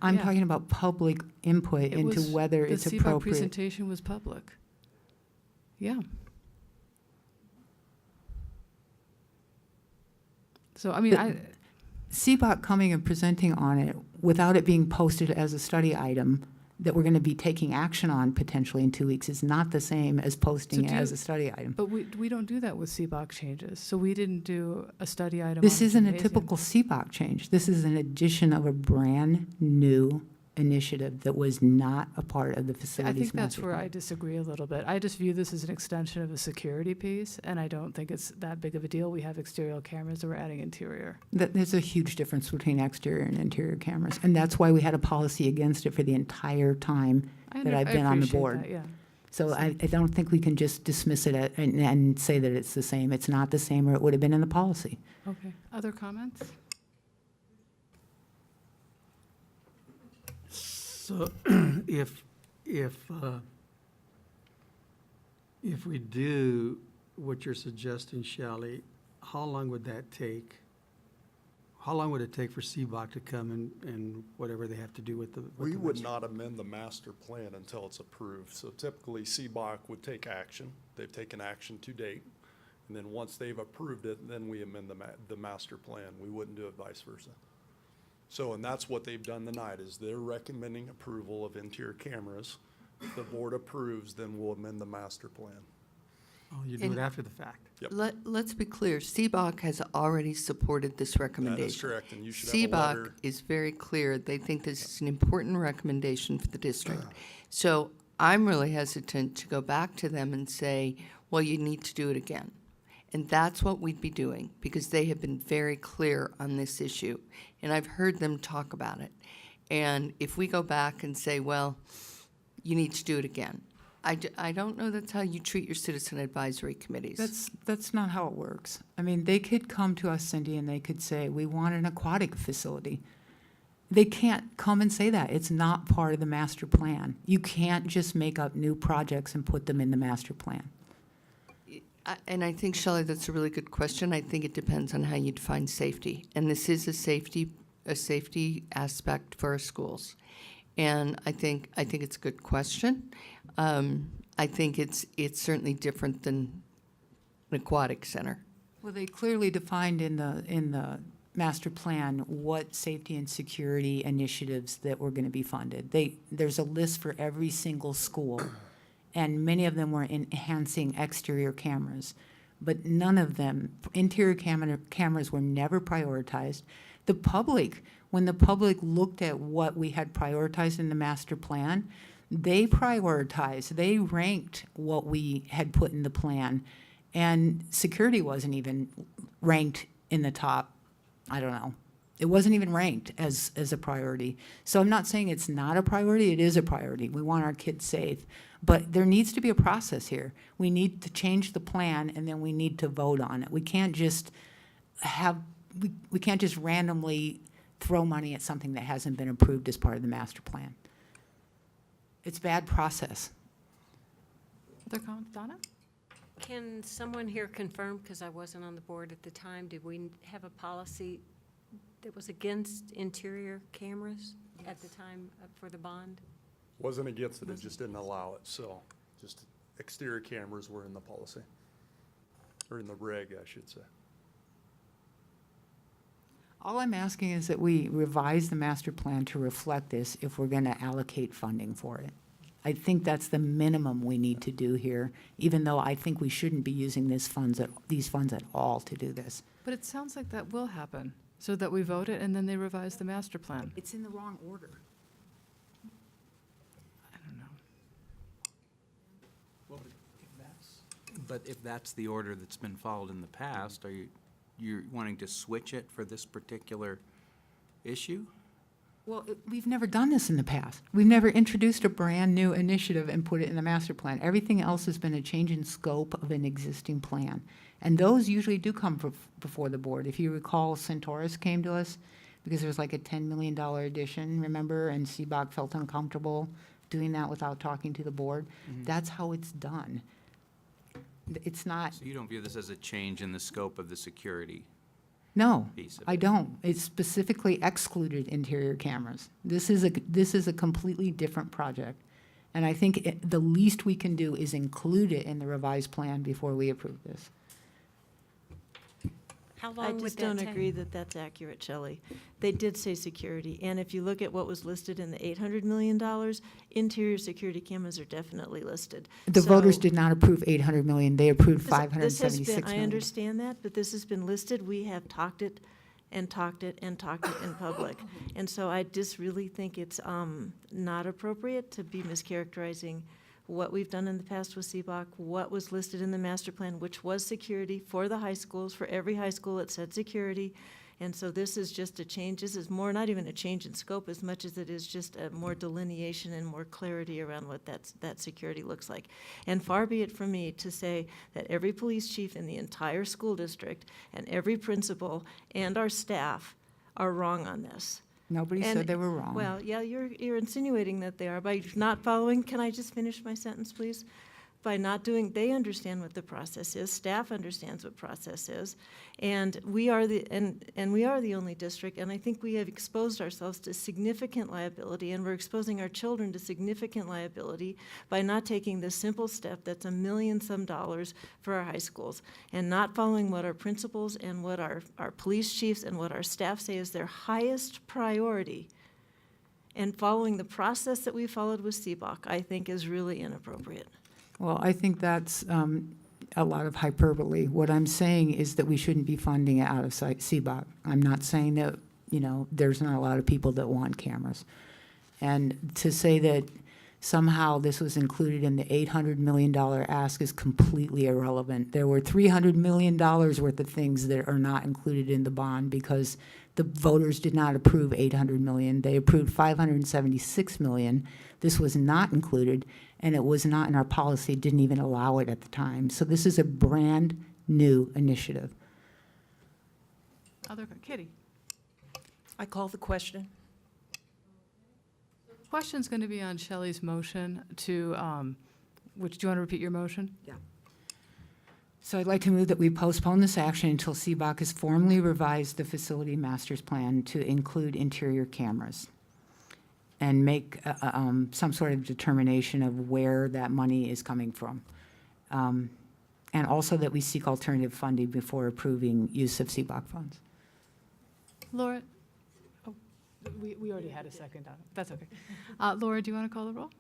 [SPEAKER 9] I'm
[SPEAKER 1] Yeah.
[SPEAKER 9] talking about public input
[SPEAKER 1] It
[SPEAKER 9] into
[SPEAKER 1] was-
[SPEAKER 9] whether it's
[SPEAKER 1] The CBOC
[SPEAKER 9] appropriate.
[SPEAKER 1] presentation was public. Yeah. So, I mean,
[SPEAKER 9] CBOC coming and presenting on it without it being posted as a study item that we're going to be taking action on potentially in 2 weeks is not the same as posting it
[SPEAKER 1] do you-
[SPEAKER 9] as a study item.
[SPEAKER 1] but we don't do that with CBOC changes. So we didn't do a study item.
[SPEAKER 9] This
[SPEAKER 1] on
[SPEAKER 9] isn't a
[SPEAKER 1] gymnasium.
[SPEAKER 9] typical CBOC change. This is an addition of a brand-new initiative that was not a part of the
[SPEAKER 1] I
[SPEAKER 9] facilities
[SPEAKER 1] think that's
[SPEAKER 9] master
[SPEAKER 1] where
[SPEAKER 9] plan.
[SPEAKER 1] I disagree a little bit. I just view this as an extension of the security piece, and I don't think it's that big of a deal. We have exterior cameras, and we're adding interior.
[SPEAKER 9] There's a huge difference between exterior and interior cameras, and that's why we had a policy against it for the entire time that I've been on the
[SPEAKER 1] appreciate
[SPEAKER 9] board.
[SPEAKER 1] that, yeah.
[SPEAKER 9] So I don't think we can just dismiss it and say that it's the same. It's not the same, or it would have been in the policy.
[SPEAKER 1] Okay. Other comments?
[SPEAKER 23] So if we do what you're suggesting, Shelley, how long would that take? How long would it take for CBOC to come and whatever they have to do with the?
[SPEAKER 14] We would not amend the master plan until it's approved. So typically, CBOC would take action. They've taken action to date. And then once they've approved it, then we amend the master plan. We wouldn't do it vice versa. So, and that's what they've done tonight, is they're recommending approval of interior cameras. If the board approves, then we'll amend the master plan.
[SPEAKER 23] Oh, you do it after the fact.
[SPEAKER 14] Yep.
[SPEAKER 19] Let's be clear, CBOC has already supported this recommendation.
[SPEAKER 14] That is correct, and you should have a
[SPEAKER 19] CBOC
[SPEAKER 14] letter.
[SPEAKER 19] is very clear, they think this is an important recommendation for the district. So I'm really hesitant to go back to them and say, well, you need to do it again. And that's what we'd be doing, because they have been very clear on this issue, and I've heard them talk about it. And if we go back and say, well, you need to do it again, I don't know that's how you treat your citizen advisory committees.
[SPEAKER 9] That's not how it works. I mean, they could come to us, Cindy, and they could say, we want an aquatic facility. They can't come and say that. It's not part of the master plan. You can't just make up new projects and put them in the master plan.
[SPEAKER 19] And I think, Shelley, that's a really good question. I think it depends on how you define safety. And this is a safety aspect for our schools. And I think it's a good question. I think it's certainly different than an aquatic center.
[SPEAKER 9] Well, they clearly defined in the master plan what safety and security initiatives that were going to be funded. There's a list for every single school, and many of them were enhancing exterior cameras, but none of them, interior cameras were never prioritized. The public when the public looked at what we had prioritized in the master plan, they prioritized, they ranked what we had put in the plan. And security wasn't even ranked in the top, I don't know. It wasn't even ranked as a priority. So I'm not saying it's not a priority, it is a priority. We want our kids safe. But there needs to be a process here. We need to change the plan, and then we need to vote on it. We can't just we can't just randomly throw money at something that hasn't been approved as part of the master plan. It's bad process.
[SPEAKER 1] Other comments, Donna?
[SPEAKER 4] Can someone here confirm, because I wasn't on the board at the time, did we have a policy that was against interior cameras at the time for the bond?
[SPEAKER 14] Wasn't against it, it just didn't allow it, so just exterior cameras were in the policy. Or in the reg, I should say.
[SPEAKER 9] All I'm asking is that we revise the master plan to reflect this if we're going to allocate funding for it. I think that's the minimum we need to do here, even though I think we shouldn't be using these funds at all to do this.
[SPEAKER 1] But it sounds like that will happen, so that we vote it and then they revise the master plan.
[SPEAKER 9] It's in the wrong order.
[SPEAKER 1] I don't know.
[SPEAKER 22] Well, but if that's the order that's been followed in the past, are you're wanting to switch it for this particular issue?
[SPEAKER 9] Well, we've never done this in the past. We've never introduced a brand-new initiative and put it in the master plan. Everything else has been a change in scope of an existing plan. And those usually do come before the board. If you recall, Centaurus came to us because there was like a $10 million addition, remember? And CBOC felt uncomfortable doing that without talking to the board.
[SPEAKER 22] Mhm.
[SPEAKER 9] That's how it's done. It's not,
[SPEAKER 22] So you don't view this as a change in the scope of the security
[SPEAKER 9] no,
[SPEAKER 22] piece of
[SPEAKER 9] I
[SPEAKER 22] it?
[SPEAKER 9] don't. It specifically excluded interior cameras. This is a completely different project. And I think the least we can do is include it in the revised plan before we approve this.
[SPEAKER 4] How
[SPEAKER 5] I
[SPEAKER 4] long would
[SPEAKER 5] just
[SPEAKER 4] that
[SPEAKER 5] don't
[SPEAKER 4] take?
[SPEAKER 5] agree that that's accurate, Shelley. They did say security, and if you look at what was listed in the $800 million, interior security cameras are definitely listed.
[SPEAKER 9] The voters
[SPEAKER 5] So-
[SPEAKER 9] did not approve 800 million, they approved
[SPEAKER 5] This has
[SPEAKER 9] 576
[SPEAKER 5] been-
[SPEAKER 9] million.
[SPEAKER 5] I understand that, but this has been listed. We have talked it and talked it and talked it in public. And so I just really think it's not appropriate to be mischaracterizing what we've done in the past with CBOC, what was listed in the master plan, which was security for the high schools. For every high school, it said security. And so this is just a change. This is more, not even a change in scope as much as it is just a more delineation and more clarity around what that security looks like. And far be it from me to say that every police chief in the entire school district and every principal and our staff are wrong on this.
[SPEAKER 9] Nobody
[SPEAKER 5] And-
[SPEAKER 9] said they were wrong.
[SPEAKER 5] Well, yeah, you're insinuating that they are by not following. Can I just finish my sentence, please? By not doing, they understand what the process is. Staff understands what process is, and we are the only district. And I think we have exposed ourselves to significant liability, and we're exposing our children to significant liability by not taking this simple step that's $1 million some for our high schools, and not following what our principals and what our police chiefs and what our staff say is their highest priority. And following the process that we followed with CBOC, I think is really inappropriate.
[SPEAKER 9] Well, I think that's a lot of hyperbole. What I'm saying is that we shouldn't be funding it out of CBOC. I'm not saying that, there's not a lot of people that want cameras. And to say that somehow this was included in the $800 million ask is completely irrelevant. There were $300 million worth of things that are not included in the bond because the voters did not approve $800 million. They approved $576 million. This was not included, and it was not in our policy, didn't even allow it at the time. So this is a brand-new initiative.
[SPEAKER 1] Katie?
[SPEAKER 17] I call the question.
[SPEAKER 1] The question's going to be on Shelley's motion to, which, do you want to repeat your motion?
[SPEAKER 17] Yeah.
[SPEAKER 9] So I'd like to move that we postpone this action until CBOC has formally revised the facility master's plan to include interior cameras and make some sort of determination of where that money is coming from. And also that we seek alternative funding before approving use of CBOC funds.
[SPEAKER 1] Laura? Oh, we already had a second on it. That's okay. Laura, do you want to call the roll?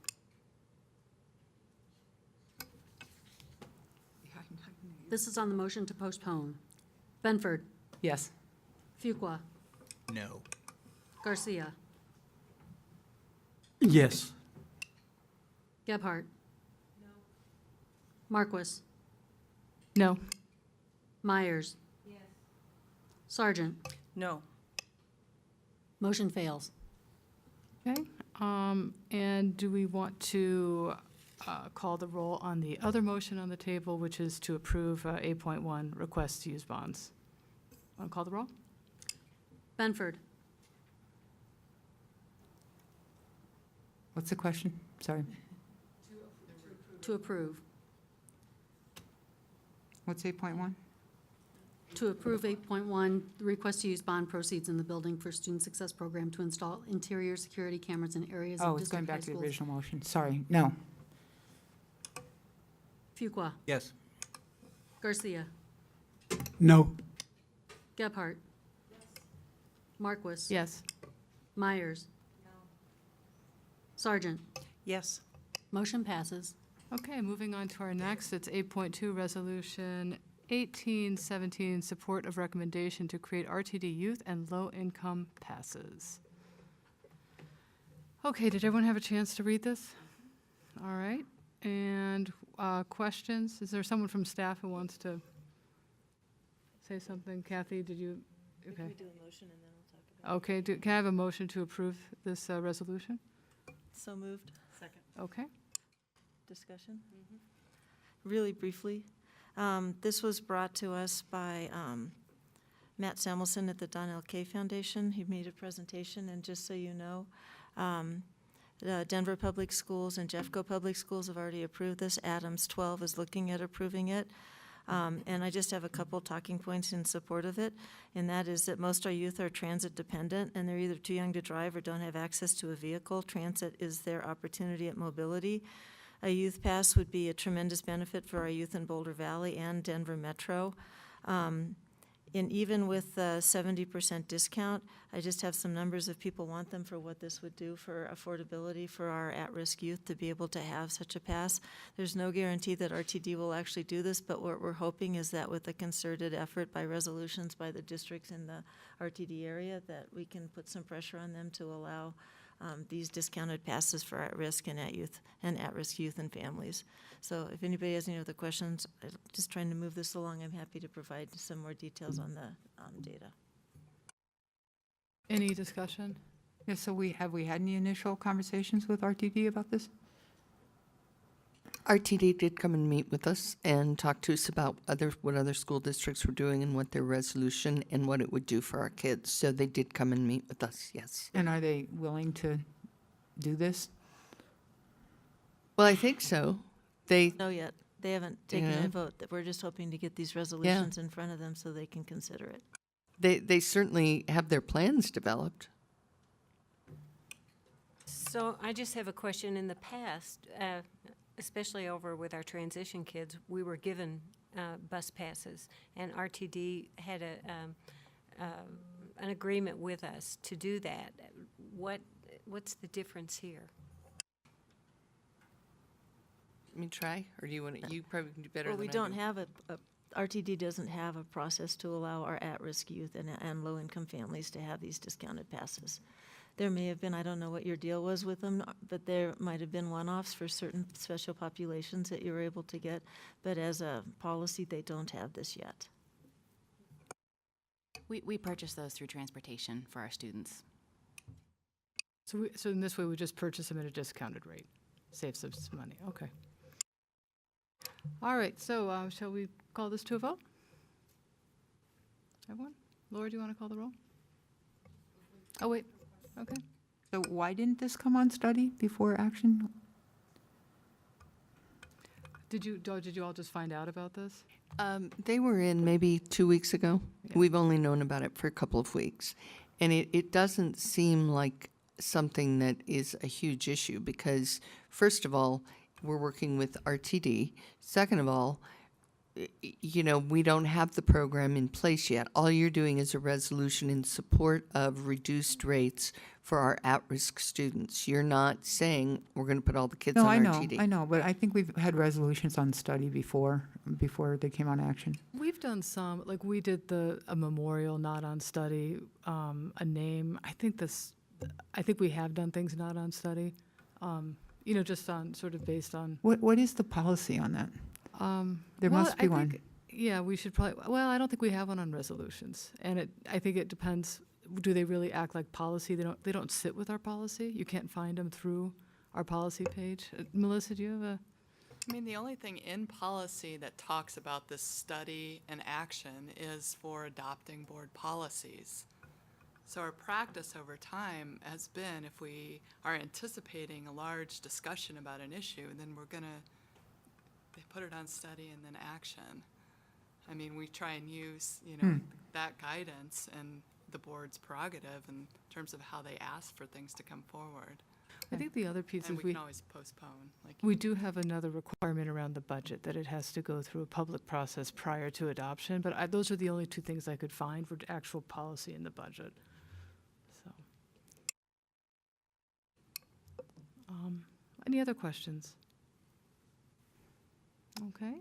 [SPEAKER 6] This is on the motion to postpone. Benford,
[SPEAKER 9] Yes.
[SPEAKER 6] Fuqua,
[SPEAKER 22] No.
[SPEAKER 6] Garcia.
[SPEAKER 23] Yes.
[SPEAKER 6] Gebhardt. Marquis.
[SPEAKER 1] No.
[SPEAKER 6] Myers. Sergeant.
[SPEAKER 17] No.
[SPEAKER 6] Motion fails.
[SPEAKER 1] Okay, and do we want to call the roll on the other motion on the table, which is to approve 8.1, request to use bonds? Want to call the roll?
[SPEAKER 6] Benford.
[SPEAKER 9] What's the question? Sorry.
[SPEAKER 6] To approve.
[SPEAKER 9] What's 8.1?
[SPEAKER 6] To approve 8.1, the request to use bond proceeds in the building for Student Success Program to install interior security cameras in areas
[SPEAKER 9] Oh,
[SPEAKER 6] of
[SPEAKER 9] it's going
[SPEAKER 6] district high
[SPEAKER 9] back to the
[SPEAKER 6] schools.
[SPEAKER 9] original motion. Sorry. No.
[SPEAKER 6] Fuqua.
[SPEAKER 22] Yes.
[SPEAKER 6] Garcia.
[SPEAKER 23] No.
[SPEAKER 6] Gebhardt. Marquis.
[SPEAKER 1] Yes.
[SPEAKER 6] Myers. Sergeant.
[SPEAKER 17] Yes.
[SPEAKER 6] Motion passes.
[SPEAKER 1] Okay, moving on to our next, it's 8.2, Resolution 1817, support of recommendation to create RTD youth and low-income passes. Okay, did everyone have a chance to read this? All right, and questions? Is there someone from staff who wants to say something? Kathy, did you? Okay.
[SPEAKER 5] We do a motion and then we'll talk about
[SPEAKER 1] Okay, can I have a motion to approve this resolution?
[SPEAKER 5] it. So moved.
[SPEAKER 6] Second.
[SPEAKER 1] Okay.
[SPEAKER 5] Discussion? Really briefly, this was brought to us by Matt Samuelson at the Donnell K Foundation. He made a presentation, and just so you know, the Denver Public Schools and Jeffco Public Schools have already approved this. Adams 12 is looking at approving it. And I just have a couple talking points in support of it, and that is that most our youth are transit dependent, and they're either too young to drive or don't have access to a vehicle. Transit is their opportunity at mobility. A youth pass would be a tremendous benefit for our youth in Boulder Valley and Denver Metro. And even with the 70% discount, I just have some numbers if people want them for what this would do for affordability for our at-risk youth to be able to have such a pass. There's no guarantee that RTD will actually do this, but what we're hoping is that with a concerted effort by resolutions by the districts in the RTD area, that we can put some pressure on them to allow these discounted passes for at-risk and at-risk youth and families. So if anybody has any other questions, I'm just trying to move this along. I'm happy to provide some more details on the data.
[SPEAKER 1] Any discussion?
[SPEAKER 9] Yeah, so have we had any initial conversations with RTD about this?
[SPEAKER 19] RTD did come and meet with us and talk to us about what other school districts were doing and what their resolution and what it would do for our kids. So they did come and meet with us, yes.
[SPEAKER 9] And are they willing to do this?
[SPEAKER 19] Well, I think so.
[SPEAKER 5] No, yet. They haven't taken
[SPEAKER 19] Yeah.
[SPEAKER 5] a vote. We're just hoping to get these resolutions in front of them so they can consider it.
[SPEAKER 19] They certainly have their plans developed.
[SPEAKER 4] So I just have a question. In the past, especially over with our transition kids, we were given bus passes, and RTD had an agreement with us to do that. What's the difference here?
[SPEAKER 19] Let me try, or do you want to, you probably can do better
[SPEAKER 5] Well,
[SPEAKER 19] than
[SPEAKER 5] we
[SPEAKER 19] I
[SPEAKER 5] don't
[SPEAKER 19] do.
[SPEAKER 5] have RTD doesn't have a process to allow our at-risk youth and low-income families to have these discounted passes. There may have been, I don't know what your deal was with them, but there might have been one-offs for certain special populations that you were able to get, but as a policy, they don't have this yet.
[SPEAKER 2] We purchase those through transportation for our students.
[SPEAKER 1] So in this way, we just purchase them at a discounted rate. Saves us some money, okay. All right, so shall we call this to a vote? Everyone? Laura, do you want to call the roll? Oh, wait, okay.
[SPEAKER 9] So why didn't this come on study before action?
[SPEAKER 1] Did you all just find out about this?
[SPEAKER 19] They were in maybe 2 weeks ago.
[SPEAKER 1] Yeah.
[SPEAKER 19] We've only known about it for a couple of weeks. And it doesn't seem like something that is a huge issue because, first of all, we're working with RTD. Second of all, we don't have the program in place yet. All you're doing is a resolution in support of reduced rates for our at-risk students. You're not saying we're going to put all the kids
[SPEAKER 9] No,
[SPEAKER 19] on
[SPEAKER 9] I know,
[SPEAKER 19] RTD.
[SPEAKER 9] I know, but I think we've had resolutions on study before they came on action.
[SPEAKER 1] We've done some, like we did a memorial not on study, a name. I think we have done things not on study, just on, sort of based on.
[SPEAKER 9] What is the policy on that? There
[SPEAKER 1] Well,
[SPEAKER 9] must be
[SPEAKER 1] I
[SPEAKER 9] one.
[SPEAKER 1] think, yeah, we should probably, well, I don't think we have one on resolutions. And I think it depends, do they really act like policy? They don't sit with our policy. You can't find them through our policy page. Melissa, do you have a?
[SPEAKER 21] I mean, the only thing in policy that talks about this study and action is for adopting board policies. So our practice over time has been, if we are anticipating a large discussion about an issue, then they put it on study and then action. I mean, we try and use, that guidance and the board's prerogative in terms of how they ask for things to come forward.
[SPEAKER 1] I think the other piece
[SPEAKER 21] And
[SPEAKER 1] is
[SPEAKER 21] we can always postpone.
[SPEAKER 1] we do have another requirement around the budget, that it has to go through a public process prior to adoption. But those are the only two things I could find for actual policy in the budget. So, any other questions? Okay.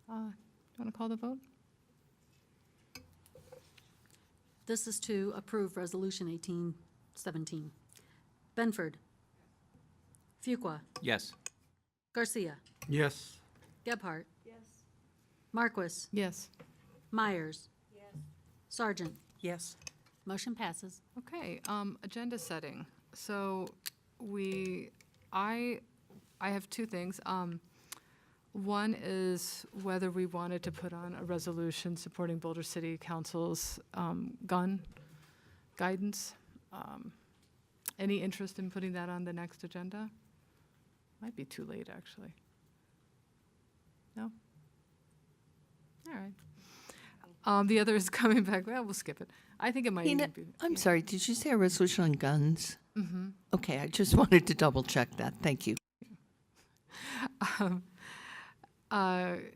[SPEAKER 1] You want to call the vote?
[SPEAKER 6] This is to approve Resolution 1817. Benford. Fuqua.
[SPEAKER 22] Yes.
[SPEAKER 6] Garcia.
[SPEAKER 23] Yes.
[SPEAKER 6] Gebhardt. Yes. Marquis.
[SPEAKER 1] Yes.
[SPEAKER 6] Myers. Yes. Sargent.
[SPEAKER 17] Yes.
[SPEAKER 6] Motion passes.
[SPEAKER 1] Okay, agenda setting. So I have two things. One is whether we wanted to put on a resolution supporting Boulder City Council's gun guidance. Any interest in putting that on the next agenda? Might be too late, actually. No? All right. The other is coming back. Well, we'll skip it. I think it might even be.
[SPEAKER 19] I'm sorry, did you say a resolution on guns?
[SPEAKER 1] Mm-hmm.
[SPEAKER 19] Okay, I just wanted to double check that. Thank you.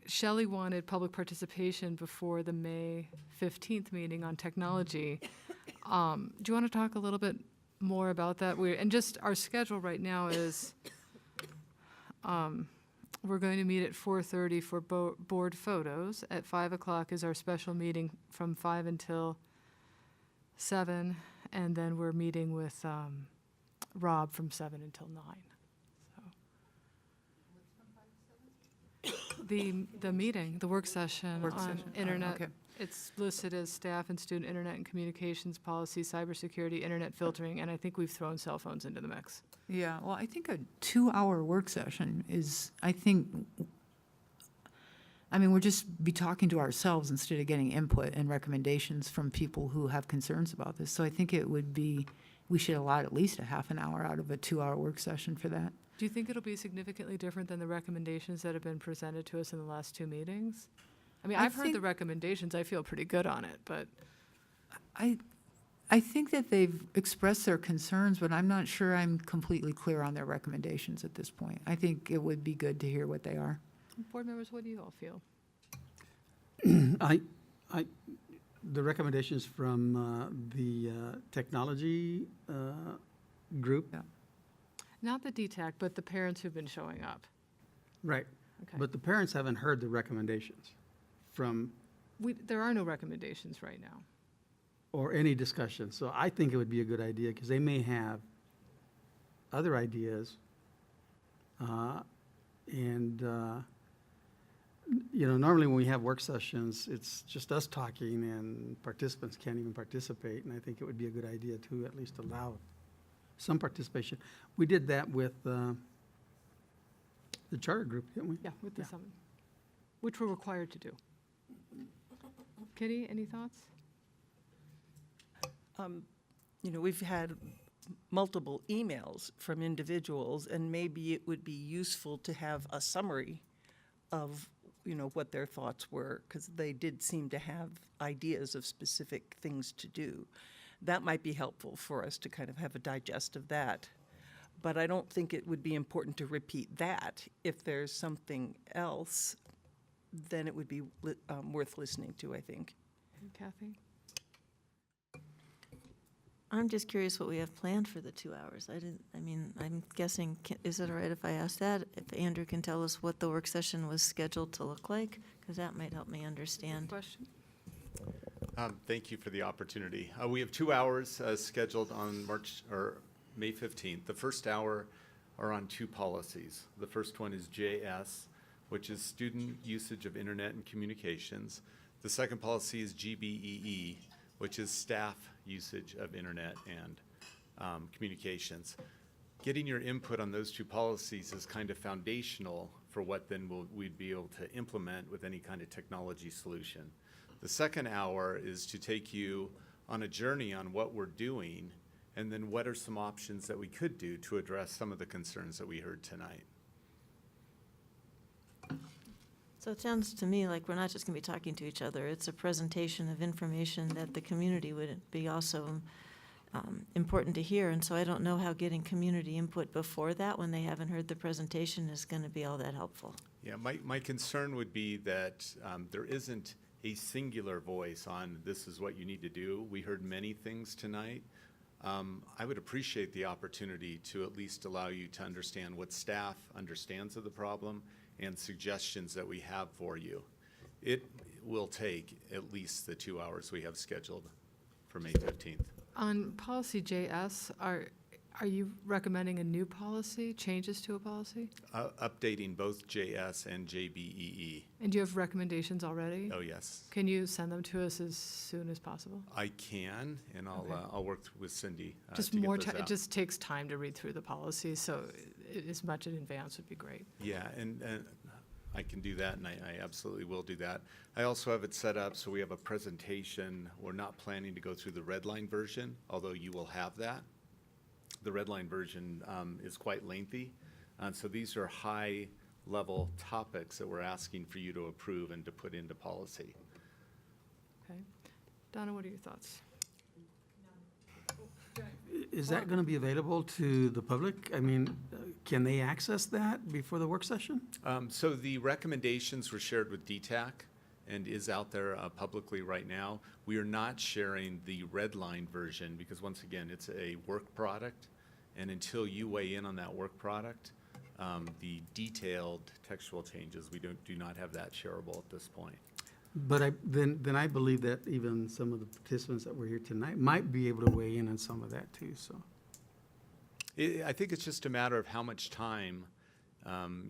[SPEAKER 1] Shelley wanted public participation before the May 15th meeting on technology. Do you want to talk a little bit more about that? And just our schedule right now is we're going to meet at 4:30 for board photos. At 5 o'clock is our special meeting from 5 until 7, and then we're meeting with Rob from 7 until 9. The meeting, the work session on internet.
[SPEAKER 9] Okay.
[SPEAKER 1] It's listed as staff and student internet and communications policy, cybersecurity, internet filtering, and I think we've thrown cell phones into the mix.
[SPEAKER 9] Yeah, well, I think a 2-hour work session is, we'll just be talking to ourselves instead of getting input and recommendations from people who have concerns about this. So I think we should allow at least a half an hour out of a 2-hour work session for that.
[SPEAKER 1] Do you think it'll be significantly different than the recommendations that have been presented to us in the last 2 meetings? I mean, I've heard the recommendations. I feel pretty good on it, but.
[SPEAKER 9] I think that they've expressed their concerns, but I'm not sure I'm completely clear on their recommendations at this point. I think it would be good to hear what they are.
[SPEAKER 1] Board members, what do you all feel?
[SPEAKER 23] The recommendations from the technology group.
[SPEAKER 9] Yeah.
[SPEAKER 1] Not the DTAC, but the parents who've been showing up.
[SPEAKER 23] Right.
[SPEAKER 1] Okay.
[SPEAKER 23] But the parents haven't heard the recommendations from,
[SPEAKER 1] There are no recommendations right now.
[SPEAKER 23] or any discussion. So I think it would be a good idea, because they may have other ideas. Normally when we have work sessions, it's just us talking and participants can't even participate. And I think it would be a good idea to at least allow some participation. We did that with the charter group, didn't we?
[SPEAKER 1] Yeah, with the summit, which we're required to do. Kitty, any thoughts?
[SPEAKER 17] We've had multiple emails from individuals, and maybe it would be useful to have a summary of, what their thoughts were, because they did seem to have ideas of specific things to do. That might be helpful for us to kind of have a digest of that. But I don't think it would be important to repeat that if there's something else then it would be worth listening to, I think.
[SPEAKER 1] Kathy?
[SPEAKER 5] I'm just curious what we have planned for the 2 hours. I'm guessing, is it all right if I ask that? If Andrew can tell us what the work session was scheduled to look like? Because that might help me understand.
[SPEAKER 1] Question?
[SPEAKER 11] Thank you for the opportunity. We have 2 hours scheduled on May 15th. The first hour are on 2 policies. The first one is JS, which is student usage of internet and communications. The second policy is GBEE, which is staff usage of internet and communications. Getting your input on those 2 policies is kind of foundational for what then we'd be able to implement with any kind of technology solution. The second hour is to take you on a journey on what we're doing, and then what are some options that we could do to address some of the concerns that we heard tonight.
[SPEAKER 5] So it sounds to me like we're not just going to be talking to each other. It's a presentation of information that the community would be also important to hear. And so I don't know how getting community input before that, when they haven't heard the presentation, is going to be all that helpful.
[SPEAKER 11] Yeah, my concern would be that there isn't a singular voice on this is what you need to do. We heard many things tonight. I would appreciate the opportunity to at least allow you to understand what staff understands of the problem and suggestions that we have for you. It will take at least the 2 hours we have scheduled for May 15th.
[SPEAKER 1] On policy JS, are you recommending a new policy, changes to a policy?
[SPEAKER 11] Updating both JS and JBEE.
[SPEAKER 1] And do you have recommendations already?
[SPEAKER 11] Oh, yes.
[SPEAKER 1] Can you send them to us as soon as possible?
[SPEAKER 11] I can, and I'll work with Cindy
[SPEAKER 1] Just
[SPEAKER 11] to get
[SPEAKER 1] more
[SPEAKER 11] those
[SPEAKER 1] time. It
[SPEAKER 11] out.
[SPEAKER 1] just takes time to read through the policy, so as much in advance would be great.
[SPEAKER 11] Yeah, and I can do that, and I absolutely will do that. I also have it set up so we have a presentation. We're not planning to go through the red line version, although you will have that. The red line version is quite lengthy, and so these are high-level topics that we're asking for you to approve and to put into policy.
[SPEAKER 1] Okay. Donna, what are your thoughts?
[SPEAKER 23] Is that going to be available to the public? I mean, can they access that before the work session?
[SPEAKER 11] So the recommendations were shared with DTAC and is out there publicly right now. We are not sharing the red line version because, once again, it's a work product. And until you weigh in on that work product, the detailed textual changes, we do not have that shareable at this point.
[SPEAKER 23] But then I believe that even some of the participants that were here tonight might be able to weigh in on some of that too, so.
[SPEAKER 11] I think it's just a matter of how much time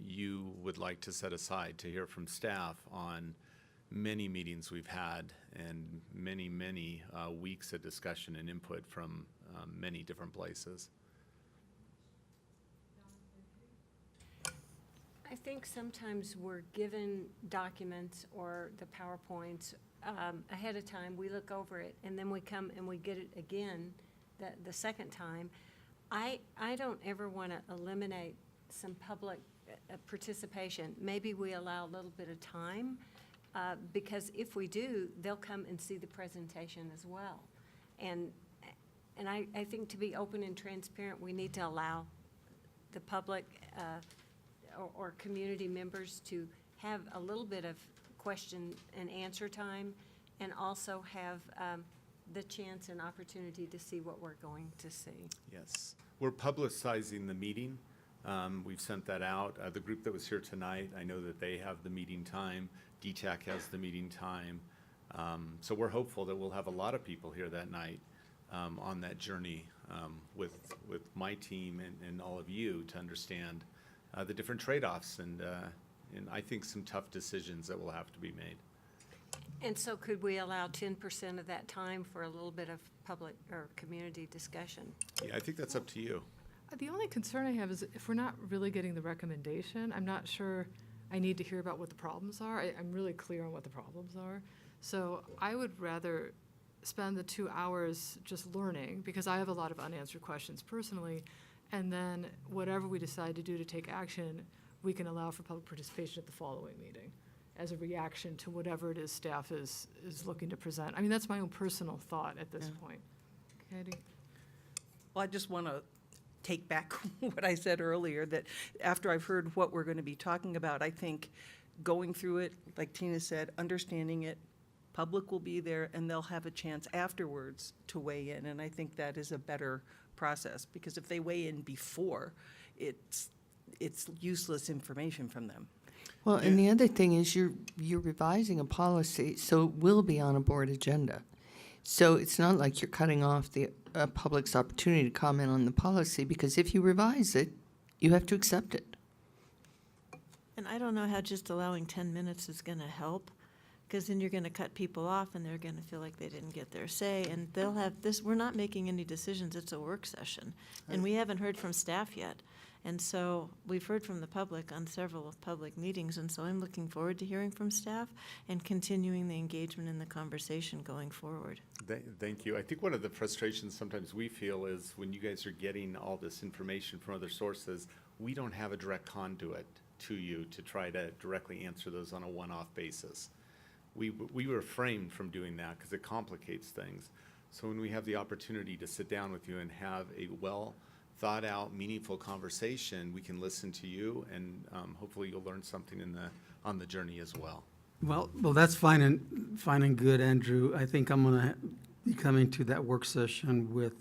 [SPEAKER 11] you would like to set aside to hear from staff on many meetings we've had and many weeks of discussion and input from many different places.
[SPEAKER 4] I think sometimes we're given documents or the PowerPoints ahead of time. We look over it, and then we come and we get it again the second time. I don't ever want to eliminate some public participation. Maybe we allow a little bit of time, because if we do, they'll come and see the presentation as well. And I think to be open and transparent, we need to allow the public or community members to have a little bit of question and answer time, and also have the chance and opportunity to see what we're going to see.
[SPEAKER 11] Yes. We're publicizing the meeting. We've sent that out. The group that was here tonight, I know that they have the meeting time. DTAC has the meeting time. So we're hopeful that we'll have a lot of people here that night on that journey with my team and all of you to understand the different trade-offs and I think some tough decisions that will have to be made.
[SPEAKER 4] And so could we allow 10% of that time for a little bit of public or community discussion?
[SPEAKER 11] Yeah, I think that's up to you.
[SPEAKER 1] The only concern I have is if we're not really getting the recommendation, I'm not sure I need to hear about what the problems are. I'm really clear on what the problems are. So I would rather spend the 2 hours just learning, because I have a lot of unanswered questions personally, and then whatever we decide to do to take action, we can allow for public participation at the following meeting as a reaction to whatever it is staff is looking to present. I mean, that's my own personal thought at this point. Katie?
[SPEAKER 17] Well, I just want to take back what I said earlier, that after I've heard what we're going to be talking about, I think going through it, like Tina said, understanding it. Public will be there, and they'll have a chance afterwards to weigh in, and I think that is a better process, because if they weigh in before, it's useless information from them.
[SPEAKER 19] Well, and the other thing is you're revising a policy, so it will be on a board agenda. So it's not like you're cutting off the public's opportunity to comment on the policy, because if you revise it, you have to accept it.
[SPEAKER 5] And I don't know how just allowing 10 minutes is going to help, because then you're going to cut people off and they're going to feel like they didn't get their say, and they'll have this, we're not making any decisions, it's a work session. And we haven't heard from staff yet. And so we've heard from the public on several public meetings, and so I'm looking forward to hearing from staff and continuing the engagement in the conversation going forward.
[SPEAKER 11] Thank you. I think one of the frustrations sometimes we feel is when you guys are getting all this information from other sources, we don't have a direct conduit to you to try to directly answer those on a one-off basis. We refrain from doing that because it complicates things. So when we have the opportunity to sit down with you and have a well-thought-out, meaningful conversation, we can listen to you, and hopefully you'll learn something on the journey as well.
[SPEAKER 23] Well, that's fine and good, Andrew. I think I'm gonna be coming to that work session with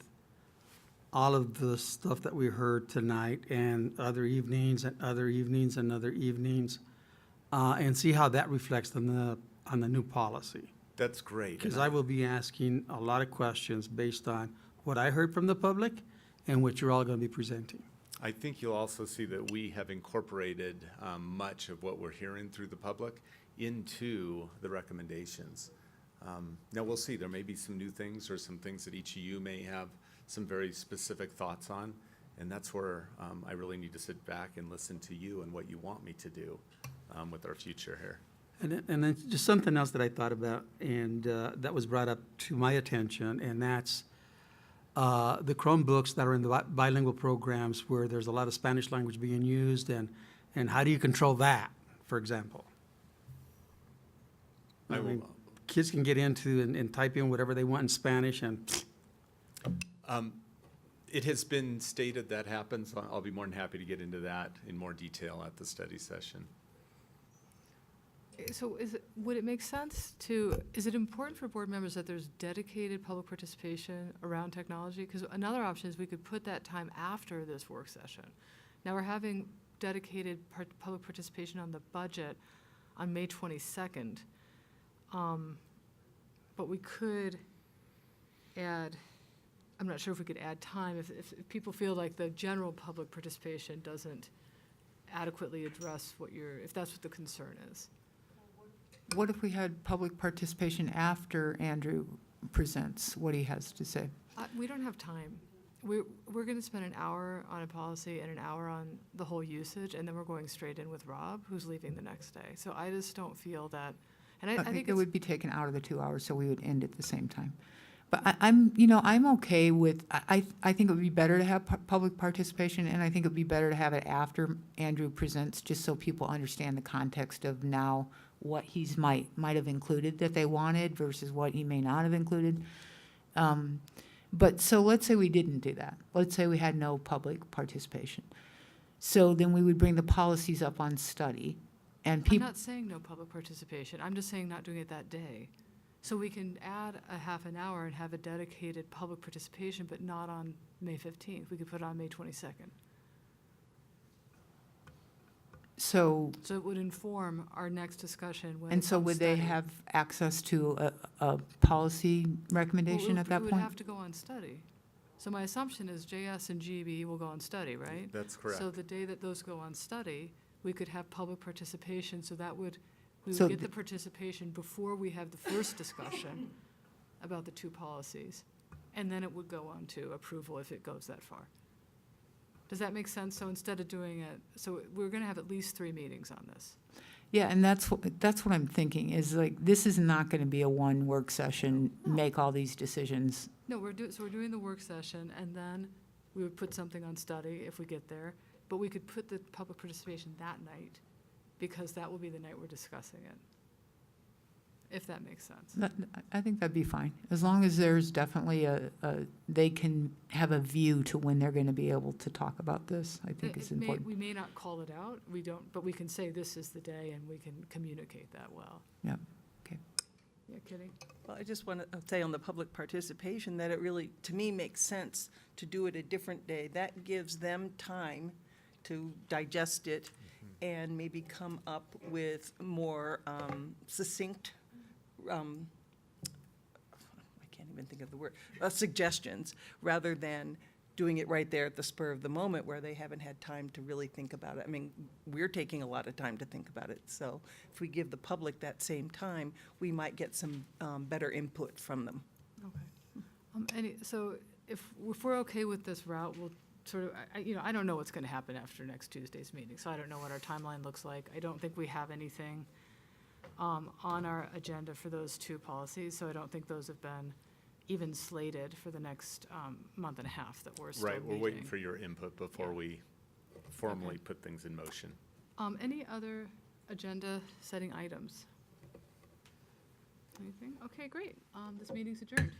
[SPEAKER 23] all of the stuff that we heard tonight, and other evenings, and other evenings, and other evenings, and see how that reflects on the new policy.
[SPEAKER 11] That's great.
[SPEAKER 23] Because I will be asking a lot of questions based on what I heard from the public and what you're all going to be presenting.
[SPEAKER 11] I think you'll also see that we have incorporated much of what we're hearing through the public into the recommendations. Now, we'll see. There may be some new things or some things that each of you may have some very specific thoughts on, and that's where I really need to sit back and listen to you and what you want me to do with our future here.
[SPEAKER 23] And then just something else that I thought about, and that was brought up to my attention, and that's the Chromebooks that are in the bilingual programs where there's a lot of Spanish language being used, and how do you control that, for example? I mean, kids can get into and type in whatever they want in Spanish, and
[SPEAKER 11] it has been stated that happens. I'll be more than happy to get into that in more detail at the study session.
[SPEAKER 1] So would it make sense is it important for board members that there's dedicated public participation around technology? Because another option is we could put that time after this work session. Now we're having dedicated public participation on the budget on May 22nd. But we could add, I'm not sure if we could add time if people feel like the general public participation doesn't adequately address if that's what the concern is.
[SPEAKER 9] What if we had public participation after Andrew presents what he has to say?
[SPEAKER 1] We don't have time. We're going to spend an hour on a policy and an hour on the whole usage, and then we're going straight in with Rob, who's leaving the next day. So I just don't feel that, and I think
[SPEAKER 9] it would be taken out of the 2 hours, so we would end at the same time. But I'm okay with, I think it would be better to have public participation, and I think it would be better to have it after Andrew presents, just so people understand the context of now what he's might have included that they wanted versus what he may not have included. But so let's say we didn't do that. Let's say we had no public participation. So then we would bring the policies up on study, and
[SPEAKER 1] I'm
[SPEAKER 9] people.
[SPEAKER 1] not saying no public participation. I'm just saying not doing it that day. So we can add a half an hour and have a dedicated public participation, but not on May 15th. We could put it on May 22nd.
[SPEAKER 9] So
[SPEAKER 1] it would inform our next discussion when
[SPEAKER 9] And
[SPEAKER 1] it's
[SPEAKER 9] so
[SPEAKER 1] on
[SPEAKER 9] would they
[SPEAKER 1] study.
[SPEAKER 9] have access to a policy recommendation at that
[SPEAKER 1] It would
[SPEAKER 9] point?
[SPEAKER 1] have to go on study. So my assumption is JS and GB will go on study, right?
[SPEAKER 11] That's correct.
[SPEAKER 1] So the day that those go on study, we could have public participation, so we
[SPEAKER 9] So
[SPEAKER 1] would get the
[SPEAKER 9] th-
[SPEAKER 1] participation before we have the first discussion about the two policies. And then it would go on to approval if it goes that far. Does that make sense? So instead of doing it, so we're going to have at least 3 meetings on this.
[SPEAKER 9] Yeah, and that's what I'm thinking, is like, this is not going to be a one work session, make all these decisions.
[SPEAKER 1] No, we're doing the work session, and then we would put something on study if we get there. But we could put the public participation that night, because that will be the night we're discussing it. if that makes sense.
[SPEAKER 9] I think that'd be fine, as long as there's definitely they can have a view to when they're going to be able to talk about this, I think is important.
[SPEAKER 1] We may not call it out, we don't, but we can say this is the day and we can communicate that well.
[SPEAKER 9] Yeah, okay.
[SPEAKER 1] Yeah, Kitty?
[SPEAKER 17] Well, I just want to say on the public participation that it really, to me, makes sense to do it a different day. That gives them time to digest it and maybe come up with more succinct, I can't even think of the word, suggestions, rather than doing it right there at the spur of the moment where they haven't had time to really think about it. I mean, we're taking a lot of time to think about it, so if we give the public that same time, we might get some better input from them.
[SPEAKER 1] Okay. So if we're okay with this route, we'll sort of, I don't know what's going to happen after next Tuesday's meeting, so I don't know what our timeline looks like. I don't think we have anything on our agenda for those two policies, so I don't think those have been even slated for the next month and a half that we're still
[SPEAKER 11] Right, we're
[SPEAKER 1] meeting.
[SPEAKER 11] waiting for your input before we formally put things in motion.
[SPEAKER 1] Any other agenda-setting items? Anything? Okay, great. This meeting's adjourned.